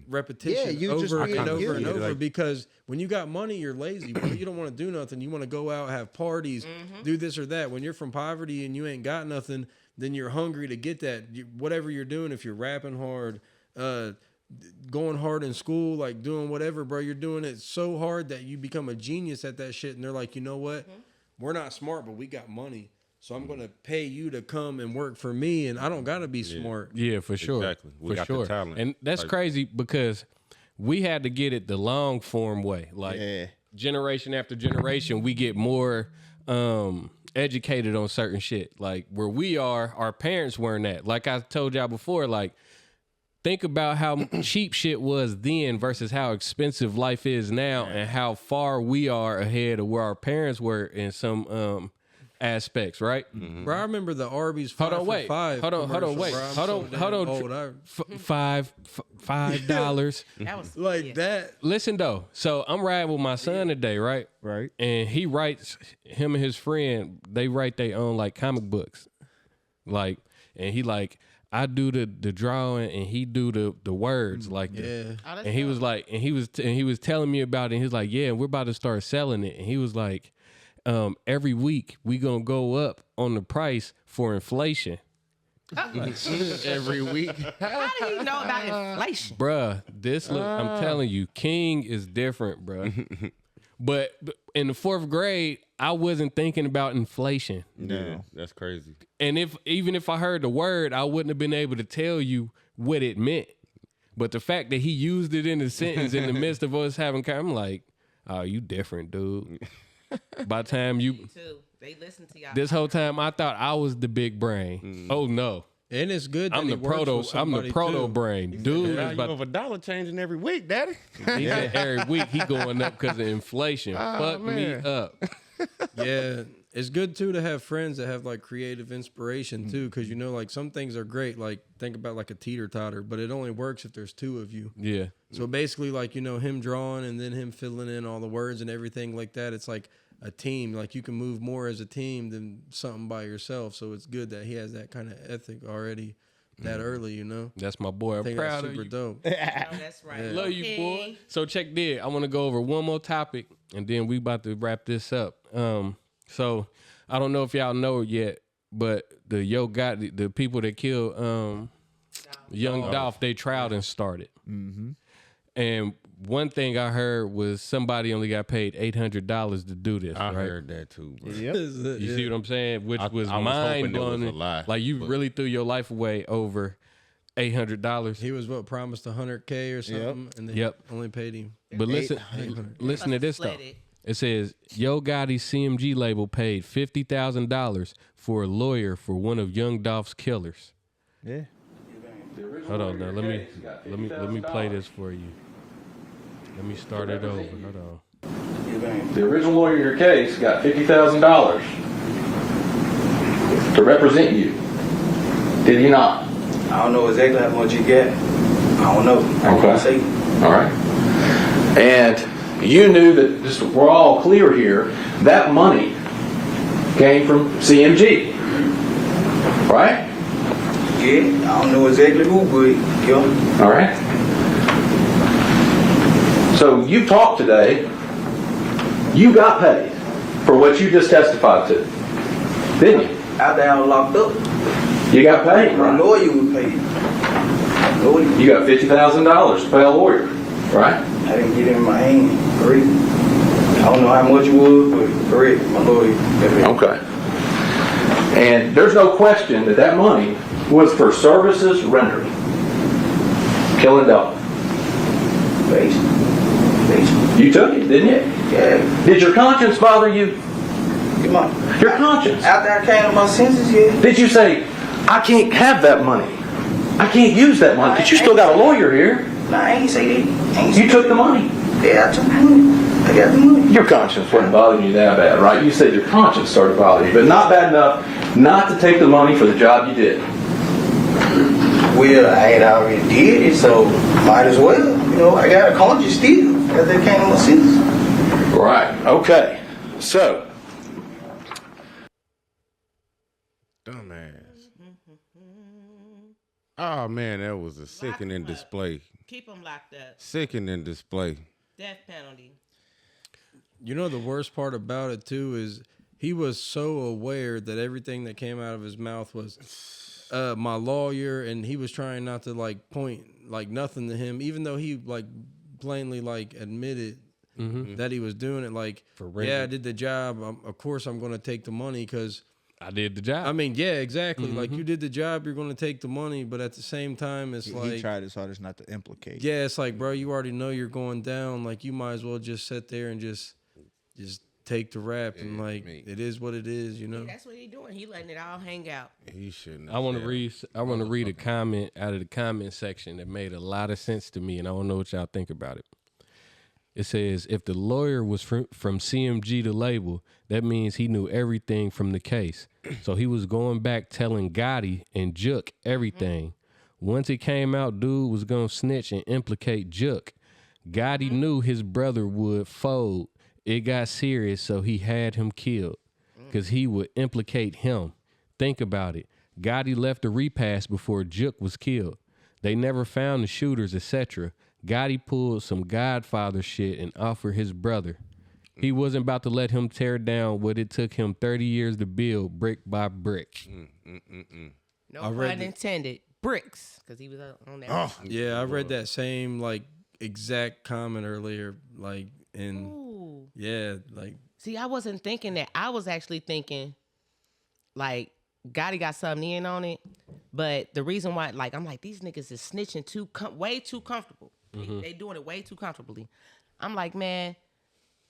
Speaker 5: repetition over and over and over. Because when you got money, you're lazy, bro. You don't want to do nothing. You want to go out, have parties, do this or that. When you're from poverty and you ain't got nothing, then you're hungry to get that. Whatever you're doing, if you're rapping hard, going hard in school, like doing whatever, bro, you're doing it so hard that you become a genius at that shit. And they're like, you know what? We're not smart, but we got money. So I'm going to pay you to come and work for me. And I don't got to be smart.
Speaker 1: Yeah, for sure.
Speaker 2: Exactly. We got the talent.
Speaker 1: And that's crazy because we had to get it the long form way. Like generation after generation, we get more educated on certain shit. Like where we are, our parents weren't at. Like I told y'all before, like, think about how cheap shit was then versus how expensive life is now and how far we are ahead of where our parents were in some aspects, right?
Speaker 5: Bro, I remember the Arby's $5 for $5.
Speaker 1: $5.
Speaker 3: That was
Speaker 5: like that.
Speaker 1: Listen though, so I'm riding with my son today, right?
Speaker 4: Right.
Speaker 1: And he writes, him and his friend, they write their own like comic books. Like, and he like, I do the drawing and he do the words like
Speaker 5: Yeah.
Speaker 1: and he was like, and he was telling me about it. And he was like, yeah, we're about to start selling it. And he was like, every week we gonna go up on the price for inflation.
Speaker 2: Every week.
Speaker 3: How do you know about inflation?
Speaker 1: Bruh, I'm telling you, King is different, bruh. But in the 4th grade, I wasn't thinking about inflation.
Speaker 2: Yeah, that's crazy.
Speaker 1: And even if I heard the word, I wouldn't have been able to tell you what it meant. But the fact that he used it in a sentence in the midst of us having, I'm like, oh, you different, dude. By the time
Speaker 3: You too. They listen to y'all.
Speaker 1: this whole time, I thought I was the big brain. Oh no,
Speaker 5: And it's good that
Speaker 1: I'm
Speaker 5: he
Speaker 1: the
Speaker 5: works with
Speaker 1: I'm the
Speaker 5: somebody,
Speaker 1: proto
Speaker 5: too.
Speaker 1: brain, dude.
Speaker 2: Now
Speaker 1: Is
Speaker 2: you
Speaker 1: about,
Speaker 2: of a dollar changing every week, daddy.
Speaker 1: he said every week he going up because of inflation. Fuck me
Speaker 2: man.
Speaker 1: up.
Speaker 5: Yeah, it's good too to have friends that have like creative inspiration too, because you know, like some things are great. Like think about like a teeter totter, but it only works if there's 2 of you.
Speaker 1: Yeah,
Speaker 5: So basically, like you know, him drawing and then him filling in all the words and everything like that. It's like a team. Like you can move more as a team than something by yourself. So it's good that he has that kind of ethic already that early. You know,
Speaker 1: that's my boy.
Speaker 5: I
Speaker 1: I'm
Speaker 5: think
Speaker 1: proud
Speaker 5: that's
Speaker 1: of
Speaker 5: super
Speaker 1: you.
Speaker 5: dope.
Speaker 3: Oh, that's right.
Speaker 5: Yeah.
Speaker 1: Love you, boy. So check this. I want to go over one more topic, and then we about to wrap this up. So I don't know if y'all know it yet, but the the people that killed Young Dolph, they trial and started. And one thing I heard was somebody only got paid $800 to do this.
Speaker 2: I
Speaker 1: right?
Speaker 2: heard that too, bro.
Speaker 1: You see what I'm saying? Which was
Speaker 2: I was
Speaker 1: mind
Speaker 2: hoping that was
Speaker 1: blowing.
Speaker 2: a lie,
Speaker 1: Like you
Speaker 2: but-
Speaker 1: really threw your life away over $800.
Speaker 5: He was promised $100K or something, and they only paid him.
Speaker 1: But listen to this though. It says Yo Gotti's CMG label paid $50,000 for a lawyer for one of Young Dolph's killers.
Speaker 4: Yeah.
Speaker 1: Hold on now. Let me play this for you. Let me start it over. Hold on.
Speaker 12: The original lawyer in your case got $50,000 to represent you. Did he not?
Speaker 13: I don't know exactly how much you get. I don't know. I
Speaker 12: Okay.
Speaker 13: can't say.
Speaker 12: All right. And you knew that, just we're all clear here, that money came from CMG. Right?
Speaker 13: Yeah, I don't know exactly who, but yeah.
Speaker 12: All right. So you talked today, you got paid for what you just testified to, didn't you?
Speaker 13: After I was locked up,
Speaker 12: You got paid,
Speaker 13: my
Speaker 12: right?
Speaker 13: lawyer was paid. Lawyer,
Speaker 12: You got $50,000 to pay a lawyer, right?
Speaker 13: I didn't get it in my hand. Correct. I don't know how much it was, but correct, my lawyer.
Speaker 12: Okay. And there's no question that that money was for services rendered. Killing Dolph.
Speaker 13: Basically.
Speaker 12: You took it, didn't you?
Speaker 13: Yeah.
Speaker 12: Did your conscience bother you?
Speaker 13: Come on.
Speaker 12: Your conscience.
Speaker 13: After I came to my senses, yeah.
Speaker 12: Did you say, I can't have that money? I can't use that money because you still got a lawyer here.
Speaker 13: Nah, I ain't say that.
Speaker 12: You took the money.
Speaker 13: Yeah, I took the money. I got the money.
Speaker 12: Your conscience wasn't bothering you that bad, right? You said your conscience started bothering you, but not bad enough not to take the money for the job you did.
Speaker 13: Well, I had already did it, so might as well. You know, I got a conscience still after I came to my senses.
Speaker 12: Right. Okay. So,
Speaker 2: Dumbass. Oh man, that was a sickening display.
Speaker 3: Keep them locked up.
Speaker 2: Sickening display.
Speaker 3: Death penalty.
Speaker 5: You know the worst part about it too is he was so aware that everything that came out of his mouth was my lawyer, and he was trying not to like point like nothing to him, even though he like plainly like admitted that he was doing it. Like, yeah, I did the job. Of course, I'm going to take the money because
Speaker 1: I did the job.
Speaker 5: I mean, yeah, exactly. Like you did the job, you're going to take the money, but at the same time, it's like
Speaker 4: he tried his hardest not to implicate.
Speaker 5: yeah, it's like, bro, you already know you're going down. Like, you might as well just sit there and just take the rap and like it is what it is, you know.
Speaker 3: That's what he doing. He letting it all hang out.
Speaker 2: He shouldn't.
Speaker 1: I want to read. I want to read a comment out of the comment section that made a lot of sense to me, and I don't know what y'all think about it. It says, if the lawyer was from CMG to label, that means he knew everything from the case. So he was going back telling Gotti and Jook everything. Once it came out, dude was going to snitch and implicate Jook. Gotti knew his brother would fold. It got serious, so he had him killed because he would implicate him. Think about it. Gotti left a repass before Jook was killed. They never found the shooters, etc. Gotti pulled some Godfather shit and offered his brother. He wasn't about to let him tear down what it took him 30 years to build brick by brick.
Speaker 3: No pun intended. Bricks, because he was on that.
Speaker 5: Oh, yeah, I read that same like exact comment earlier, like yeah, like.
Speaker 3: See, I wasn't thinking that. I was actually thinking, like, Gotti got something in on it, but the reason why, like, I'm like, these niggas is snitching way too comfortable. They doing it way too comfortably. I'm like, man.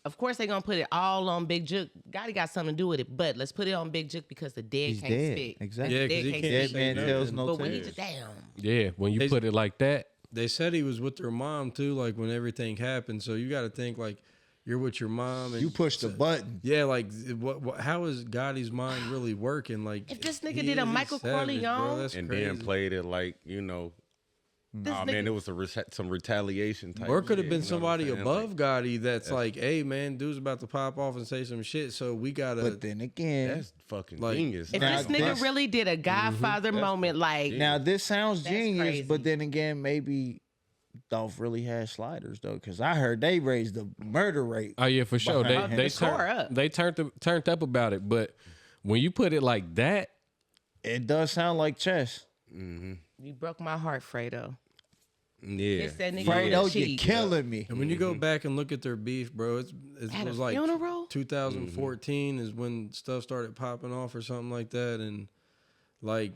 Speaker 3: Of course, they're going to put it all on Big Jook. Gotti got something to do with it, but let's put it on Big Jook because the dead can't speak.
Speaker 4: Exactly.
Speaker 5: Yeah, because he can't
Speaker 4: dead man tells no
Speaker 3: But when
Speaker 4: tales.
Speaker 3: he just, damn.
Speaker 1: Yeah, when you put it like that.
Speaker 5: They said he was with their mom, too, like, when everything happened. So you got to think, like, you're with your mom. And
Speaker 4: You push the button.
Speaker 5: Yeah, like, how is Gotti's mind really working? Like,
Speaker 3: If this nigga did a Michael Corleone.
Speaker 5: That's
Speaker 2: and
Speaker 5: crazy.
Speaker 2: then played it like, you know, man, it was some retaliation type.
Speaker 5: Or it could have
Speaker 2: shit,
Speaker 5: been
Speaker 2: you know what I'm
Speaker 5: somebody
Speaker 2: saying?
Speaker 5: above Gotti that's like, hey, man, dude's about to pop off and say some shit, so we got to.
Speaker 4: But then again,
Speaker 2: That's fucking
Speaker 5: Like,
Speaker 2: genius.
Speaker 3: If this nigga really did a Godfather moment, like,
Speaker 4: now this sounds
Speaker 3: That's
Speaker 4: genius,
Speaker 3: crazy.
Speaker 4: but then again, maybe Dolph really had sliders though, because I heard they raised the murder rate.
Speaker 1: Oh yeah, for sure.
Speaker 4: behind him.
Speaker 1: They turned up about it, but when you put it like that,
Speaker 4: It does sound like chess.
Speaker 3: you broke my heart, Fredo.
Speaker 2: Yeah.
Speaker 3: It's that nigga
Speaker 4: Fredo,
Speaker 3: with a
Speaker 4: you're
Speaker 3: cheat.
Speaker 4: killing me.
Speaker 5: And when you go back and look at their beef, bro, it
Speaker 3: At a
Speaker 5: was like
Speaker 3: funeral?
Speaker 5: 2014 is when stuff started popping off or something like that, and like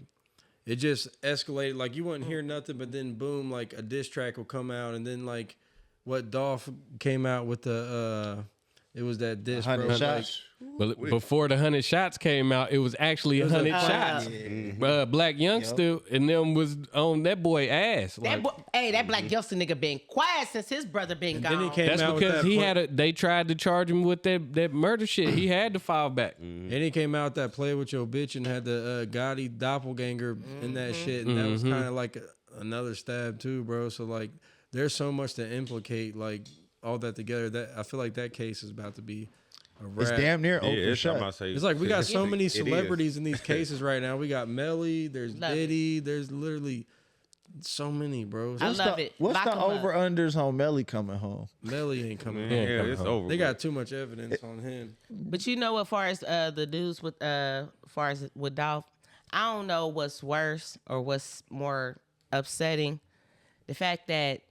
Speaker 5: it just escalated. Like you wouldn't hear nothing, but then boom, like a diss track will come out, and then like what Dolph came out with it was that diss, bro.
Speaker 4: 100
Speaker 5: Like,
Speaker 4: shots.
Speaker 1: but before the 100 shots came out, it was actually 100 shots. Black Youngster and them was on that boy ass.
Speaker 3: That boy, hey, that black youngster nigga been quiet since his brother been
Speaker 5: then he
Speaker 3: gone.
Speaker 5: came
Speaker 1: That's
Speaker 5: out with
Speaker 1: because
Speaker 5: that
Speaker 1: he
Speaker 5: play-
Speaker 1: had they tried to charge him with that murder shit. He had to file back.
Speaker 5: And he came out that play with your bitch and had the Gotti doppelganger in that shit, and that was kind of like another stab too, bro. So like, there's so much to implicate, like all that together. That I feel like that case is about to be a wrap.
Speaker 4: It's damn near
Speaker 2: Yeah,
Speaker 4: open
Speaker 2: it's, I'm
Speaker 4: shut.
Speaker 2: about to say,
Speaker 5: It's like we got so many
Speaker 2: it is.
Speaker 5: celebrities in these cases right now. We got Melly, there's
Speaker 3: Love it.
Speaker 5: Diddy, there's literally so many, bro.
Speaker 3: I love it.
Speaker 4: What's
Speaker 3: Lock
Speaker 4: the
Speaker 3: 'em up.
Speaker 4: over unders on Melly coming home?
Speaker 5: Melly ain't coming.
Speaker 2: Yeah,
Speaker 5: in.
Speaker 2: it's over.
Speaker 5: They got too much evidence on him.
Speaker 3: But you know, as far as the dudes with with Dolph, I don't know what's worse or what's more upsetting. The fact that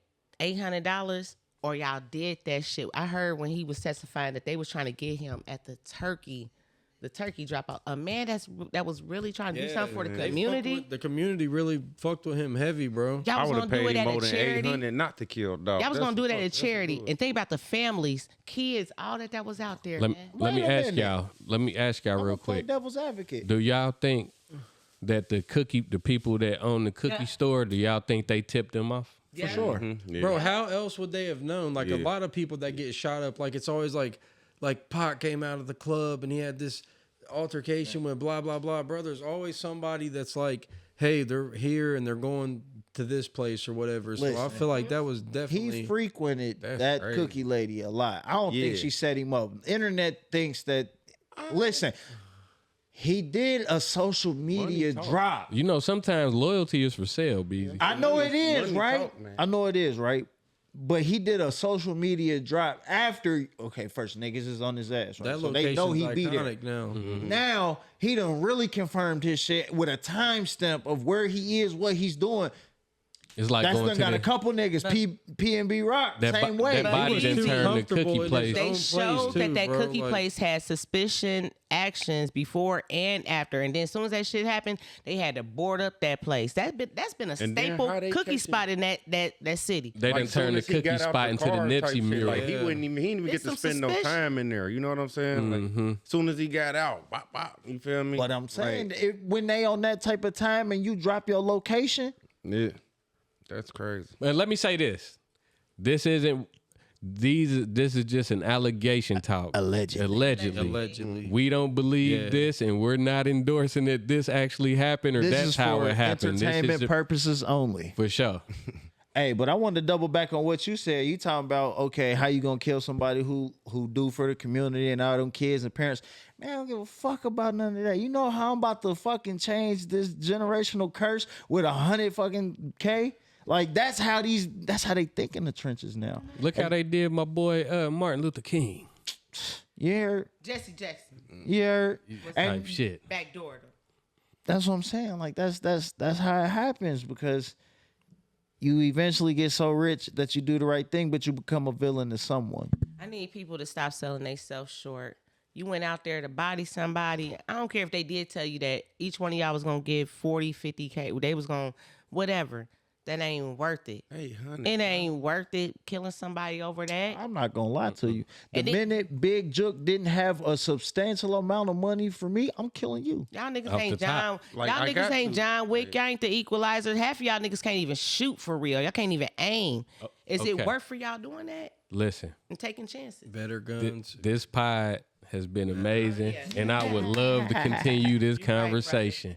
Speaker 3: $800 or y'all did that shit. I heard when he was testifying that they was trying to get him at the turkey dropout. A man that was really trying to do something for the
Speaker 5: they
Speaker 3: community.
Speaker 5: fucked with- the community really fucked with him heavy, bro.
Speaker 3: Y'all
Speaker 2: I
Speaker 3: was
Speaker 2: would
Speaker 3: gonna
Speaker 2: have
Speaker 3: do it
Speaker 2: paid
Speaker 3: at
Speaker 2: more
Speaker 3: a
Speaker 2: than
Speaker 3: charity.
Speaker 2: $800 not to kill dog.
Speaker 3: Y'all was gonna do it at a
Speaker 2: That's
Speaker 3: charity,
Speaker 2: good.
Speaker 3: and think about the families, kids, all that was out there, man.
Speaker 1: Let me
Speaker 4: Wait a
Speaker 1: ask
Speaker 4: minute.
Speaker 1: y'all. Let me ask y'all real
Speaker 4: Play
Speaker 1: quick.
Speaker 4: devil's advocate.
Speaker 1: Do y'all think that the people that own the cookie store, do y'all think they tipped them off?
Speaker 4: For sure.
Speaker 2: Yeah.
Speaker 5: Bro, how else would they have known? Like a lot of people that get shot up, like it's always like Pac came out of the club and he had this altercation with blah blah blah. Bro, there's always somebody that's like, hey, they're here and they're going to this place or whatever. So I
Speaker 4: Listen,
Speaker 5: feel like that was definitely
Speaker 4: He frequented that
Speaker 2: crazy.
Speaker 4: cookie lady a lot. I don't think
Speaker 2: Yeah.
Speaker 4: she set him up. Internet thinks that. Listen, he did a social media drop.
Speaker 1: You know, sometimes loyalty is for sale, BZ.
Speaker 4: I know it is,
Speaker 2: money
Speaker 4: right?
Speaker 2: talk, man.
Speaker 4: I know it is, right? But he did a social media drop after. Okay, first niggas is on his ass, right?
Speaker 5: that
Speaker 4: So they know he
Speaker 5: location's
Speaker 4: be there.
Speaker 5: iconic now.
Speaker 4: Now he done really confirmed his shit with a timestamp of where he is, what he's doing.
Speaker 1: It's like
Speaker 4: That's
Speaker 1: going
Speaker 4: done
Speaker 1: to
Speaker 4: got a couple niggas P&B Rock same way.
Speaker 1: That body
Speaker 5: was
Speaker 1: done
Speaker 5: too
Speaker 1: turned the
Speaker 5: comfortable
Speaker 1: cookie
Speaker 5: in
Speaker 1: place.
Speaker 5: his
Speaker 3: They
Speaker 5: own
Speaker 3: showed
Speaker 5: place, too,
Speaker 3: that
Speaker 5: bro.
Speaker 3: cookie
Speaker 5: Like-
Speaker 3: place had suspicion actions before and after, and then as soon as that shit happened, they had to board up that place. That's been a
Speaker 2: And then
Speaker 3: staple
Speaker 2: how they
Speaker 3: cookie
Speaker 2: catch him?
Speaker 3: spot in that city.
Speaker 1: They done
Speaker 2: Like, soon
Speaker 1: turned the
Speaker 2: as he
Speaker 1: cookie
Speaker 2: got out
Speaker 1: spot into the
Speaker 2: car type
Speaker 1: Nipsey
Speaker 2: shit,
Speaker 1: mural.
Speaker 2: Like he didn't even get
Speaker 3: It's
Speaker 2: to
Speaker 3: some
Speaker 2: spend no
Speaker 3: suspicion.
Speaker 2: time in there. You know what I'm saying? Like soon as he got out, bop, bop, you feel me?
Speaker 4: But I'm saying,
Speaker 2: Like,
Speaker 4: when they on that type of time and you drop your location,
Speaker 2: yeah, that's crazy.
Speaker 1: And let me say this. This isn't this is just an allegation talk. Allegedly. We don't believe this and we're not endorsing that this actually happened or
Speaker 4: this
Speaker 1: that's
Speaker 4: is
Speaker 1: how
Speaker 4: for
Speaker 1: it happened. This
Speaker 4: entertainment
Speaker 1: is
Speaker 4: purposes only.
Speaker 1: for sure.
Speaker 4: Hey, but I wanted to double back on what you said. You talking about, okay, how you gonna kill somebody who do for the community and all them kids and parents. Man, I don't give a fuck about none of that. You know how I'm about to fucking change this generational curse with 100 fucking K? Like that's how they think in the trenches now.
Speaker 1: Look how they did my boy Martin Luther King.
Speaker 4: Yeah.
Speaker 3: Jesse Jackson.
Speaker 4: Yeah.
Speaker 1: Type shit.
Speaker 3: Backdoor.
Speaker 4: That's what I'm saying. Like that's how it happens because you eventually get so rich that you do the right thing, but you become a villain to someone.
Speaker 3: I need people to stop selling themselves short. You went out there to body somebody. I don't care if they did tell you that each one of y'all was going to give 40, 50K. They was going to, whatever. That ain't worth it.
Speaker 2: Hey, honey.
Speaker 3: It ain't worth it killing somebody over that.
Speaker 4: I'm not going to lie to you. The
Speaker 3: And
Speaker 4: minute Big Jook didn't have a substantial amount of money for me, I'm killing you.
Speaker 3: Y'all niggas
Speaker 1: Off
Speaker 3: ain't
Speaker 1: the top.
Speaker 3: John.
Speaker 2: Like,
Speaker 3: y'all
Speaker 2: I
Speaker 3: niggas
Speaker 2: got
Speaker 3: ain't
Speaker 2: to.
Speaker 3: John Wick. Y'all ain't the Equalizer. Half of y'all niggas can't even shoot for real. Y'all can't even aim. Is
Speaker 1: okay.
Speaker 3: it worth for y'all doing that
Speaker 1: Listen,
Speaker 3: and taking chances?
Speaker 5: Better guns.
Speaker 1: this pod has been amazing, and I would love to continue this
Speaker 3: right,
Speaker 1: conversation.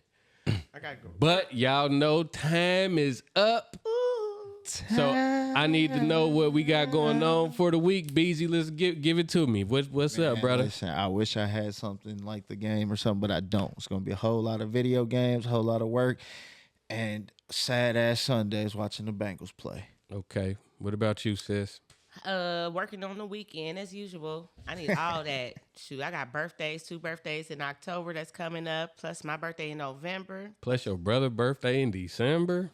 Speaker 3: I gotta go.
Speaker 1: But y'all know time is up. So I need to know what we got going on for the week. Beezy, let's give it to me. What's up, brother?
Speaker 4: Listen, I wish I had something like the game or something, but I don't. It's going to be a whole lot of video games, a whole lot of work, and sad-ass Sundays watching the Bengals play.
Speaker 1: Okay. What about you, sis?
Speaker 3: Working on the weekend as usual. I need all that. Shoot, I got birthdays, 2 birthdays in October that's coming up, plus my birthday in November.
Speaker 1: Plus your brother's birthday in December.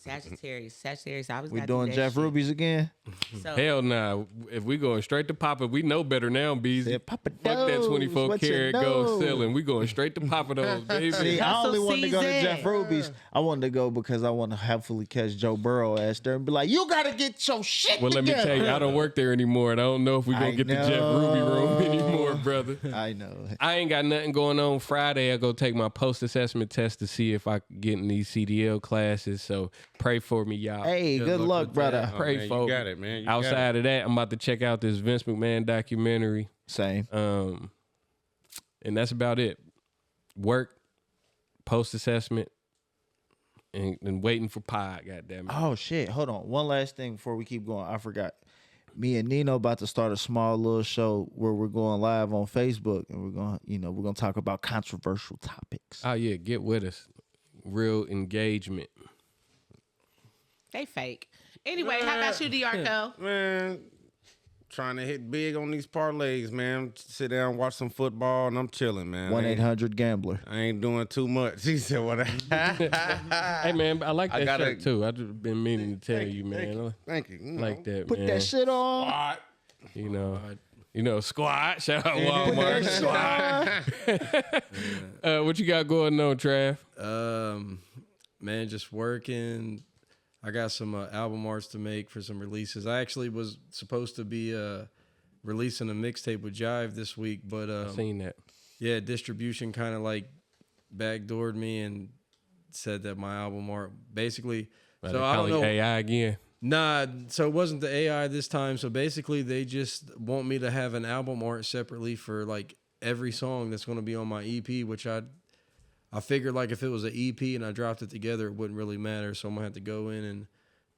Speaker 3: Sagittarius. I was
Speaker 4: We doing Jeff Ruby's again?
Speaker 3: So,
Speaker 1: Hell nah. If we going straight to Papa, we know better now, Beezy.
Speaker 4: Said, Papa
Speaker 1: Fuck that
Speaker 4: knows
Speaker 1: 24
Speaker 4: what you
Speaker 1: karat
Speaker 4: know.
Speaker 1: gold selling. We going straight to Papa those, baby.
Speaker 4: See, I only wanted to go to
Speaker 3: season.
Speaker 4: Jeff Ruby's. I wanted to go because I want to hopefully catch Joe Burrow ass there and be like, you got to get your shit
Speaker 1: Well, let me
Speaker 4: together.
Speaker 1: tell you, I don't work there anymore, and I don't know if we're going to get the Jeff Ruby room anymore, brother.
Speaker 4: I know.
Speaker 1: I ain't got nothing going on Friday. I go take my post-assessment test to see if I can get in these CDL classes, so pray for me, y'all.
Speaker 4: Hey, good luck,
Speaker 5: with
Speaker 4: brother.
Speaker 5: that.
Speaker 1: Pray
Speaker 2: man,
Speaker 1: for
Speaker 2: you
Speaker 1: me.
Speaker 2: got it, man. You got
Speaker 1: Outside of that, I'm about to check out this Vince McMahon documentary.
Speaker 4: Same.
Speaker 1: And that's about it. Work, post-assessment, and waiting for pod, goddammit.
Speaker 4: Oh, shit. Hold on. One last thing before we keep going. I forgot. Me and Nino about to start a small little show where we're going live on Facebook, and we're going to talk about controversial topics.
Speaker 1: Oh, yeah, get with us. Real engagement.
Speaker 3: they fake. Anyway, how about you, D'Arco?
Speaker 2: Man, trying to hit big on these parlays, man. Sit down, watch some football, and I'm chilling, man.
Speaker 4: 1-800-GAMBLER.
Speaker 2: I ain't doing too much. He said, "What?"
Speaker 1: Hey, man, I like that shirt, too. I've just been meaning to tell you, man.
Speaker 2: Thank you.
Speaker 1: Like that,
Speaker 4: Put
Speaker 1: man.
Speaker 4: that shit on.
Speaker 1: You know, squad. Shout out Walmart. Squad. What you got going on, Trav?
Speaker 5: Man, just working. I got some album arts to make for some releases. I actually was supposed to be releasing a mixtape with Jive this week, but
Speaker 1: I seen that.
Speaker 5: yeah, distribution kind of like backdoored me and said that my album art basically. So I don't know.
Speaker 1: AI again.
Speaker 5: Nah, so it wasn't the AI this time. So basically, they just want me to have an album art separately for like every song that's going to be on my EP, which I figured like if it was an EP and I dropped it together, it wouldn't really matter. So I'm gonna have to go in and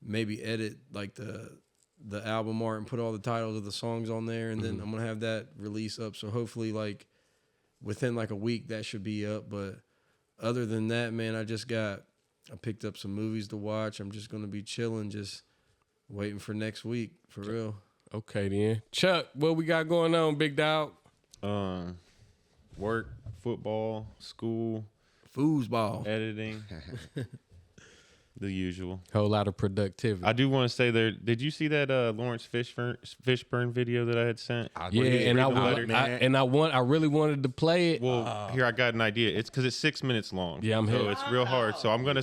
Speaker 5: maybe edit like the album art and put all the titles of the songs on there, and then I'm gonna have that release up. So hopefully, like within like a week, that should be up. But other than that, man, I picked up some movies to watch. I'm just gonna be chilling, just waiting for next week for real.
Speaker 1: Okay, then. Chuck, what we got going on, big dog?
Speaker 6: Work, football, school,
Speaker 5: Foosball.
Speaker 6: editing, the usual.
Speaker 1: Whole lot of productivity.
Speaker 6: I do want to say there. Did you see that Lawrence Fishburne video that I had sent?
Speaker 1: Yeah, and I really wanted to play it.
Speaker 6: Well, here I got an idea. It's because it's 6 minutes long.
Speaker 1: Yeah, I'm
Speaker 6: so
Speaker 1: here.
Speaker 6: it's real hard. So I'm gonna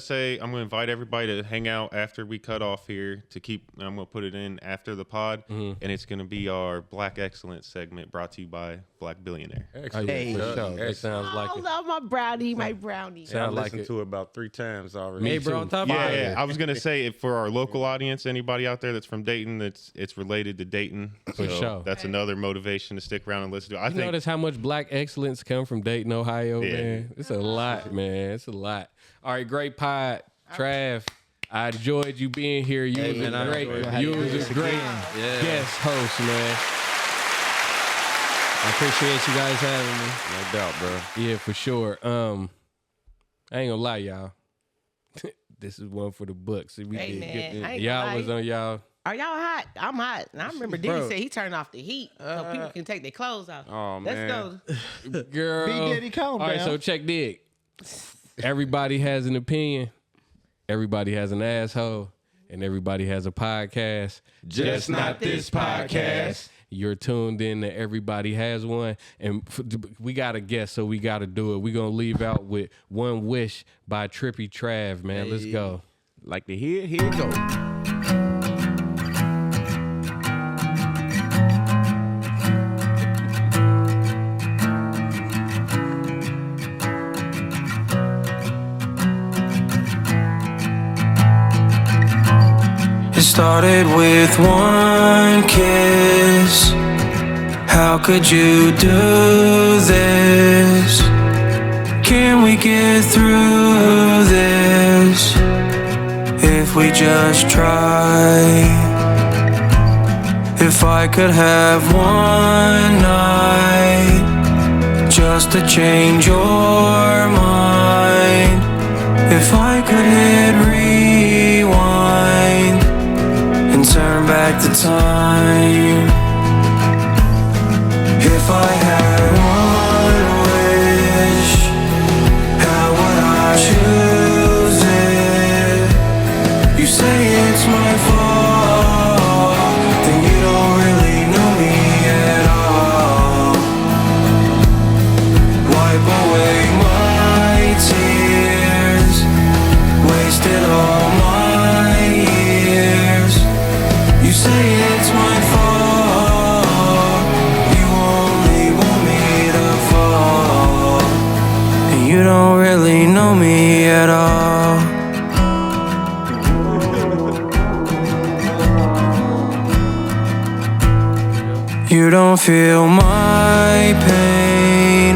Speaker 6: invite everybody to hang out after we cut off here to keep. I'm gonna put it in after the pod, and it's gonna be our Black Excellence segment brought to you by Black Billionaire.
Speaker 1: Excellent. Hey, for sure. That sounds like
Speaker 3: I
Speaker 1: it.
Speaker 3: love my brownie, my brownie.
Speaker 2: I listened to it about 3 times already.
Speaker 5: Hey, bro, on top of
Speaker 6: Yeah, I was gonna say for our local audience, anybody out there that's from Dayton, it's related to Dayton.
Speaker 1: For sure.
Speaker 6: That's another motivation to stick around and listen to it. I
Speaker 1: You
Speaker 6: think
Speaker 1: notice how much black excellence come from Dayton, Ohio, man? It's a lot, man. It's a lot. All right, great pod. Trav, I enjoyed you being here. You was
Speaker 5: man, I
Speaker 1: a great,
Speaker 5: enjoyed
Speaker 1: you
Speaker 4: it.
Speaker 1: was a great guest host, man.
Speaker 5: I appreciate you guys having me.
Speaker 2: No doubt, bro.
Speaker 1: Yeah, for sure. I ain't gonna lie, y'all. This is one for the books. We
Speaker 3: Hey,
Speaker 1: did
Speaker 3: man,
Speaker 1: good.
Speaker 3: I ain't
Speaker 1: Y'all
Speaker 3: gonna
Speaker 1: was
Speaker 3: lie.
Speaker 1: on y'all.
Speaker 3: Are y'all hot? I'm hot. And I remember Diddy
Speaker 5: Bro.
Speaker 3: said he turned off the heat so people can take their clothes off.
Speaker 2: Oh,
Speaker 3: Let's
Speaker 2: man.
Speaker 3: go.
Speaker 1: Girl.
Speaker 4: B. Diddy, calm
Speaker 1: All right,
Speaker 4: down.
Speaker 1: so check dig. Everybody has an opinion. Everybody has an asshole. And everybody has a podcast.
Speaker 2: Just not this podcast.
Speaker 1: You're tuned in to Everybody Has One. And we got a guest, so we got to do it. We're going to leave out with One Wish by Trippie Trav, man. Let's go.
Speaker 2: Like to hear, here it go.
Speaker 14: It started with one kiss. How could you do this? Can we get through this if we just try? If I could have one night just to change your mind. If I could hit rewind and turn back the time. If I had one wish, how would I choose it? You say it's my fault, then you don't really know me at all. Wipe away my tears, wasted all my years. You say it's my fault, you only want me to fall, and you don't really know me at all. You don't feel my pain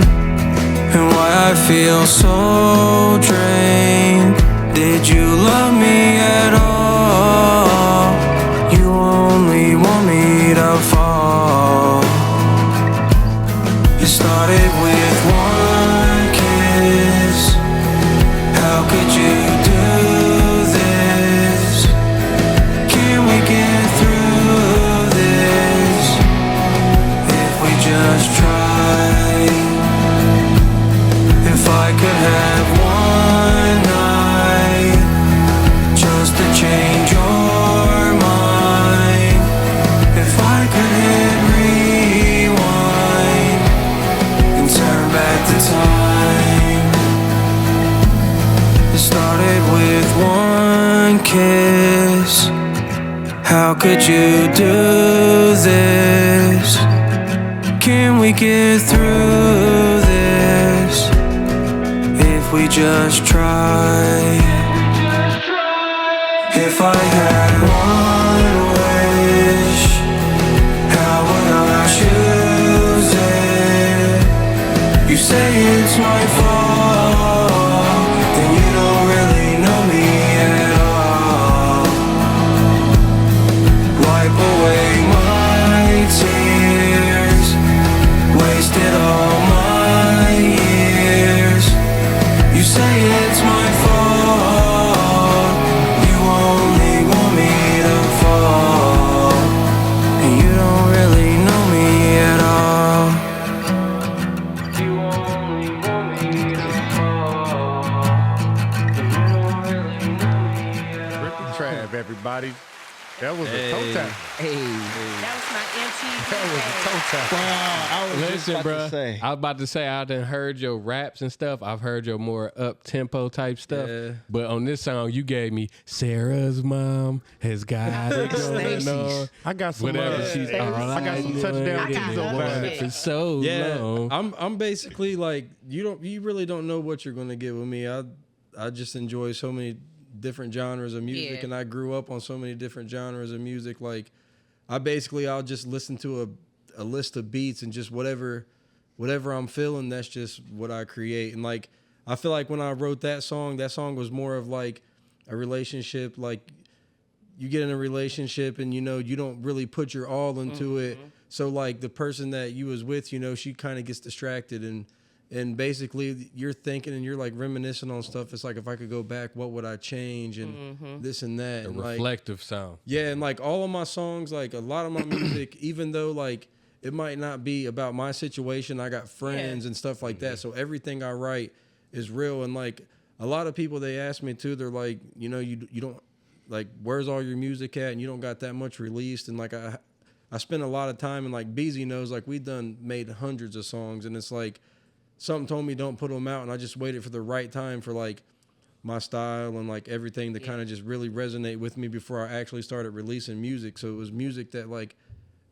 Speaker 14: and why I feel so drained. Did you love me at all? You only want me to fall. It started with one kiss. How could you do this? Can we get through this if we just try? If I could have one night just to change your mind. If I could hit rewind and turn back the time. It started with one kiss. How could you do this? Can we get through this if we just try? If I had one wish, how would I choose it? You say it's my fault, then you don't really know me at all. Wipe away my tears, wasted all my years. You say it's my fault, you only want me to fall, and you don't really know me at all. You only want me to fall, and you don't really know me at all.
Speaker 2: Trippie Trav, everybody. That was a toe tap.
Speaker 3: That was my MTV.
Speaker 2: That was a toe tap.
Speaker 4: I was just
Speaker 1: Listen,
Speaker 4: about
Speaker 1: bro.
Speaker 4: to say.
Speaker 1: I was about to say I done heard your raps and stuff. I've heard your more up tempo type stuff.
Speaker 5: Yeah.
Speaker 1: But on this song, you gave me Sarah's mom has got it going on.
Speaker 2: I got some,
Speaker 1: Whatever she's all
Speaker 2: I got some
Speaker 1: right
Speaker 2: touchdown
Speaker 1: doing,
Speaker 3: keys
Speaker 1: been
Speaker 3: over
Speaker 1: wanting
Speaker 3: there.
Speaker 1: it for so
Speaker 5: Yeah,
Speaker 1: long.
Speaker 5: I'm basically like you really don't know what you're gonna get with me. I just enjoy so many different genres of music,
Speaker 3: Yeah.
Speaker 5: and I grew up on so many different genres of music. Like I'll just listen to a list of beats and just whatever I'm feeling, that's just what I create. And like I feel like when I wrote that song was more of like a relationship, like you get in a relationship and, you know, you don't really put your all into it. So like the person that you was with, you know, she kind of gets distracted and basically you're thinking and you're like reminiscing on stuff. It's like, if I could go back, what would I change? And this and that.
Speaker 1: A
Speaker 5: and
Speaker 1: reflective sound.
Speaker 5: Yeah. And like all of my songs, like a lot of my music, even though like it might not be about my situation, I got friends and stuff like that. So everything I write is real. And like a lot of people, they ask me too, they're like, you know, you don't like, where's all your music at? And you don't got that much released. And like, I spend a lot of time, and like Beezy knows, like we made hundreds of songs, and it's like something told me don't put them out, and I just waited for the right time for like my style and like everything to kind of just really resonate with me before I actually started releasing music. So it was music that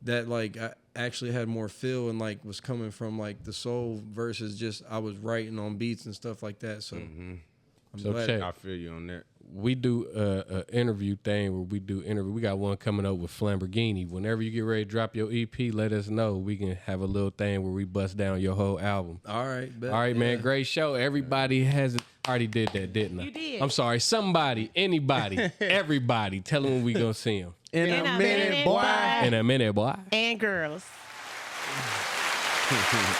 Speaker 5: I actually had more feel and like was coming from like the soul versus just I was writing on beats and stuff like that. So I'm glad.
Speaker 1: check.
Speaker 2: I feel you on that.
Speaker 1: We do a interview thing where we do interview. We got one coming up with Lamborghini. Whenever you get ready to drop your EP, let us know. We can have a little thing where we bust down your whole album.
Speaker 5: All right, bet.
Speaker 1: All right, man. Great show. Everybody has already did that, didn't I?
Speaker 3: You did.
Speaker 1: I'm sorry. Somebody, anybody, everybody. Tell them when we gonna see them.
Speaker 2: In a minute, boy.
Speaker 1: In a minute, boy.
Speaker 3: And girls. Take it easy.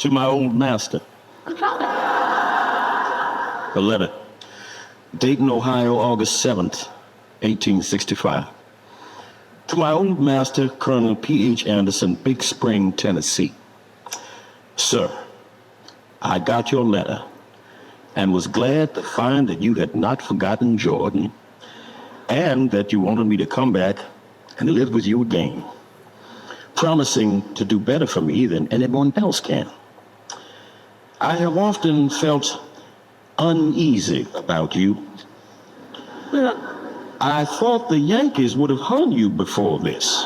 Speaker 15: To my old master. A letter. Dayton, Ohio, August 7th, 1865. To my old master, Colonel P.H. Anderson, Big Spring, Tennessee. Sir, I got your letter and was glad to find that you had not forgotten Jordan and that you wanted me to come back and live with you again, promising to do better for me than anyone else can. I have often felt uneasy about you. I thought the Yankees would have hung you before this.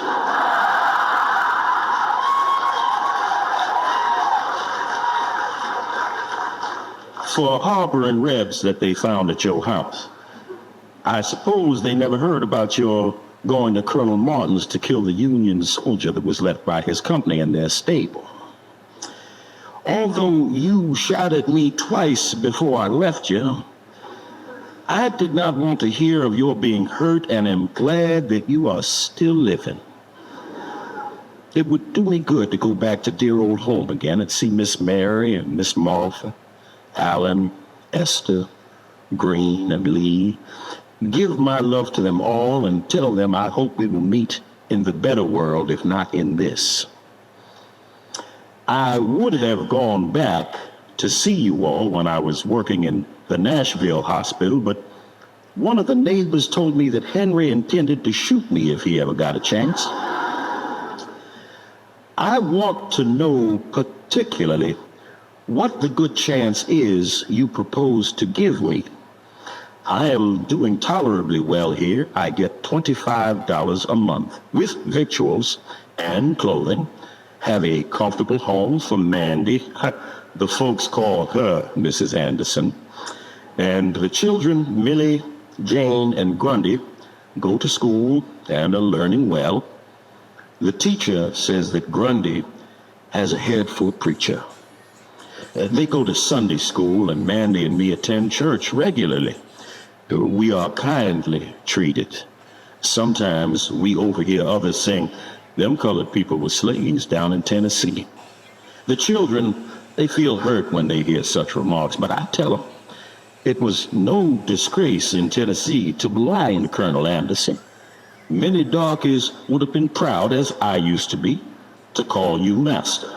Speaker 15: For harboring Rebs that they found at your house. I suppose they never heard about your going to Colonel Martin's to kill the Union soldier that was left by his company in their stable. Although you shot at me twice before I left you, I did not want to hear of your being hurt and am glad that you are still living. It would do me good to go back to dear old home again and see Miss Mary and Miss Martha, Alan, Esther, Green, and Lee. Give my love to them all and tell them I hope we will meet in the better world, if not in this. I would have gone back to see you all when I was working in the Nashville hospital, but one of the neighbors told me that Henry intended to shoot me if he ever got a chance. I want to know particularly what the good chance is you propose to give me. I am doing tolerably well here. I get $25 a month with victuals and clothing, have a comfortable home for Mandy. The folks call her Mrs. Anderson. And the children, Millie, Jane, and Grundy, go to school and are learning well. The teacher says that Grundy has a head for a preacher. They go to Sunday school, and Mandy and me attend church regularly. We are kindly treated. Sometimes we overhear others saying, them colored people were slaves down in Tennessee. The children, they feel hurt when they hear such remarks, but I tell them, it was no disgrace in Tennessee to blind Colonel Anderson. Many darkies would have been proud, as I used to be, to call you master.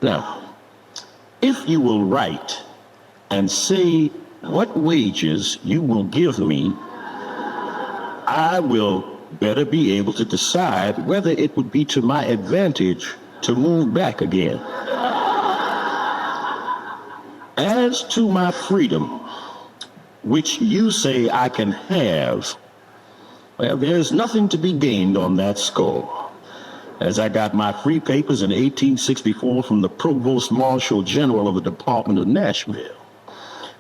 Speaker 15: Now, if you will write and say what wages you will give me, I will better be able to decide whether it would be to my advantage to move back again. As to my freedom, which you say I can have, well, there's nothing to be gained on that score, as I got my free papers in 1864 from the Provost Marshal General of the Department of Nashville.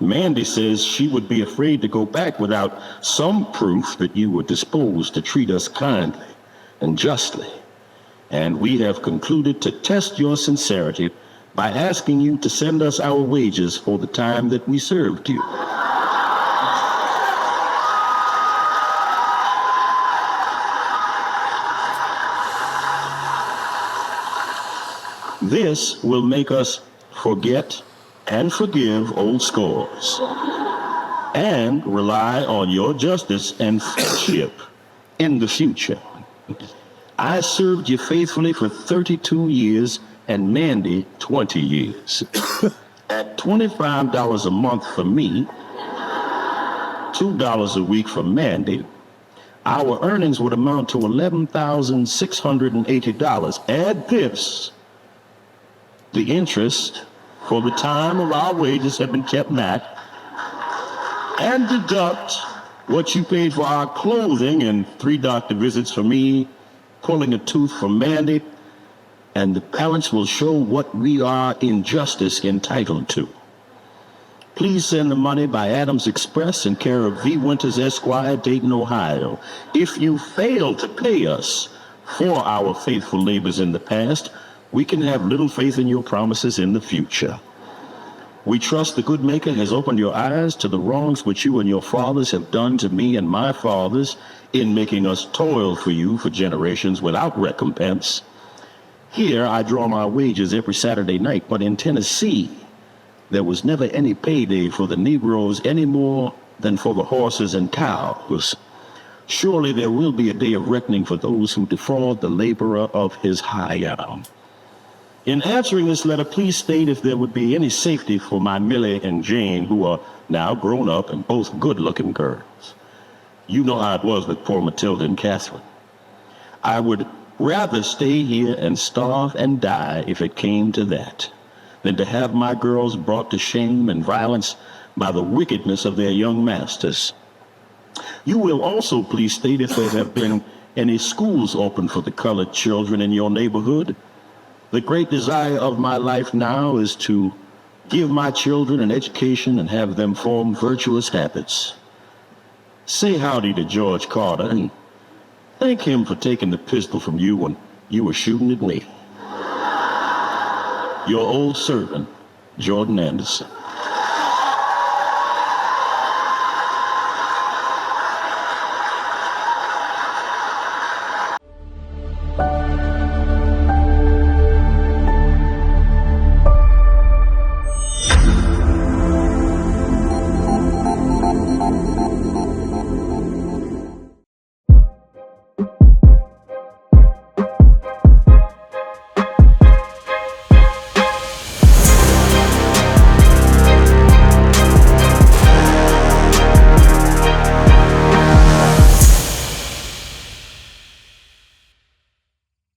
Speaker 15: Mandy says she would be afraid to go back without some proof that you were disposed to treat us kindly and justly. and we have concluded to test your sincerity by asking you to send us our wages for the time that we served you. This will make us forget and forgive old scores and rely on your justice and friendship in the future. I served you faithfully for 32 years and Mandy 20 years. At $25 a month for me, $2 a week for Mandy, our earnings would amount to $11,680. Add this. The interest for the time of our wages have been kept back, and deduct what you paid for our clothing and 3 doctor visits for me, pulling a tooth for Mandy, and the balance will show what we are in justice entitled to. Please send the money by Adams Express in care of V. Winters, Esquire, Dayton, Ohio. If you fail to pay us for our faithful labors in the past, we can have little faith in your promises in the future. We trust the good Maker has opened your eyes to the wrongs which you and your fathers have done to me and my fathers in making us toil for you for generations without recompense. Here I draw my wages every Saturday night, but in Tennessee, there was never any payday for the Negroes any more than for the horses and cows. Surely there will be a day of reckoning for those who defraud the laborer of his hire. In answering this letter, please state if there would be any safety for my Millie and Jane, who are now grown up and both good-looking girls. You know how it was with poor Matilda and Catherine. I would rather stay here and starve and die if it came to that, than to have my girls brought to shame and violence by the wickedness of their young masters. You will also please state if there have been any schools open for the colored children in your neighborhood. The great desire of my life now is to give my children an education and have them form virtuous habits. Say howdy to George Carter and thank him for taking the pistol from you when you were shooting at me. Your old servant, Jordan Anderson.